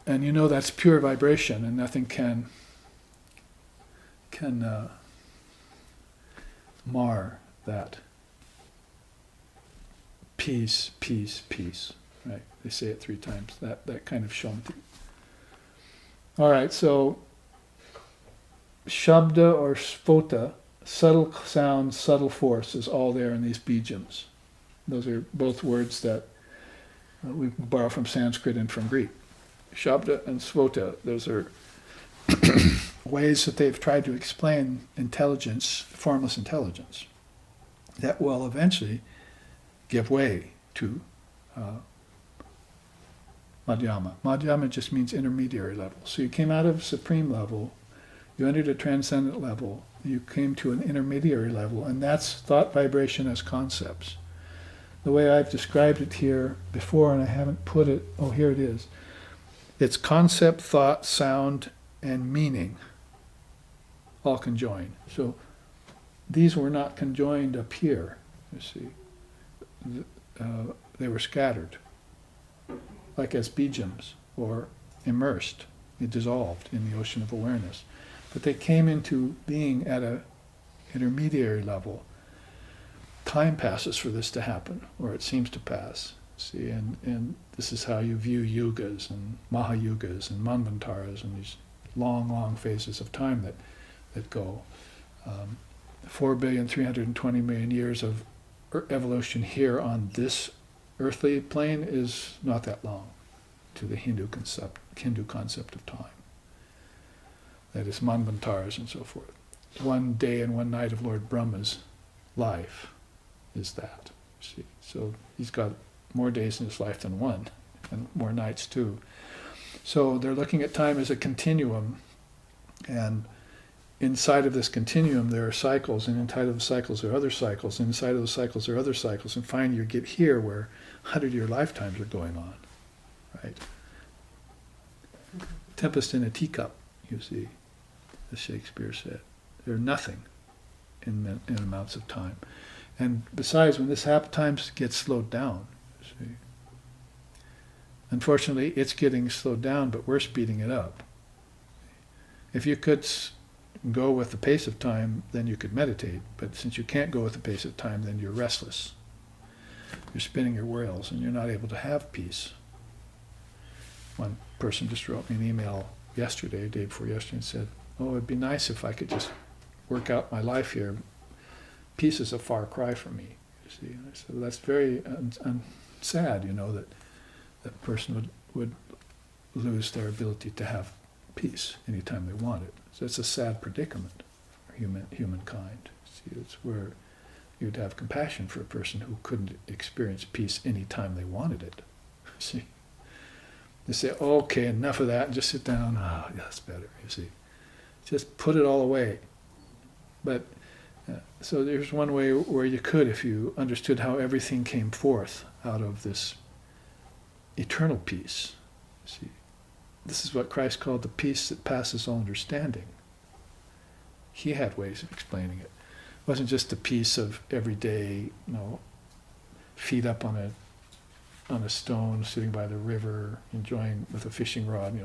Speaker 1: And you know that's pure vibration, and nothing can mar that. Peace, peace, peace. Right? They say it 3 times. That kind of shanti. All right. So shabda or sphota, subtle sound, subtle force, is all there in these bijams. Those are both words that we borrow from Sanskrit and from Greek. Shabda and sphota, those are ways that they've tried to explain intelligence, formless intelligence, that will eventually give way to madhyama. Madhyama just means intermediary level. So you came out of supreme level, you entered a transcendent level, you came to an intermediary level, and that's thought vibration as concepts. The way I've described it here before, and I haven't put it, oh, here it is. It's concept, thought, sound, and meaning all conjoined. So these were not conjoined up here, you see. They were scattered, like as bijams, or immersed, dissolved in the ocean of awareness. But they came into being at an intermediary level. Time passes for this to happen, or it seems to pass. See, and this is how you view yugas and mahayugas and manvantaras and these long, long phases of time that go. 4,320,000,000 years of evolution here on this earthly plane is not that long to the Hindu concept of time. That is manvantaras and so forth. 1 day and 1 night of Lord Brahma's life is that. See, so he's got more days in his life than one, and more nights too. So they're looking at time as a continuum, and inside of this continuum there are cycles, and inside of the cycles there are other cycles, and inside of the cycles there are other cycles, and finally you get here where 100-year lifetimes are going on, right? Tempest in a teacup, you see, as Shakespeare said. They're nothing in amounts of time. And besides, when this times gets slowed down, see, unfortunately it's getting slowed down, but we're speeding it up. If you could go with the pace of time, then you could meditate. But since you can't go with the pace of time, then you're restless. You're spinning your wheels, and you're not able to have peace. One person just wrote me an email yesterday, day before yesterday, and said, "Oh, it'd be nice if I could just work out my life here. Peace is a far cry from me." You see, and I said, well, that's very sad, that that person would lose their ability to have peace anytime they want it. So it's a sad predicament for humankind. See, it's where you'd have compassion for a person who couldn't experience peace anytime they wanted it. See, You say, okay, enough of that, and just sit down. Oh, yeah, that's better, you see. Just put it all away. But, so there's one way where you could, if you understood how everything came forth out of this eternal peace. See, this is what Christ called the peace that passes all understanding. He had ways of explaining it. It wasn't just the peace of everyday, feet up on a stone, sitting by the river, enjoying with a fishing rod,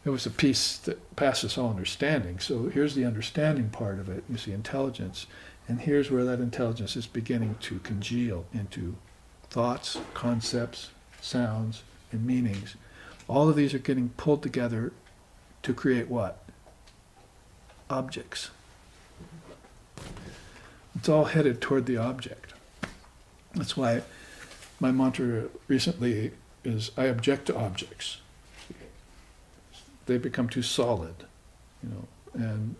Speaker 1: It was a peace that passes all understanding. So here's the understanding part of it, you see, intelligence. And here's where that intelligence is beginning to congeal into thoughts, concepts, sounds, and meanings. All of these are getting pulled together to create what? Objects. It's all headed toward the object. That's why my mantra recently is, I object to objects. They become too solid, and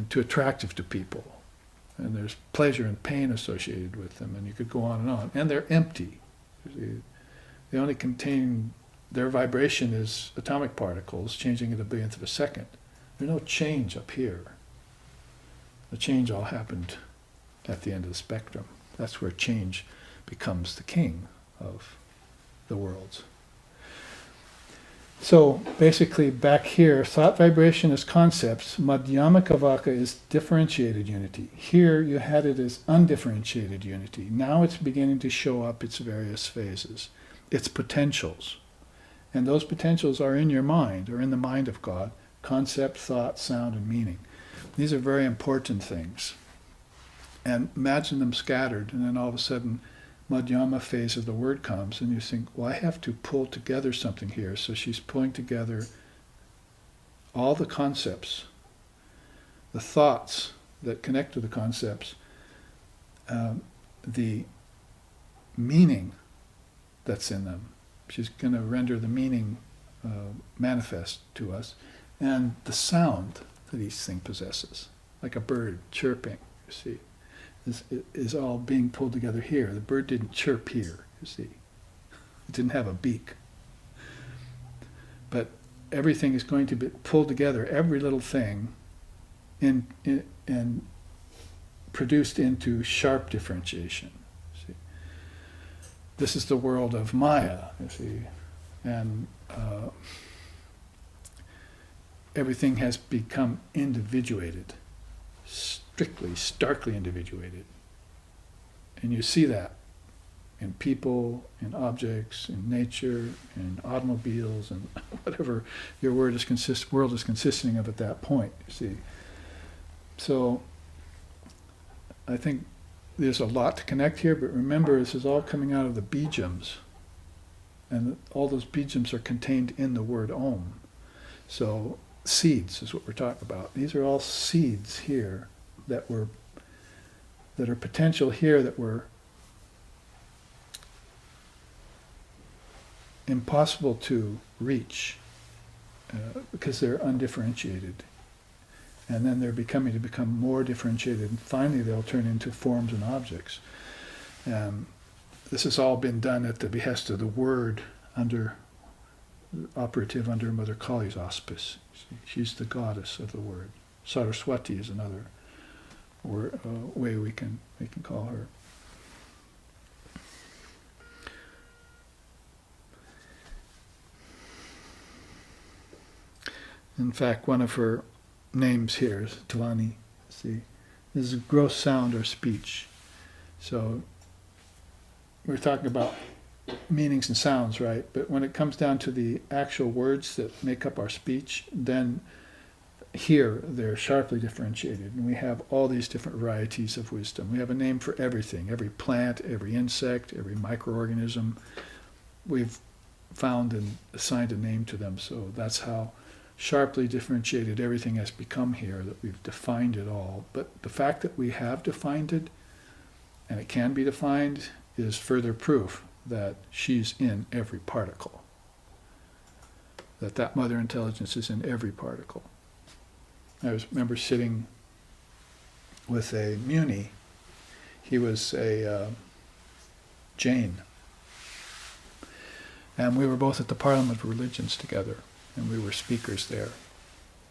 Speaker 1: too attractive to people. And there's pleasure and pain associated with them, and you could go on and on. And they're empty. They only contain, their vibration is atomic particles changing at a billionth of a second. There's no change up here. The change all happened at the end of the spectrum. That's where change becomes the king of the worlds. So basically back here, thought vibration is concepts, madhyamaka vaka is differentiated unity. Here you had it as undifferentiated unity. Now it's beginning to show up its various phases, its potentials. And those potentials are in your mind, or in the mind of God, concept, thought, sound, and meaning. These are very important things. And imagine them scattered, and then all of a sudden Madhyama phase of the word comes, and you think, well, I have to pull together something here. So she's pulling together all the concepts, the thoughts that connect to the concepts, the meaning that's in them. She's going to render the meaning manifest to us, and the sound that each thing possesses, like a bird chirping, you see. Is all being pulled together here. The bird didn't chirp here, you see. It didn't have a beak. But everything is going to be pulled together, every little thing, and produced into sharp differentiation. See? This is the world of Maya, you see. And everything has become individuated. Strictly, starkly individuated. And you see that in people, in objects, in nature, in automobiles, and whatever your world is consisting of at that point, you see. So I think there's a lot to connect here, but remember, this is all coming out of the bijams. And all those bijams are contained in the word Om. So seeds is what we're talking about. These are all seeds here that are potential here, that were impossible to reach because they're undifferentiated. And then they're becoming to become more differentiated, and finally they'll turn into forms and objects. This has all been done at the behest of the Word, operative under Mother Kali's auspice. She's the goddess of the Word. Saraswati is another way we can call her. In fact, one of her names here is Tvani. See, this is gross sound or speech. So we're talking about meanings and sounds, right? But when it comes down to the actual words that make up our speech, then here they're sharply differentiated. And we have all these different varieties of wisdom. We have a name for everything, every plant, every insect, every microorganism. We've found and assigned a name to them. So that's how sharply differentiated everything has become here, that we've defined it all. But the fact that we have defined it, and it can be defined, is further proof that she's in every particle. That Mother Intelligence is in every particle. I remember sitting with a Muni. He was a Jain. And we were both at the Parliament of Religions together, and we were speakers there.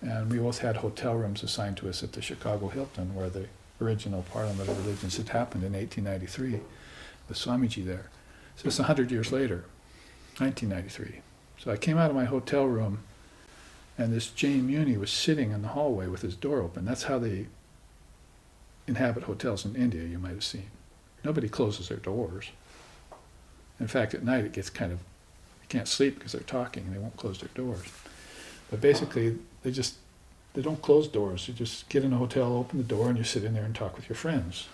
Speaker 1: And we both had hotel rooms assigned to us at the Chicago Hilton, where the original Parliament of Religions had happened in 1893, with Swamiji there. So it's 100 years later, 1993. So I came out of my hotel room, and this Jain Muni was sitting in the hallway with his door open. That's how they inhabit hotels in India, you might have seen. Nobody closes their doors. In fact, at night it gets kind of, you can't sleep because they're talking and they won't close their doors. But basically, they don't close doors. You just get in a hotel, open the door, and you sit in there and talk with your friends.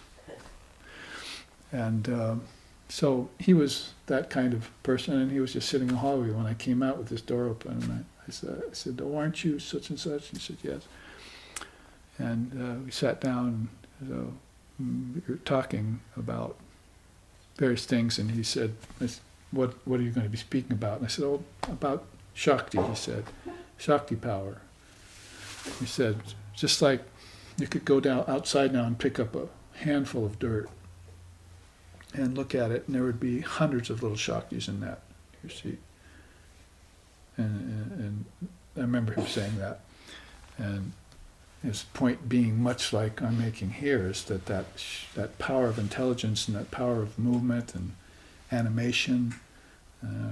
Speaker 1: And so he was that kind of person, and he was just sitting in the hallway when I came out with his door open. And I said, "Oh, aren't you such and such?" He said, "Yes." And we sat down, and so we were talking about various things, and he said, what are you going to be speaking about? And I said, "Oh, about Shakti," he said, "Shakti power." He said, just like you could go down outside now and pick up a handful of dirt and look at it, and there would be hundreds of little Shaktis in that, you see. And I remember him saying that. And his point being, much like I'm making here, is that power of intelligence and that power of movement and animation,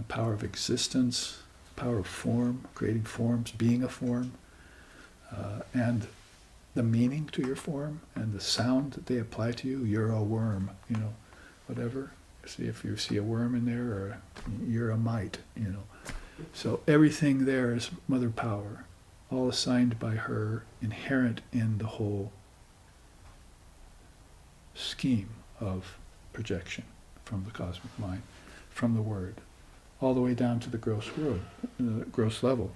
Speaker 1: power of existence, power of form, creating forms, being a form, and the meaning to your form and the sound that they apply to you. You're a worm, whatever. See, if you see a worm in there, or you're a mite, So everything there is mother power, all assigned by her, inherent in the whole scheme of projection from the cosmic mind, from the word, all the way down to the gross world, gross level.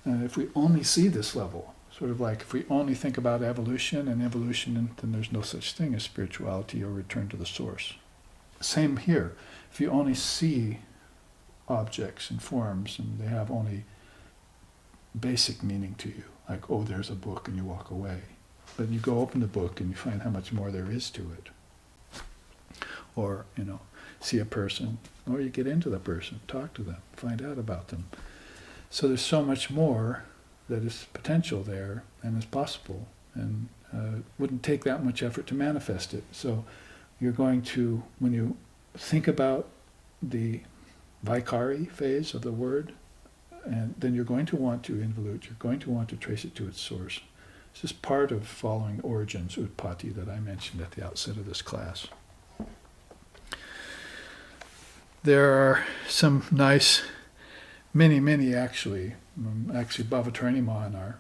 Speaker 1: And if we only see this level, sort of like if we only think about evolution, then there's no such thing as spirituality or return to the source. Same here. If you only see objects and forms, and they have only basic meaning to you, like, oh, there's a book, and you walk away. But you go open the book and you find how much more there is to it. Or, see a person, or you get into the person, talk to them, find out about them. So there's so much more that is potential there and is possible, and wouldn't take that much effort to manifest it. So you're going to, when you think about the Vaikari phase of the word, and then you're going to want to involute, you're going to want to trace it to its source. It's just part of following origins, utpatti, that I mentioned at the outset of this class. There are some nice, many actually Bhavatarnima in our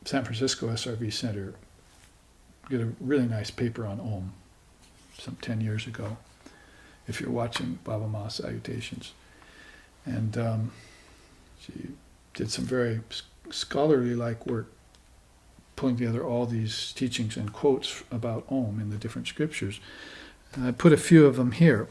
Speaker 1: San Francisco SRV Center did a really nice paper on Om some 10 years ago, if you're watching Baba Ma Salutations. And she did some very scholarly-like work, pulling together all these teachings and quotes about Om in the different scriptures. And I put a few of them here.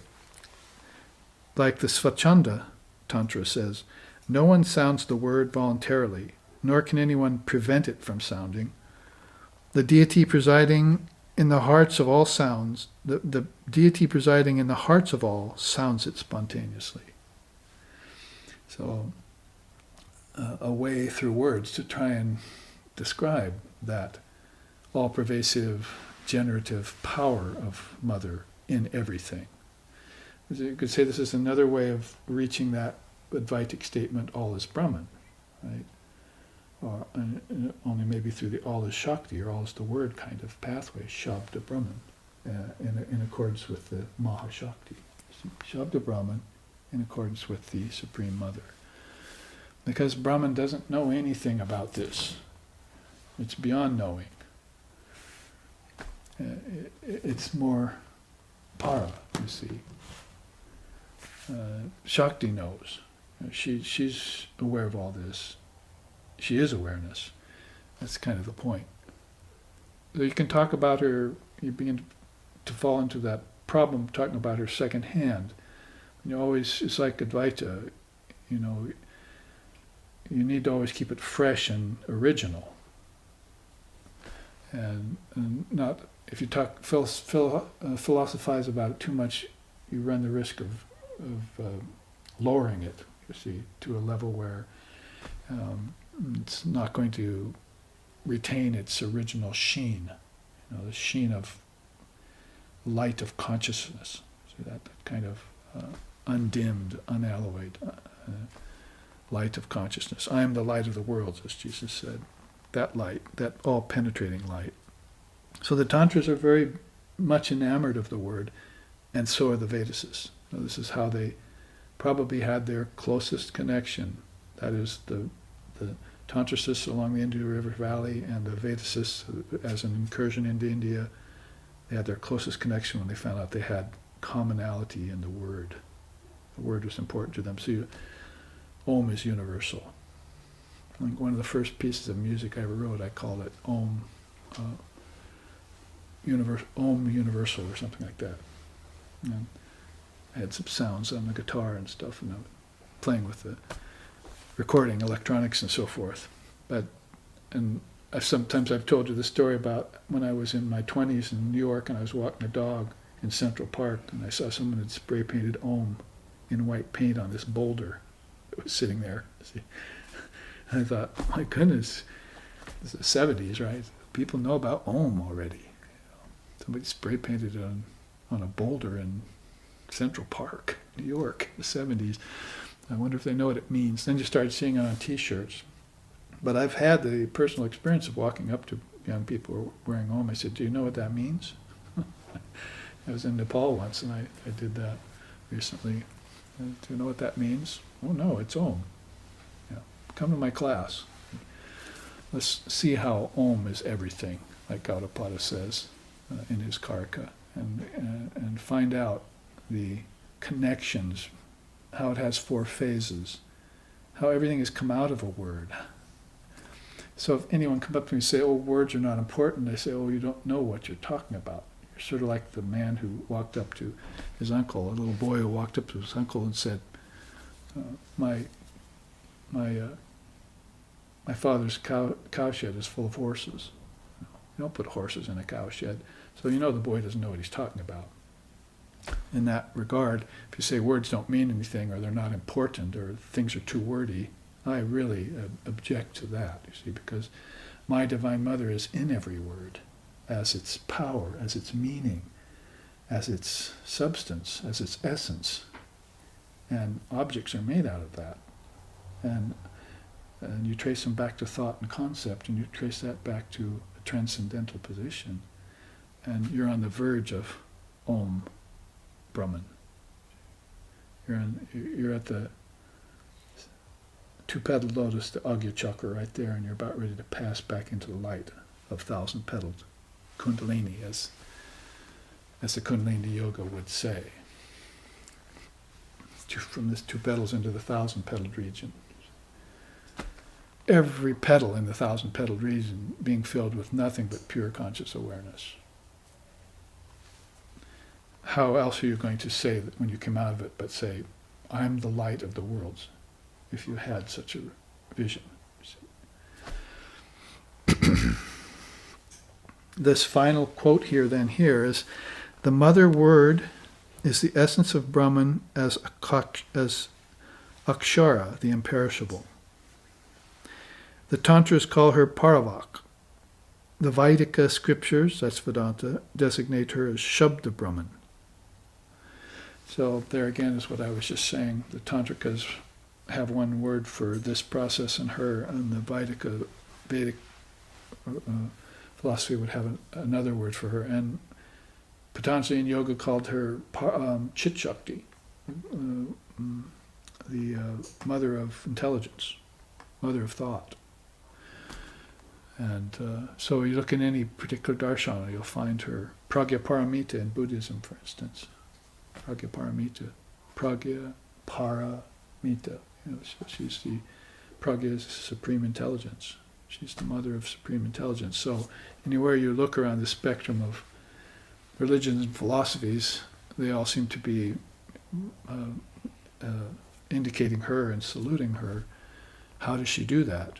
Speaker 1: Like the Svachanda Tantra says, no one sounds the word voluntarily, nor can anyone prevent it from sounding. The deity presiding in the hearts of all sounds, the deity presiding in the hearts of all sounds it spontaneously. So, a way through words to try and describe that all-pervasive, generative power of Mother in everything. You could say this is another way of reaching that Advaitic statement, all is Brahman, right? Or only maybe through the all is Shakti, or all is the word kind of pathway, Shabda Brahman, in accordance with the Mahashakti. Shabda Brahman in accordance with the Supreme Mother. Because Brahman doesn't know anything about this. It's beyond knowing. It's more para, you see. Shakti knows. She's aware of all this. She is awareness. That's kind of the point. So you can talk about her, you begin to fall into that problem talking about her second hand. It's like Advaita, you need to always keep it fresh and original. And not, if you philosophize about it too much, you run the risk of lowering it, you see, to a level where it's not going to retain its original sheen, the sheen of light of consciousness. See that kind of undimmed, unalloyed light of consciousness. I am the light of the world, as Jesus said. That light, that all-penetrating light. So the Tantras are very much enamored of the word, and so are the Vedasists. So this is how they probably had their closest connection. That is the Tantrasists along the Indus River Valley and the Vedasists as an incursion into India. They had their closest connection when they found out they had commonality in the word. The word was important to them. So Om is universal. I think one of the first pieces of music I ever wrote, I called it Om, Om Universal or something like that. And I had some sounds on the guitar and stuff, and I was playing with the recording, electronics and so forth. Sometimes I've told you the story about when I was in my 20s in New York and I was walking a dog in Central Park and I saw someone had spray painted Om in white paint on this boulder that was sitting there. See? And I thought, oh my goodness, this is the 70s, right? People know about Om already. Somebody spray painted it on a boulder in Central Park, New York, in the 70s. I wonder if they know what it means. Then you start seeing it on T-shirts. But I've had the personal experience of walking up to young people who are wearing Om. I said, do you know what that means? I was in Nepal once and I did that recently. Do you know what that means? Oh no, it's Om. Yeah. Come to my class. Let's see how Om is everything, like Gaudapada says in his Karika, and find out the connections, how it has 4 phases, how everything has come out of a word. So if anyone comes up to me and say, oh, words are not important, I say, oh, you don't know what you're talking about. You're sort of like the man who walked up to his uncle, a little boy who walked up to his uncle and said, my father's cowshed is full of horses. You don't put horses in a cowshed. So you know the boy doesn't know what he's talking about. In that regard, if you say words don't mean anything or they're not important or things are too wordy, I really object to that, you see, because my Divine Mother is in every word as its power, as its meaning, as its substance, as its essence. And objects are made out of that. And you trace them back to thought and concept, and you trace that back to a transcendental position. And you're on the verge of Om Brahman. You're at the 2-petaled lotus, the Agya Chakra right there, and you're about ready to pass back into the light of 1,000-petaled Kundalini, as the Kundalini Yoga would say. From this 2 petals into the 1,000-petaled region. Every petal in the 1,000-petaled region being filled with nothing but pure conscious awareness. How else are you going to say that when you come out of it but say, I'm the light of the worlds, if you had such a vision? This final quote here is, the mother word is the essence of Brahman as Akshara, the imperishable. The Tantras call her Paravak. The Vaidika scriptures, that's Vedanta, designate her as Shabda Brahman. So there again is what I was just saying. The Tantrikas have one word for this process in her, and the Vedic philosophy would have another word for her. And Patanjali in yoga called her Chit Shakti, the mother of intelligence, mother of thought. And so you look in any particular darshana, you'll find her Pragya Paramita in Buddhism, for instance. Pragya Paramita, Pragya Paramita. She's the Pragya is supreme intelligence. She's the mother of supreme intelligence. So anywhere you look around the spectrum of religions and philosophies, they all seem to be indicating her and saluting her. How does she do that?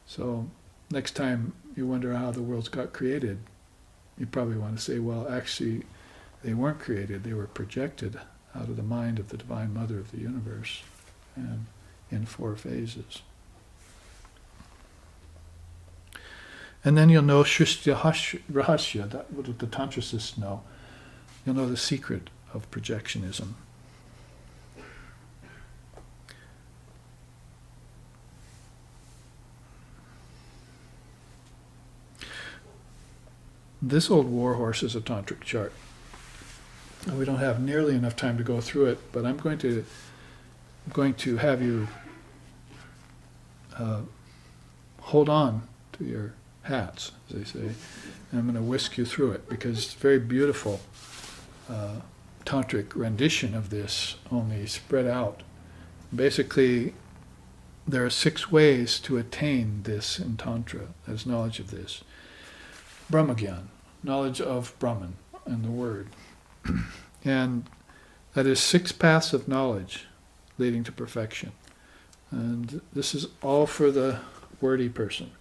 Speaker 1: So next time you wonder how the worlds got created, you probably want to say, well, actually, they weren't created. They were projected out of the mind of the Divine Mother of the universe, and in 4 phases. And then you'll know Shristya Rahasya, that what the Tantricists know. You'll know the secret of projectionism. This old warhorse is a tantric chart. And we don't have nearly enough time to go through it, but I'm going to have you hold on to your hats, as they say, and I'm going to whisk you through it, because it's a very beautiful tantric rendition of this, only spread out. Basically, there are 6 ways to attain this in Tantra, as knowledge of this. Brahmagyan, knowledge of Brahman and the Word. And that is 6 paths of knowledge leading to perfection. And this is all for the wordy person.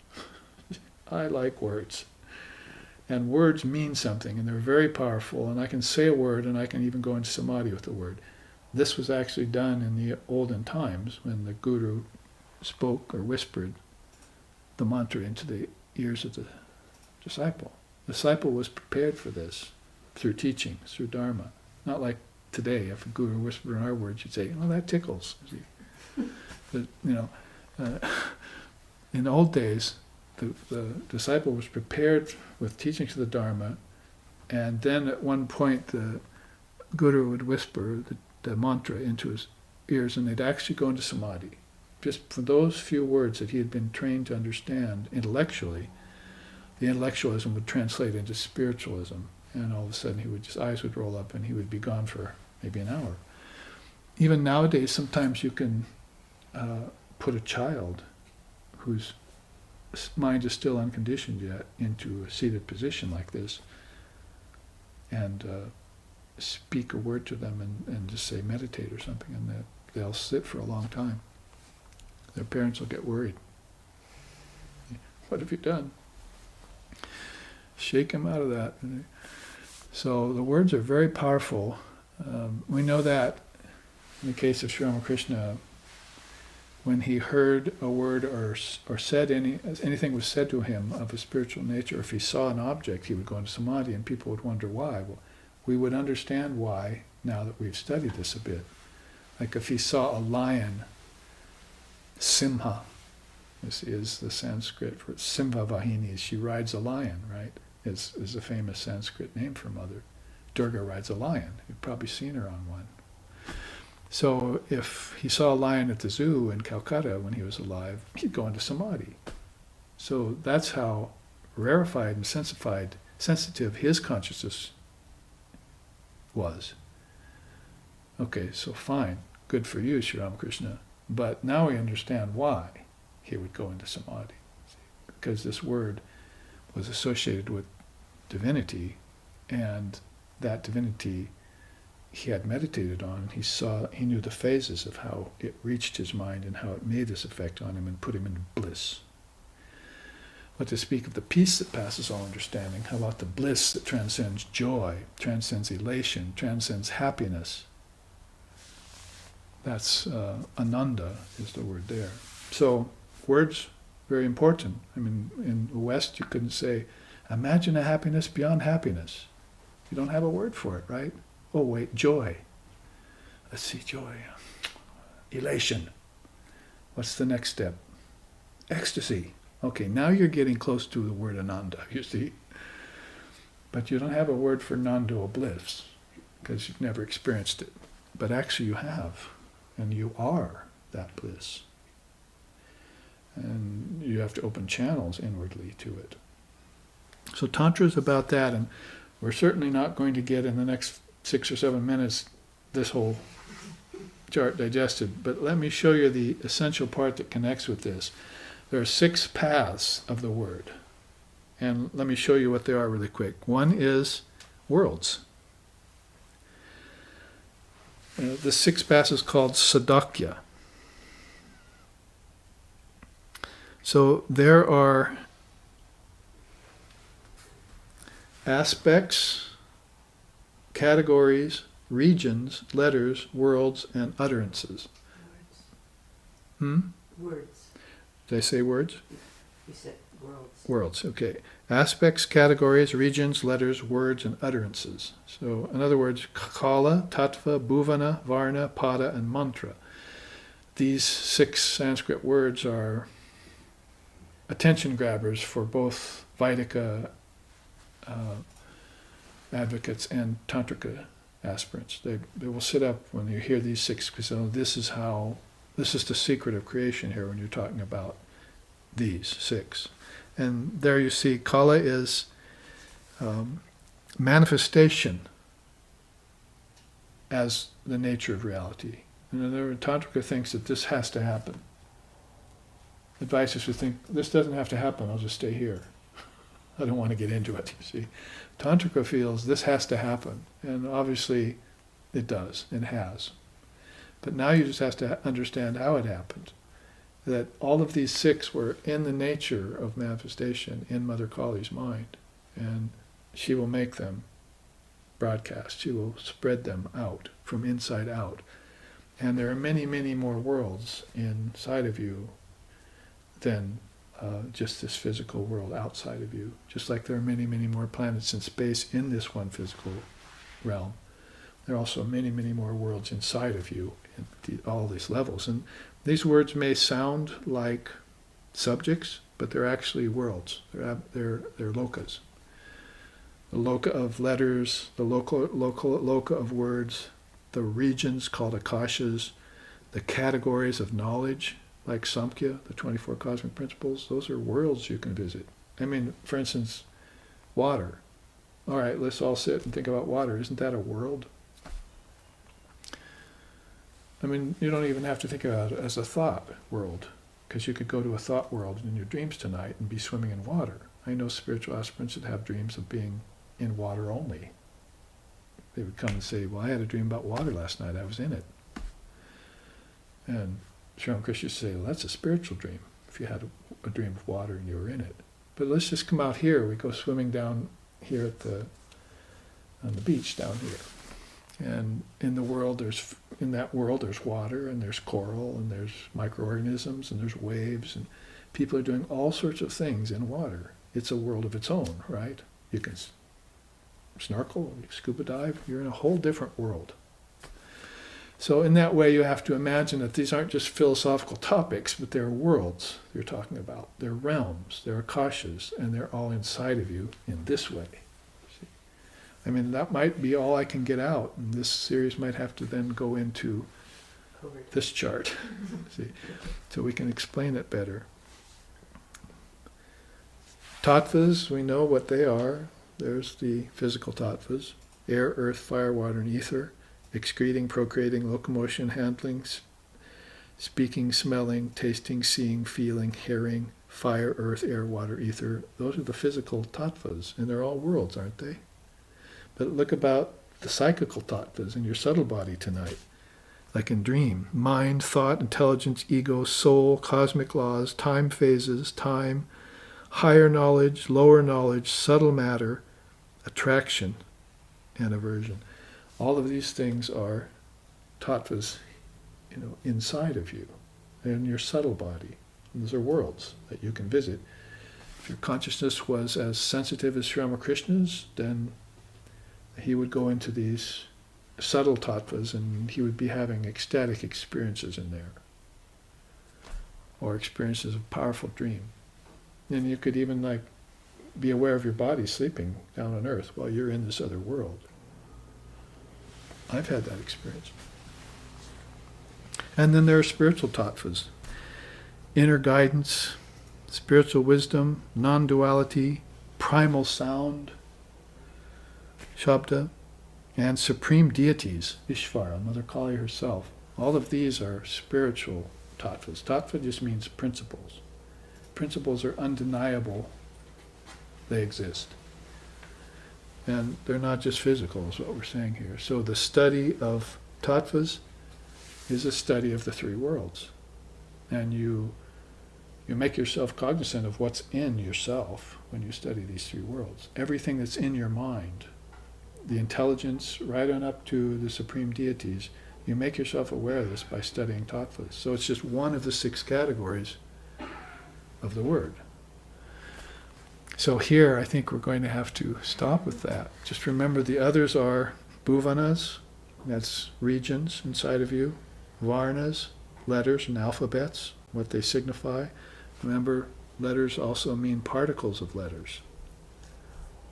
Speaker 1: I like words. And words mean something, and they're very powerful, and I can say a word, and I can even go into samadhi with the word. This was actually done in the olden times, when the guru spoke or whispered the mantra into the ears of the disciple. The disciple was prepared for this through teaching, through dharma. Not like today, if a guru whispered in our words, you'd say, "Oh, that tickles." But, in the old days, the disciple was prepared with teachings of the dharma, and then at one point the guru would whisper the mantra into his ears, and they'd actually go into samadhi. Just for those few words that he had been trained to understand intellectually, the intellectualism would translate into spiritualism, and all of a sudden his eyes would roll up and he would be gone for maybe an hour. Even nowadays, sometimes you can put a child whose mind is still unconditioned yet into a seated position like this, and speak a word to them and just say meditate or something, and they'll sit for a long time. Their parents will get worried. What have you done? Shake them out of that. So the words are very powerful. We know that in the case of Sri Ramakrishna, when he heard a word or said anything was said to him of a spiritual nature, if he saw an object, he would go into samadhi, and people would wonder why. Well, we would understand why now that we've studied this a bit. Like if he saw a lion, Simha, this is the Sanskrit for Simha Vahini, she rides a lion, right? Is a famous Sanskrit name for mother. Durga rides a lion. You've probably seen her on one. So if he saw a lion at the zoo in Calcutta when he was alive, he'd go into samadhi. So that's how rarefied and sensitive his consciousness was. Okay, so fine. Good for you, Sri Ramakrishna. But now we understand why he would go into samadhi. Because this word was associated with divinity, and that divinity he had meditated on. He knew the phases of how it reached his mind and how it made this effect on him and put him in bliss. But to speak of the peace that passes all understanding, how about the bliss that transcends joy, transcends elation, transcends happiness? That's ananda is the word there. So words, very important. I mean, in the West you couldn't say, imagine a happiness beyond happiness. You don't have a word for it, right? Oh wait, joy. Let's see, joy. Elation. What's the next step? Ecstasy. Okay, now you're getting close to the word ananda, you see. But you don't have a word for non-dual bliss, because you've never experienced it. But actually you have, and you are that bliss. And you have to open channels inwardly to it. So Tantra is about that, and we're certainly not going to get in the next 6 or 7 minutes this whole chart digested, but let me show you the essential part that connects with this. There are 6 paths of the word, and let me show you what they are really quick. One is worlds. The 6th path is called Sadakya. So there are aspects, categories, regions, letters, worlds, and utterances.
Speaker 2: Words.
Speaker 1: Did I say words?
Speaker 2: You said worlds.
Speaker 1: Worlds, okay. Aspects, categories, regions, letters, words, and utterances. So, in other words, kala, tattva, bhuvana, varna, pada, and mantra. These 6 Sanskrit words are attention grabbers for both Vaidika advocates and Tantrika aspirants. They will sit up when you hear these 6 because this is the secret of creation here when you're talking about these 6. And there you see kala is manifestation as the nature of reality. And then Tantrika thinks that this has to happen. Advaitins would think, this doesn't have to happen, I'll just stay here. I don't want to get into it, you see. Tantrika feels this has to happen, and obviously it does, and has. But now you just have to understand how it happened. That all of these 6 were in the nature of manifestation in Mother Kali's mind, and she will make them broadcast. She will spread them out from inside out. And there are many, many more worlds inside of you than just this physical world outside of you. Just like there are many, many more planets in space in this one physical realm. There are also many, many more worlds inside of you in all these levels. And these words may sound like subjects, but they're actually worlds. They're lokas. The loka of letters, the loka of words, the regions called akashas, the categories of knowledge, like Samkhya, the 24 cosmic principles, those are worlds you can visit. I mean, for instance, water. All right, let's all sit and think about water. Isn't that a world? I mean, you don't even have to think about it as a thought world, because you could go to a thought world in your dreams tonight and be swimming in water. I know spiritual aspirants that have dreams of being in water only. They would come and say, well, I had a dream about water last night, I was in it. And Sri Ramakrishna would say, well, that's a spiritual dream, if you had a dream of water and you were in it. But let's just come out here, we go swimming down here on the beach down here. And in that world there's water, and there's coral, and there's microorganisms, and there's waves, and people are doing all sorts of things in water. It's a world of its own, right? You can snorkel, scuba dive, you're in a whole different world. So in that way you have to imagine that these aren't just philosophical topics, but they're worlds you're talking about. They're realms, they're akashas, and they're all inside of you in this way. See? I mean, that might be all I can get out, and this series might have to then go into this chart, see, so we can explain it better. Tattvas, we know what they are. There's the physical tattvas: air, earth, fire, water, and ether, excreting, procreating, locomotion, handling, speaking, smelling, tasting, seeing, feeling, hearing, fire, earth, air, water, ether. Those are the physical tattvas, and they're all worlds, aren't they? But look about the psychical tattvas in your subtle body tonight, like in dream: mind, thought, intelligence, ego, soul, cosmic laws, time phases, time, higher knowledge, lower knowledge, subtle matter, attraction, and aversion. All of these things are tattvas, inside of you, in your subtle body. And those are worlds that you can visit. If your consciousness was as sensitive as Sri Ramakrishna's, then he would go into these subtle tattvas and he would be having ecstatic experiences in there, or experiences of powerful dream. And you could even be aware of your body sleeping down on earth while you're in this other world. I've had that experience. And then there are spiritual tattvas: inner guidance, spiritual wisdom, non-duality, primal sound, shabda, and supreme deities, Ishvara, Mother Kali herself. All of these are spiritual tattvas. Tattva just means principles. Principles are undeniable. They exist. And they're not just physical, is what we're saying here. So the study of tattvas is a study of the three worlds. And you make yourself cognizant of what's in yourself when you study these three worlds. Everything that's in your mind the intelligence, right on up to the supreme deities. You make yourself aware of this by studying thoughtfully. So it's just one of the 6 categories of the word. So here I think we're going to have to stop with that. Just remember the others are bhuvanas, that's regions inside of you, varnas, letters and alphabets, what they signify. Remember, letters also mean particles of letters.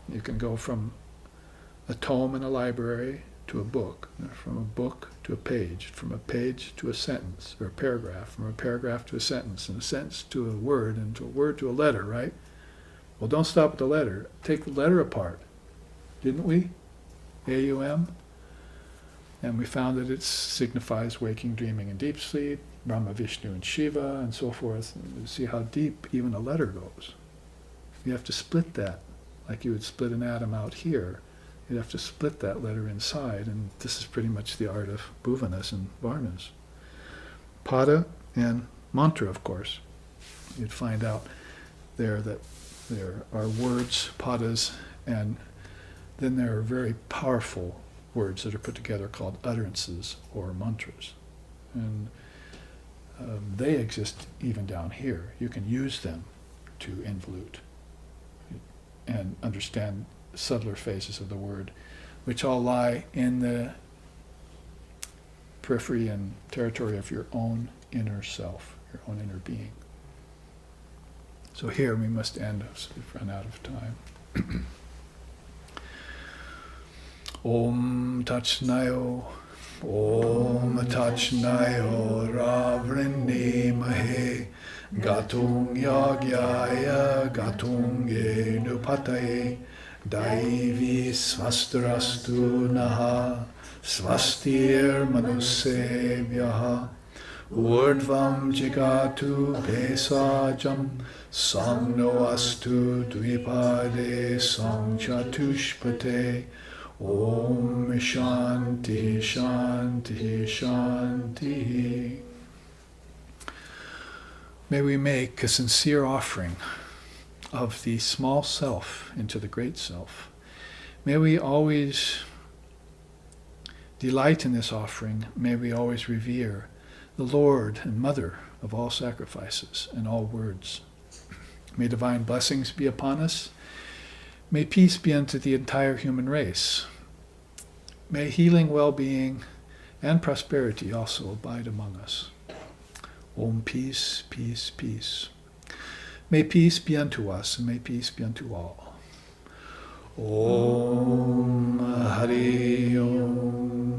Speaker 1: You can go from a tome in a library to a book, from a book to a page, from a page to a sentence, or a paragraph, from a paragraph to a sentence, and a sentence to a word, and to a word to a letter, right? Well, don't stop at the letter. Take the letter apart. Didn't we? AUM. And we found that it signifies waking, dreaming, and deep sleep, Brahma, Vishnu, and Shiva, and so forth. And you see how deep even a letter goes. You have to split that, like you would split an atom out here. You'd have to split that letter inside, and this is pretty much the art of bhuvanas and varnas. Pada and mantra, of course. You'd find out there that there are words, padas, and then there are very powerful words that are put together called utterances or mantras. And they exist even down here. You can use them to involute and understand subtler phases of the word, which all lie in the periphery and territory of your own inner self, your own inner being. So here we must end, so we've run out of time. Om Tachnayo, Om Tachnayo Ravrinde Mahe, Gatung Yagyaya, Gatung Yenupataye, Daivi Swastarastu Naha, Swastir Manusevyaha, Urdvam Jigatu Pesajam, Samno Astu Dvipade Samchatushpate, Om Shanti Shanti Shanti. May we make a sincere offering of the small self into the great self. May we always delight in this offering. May we always revere the Lord and Mother of all sacrifices and all words. May divine blessings be upon us. May peace be unto the entire human race. May healing, well-being, and prosperity also abide among us. Om peace, peace, peace. May peace be unto us, and may peace be unto all. Om Hari Om.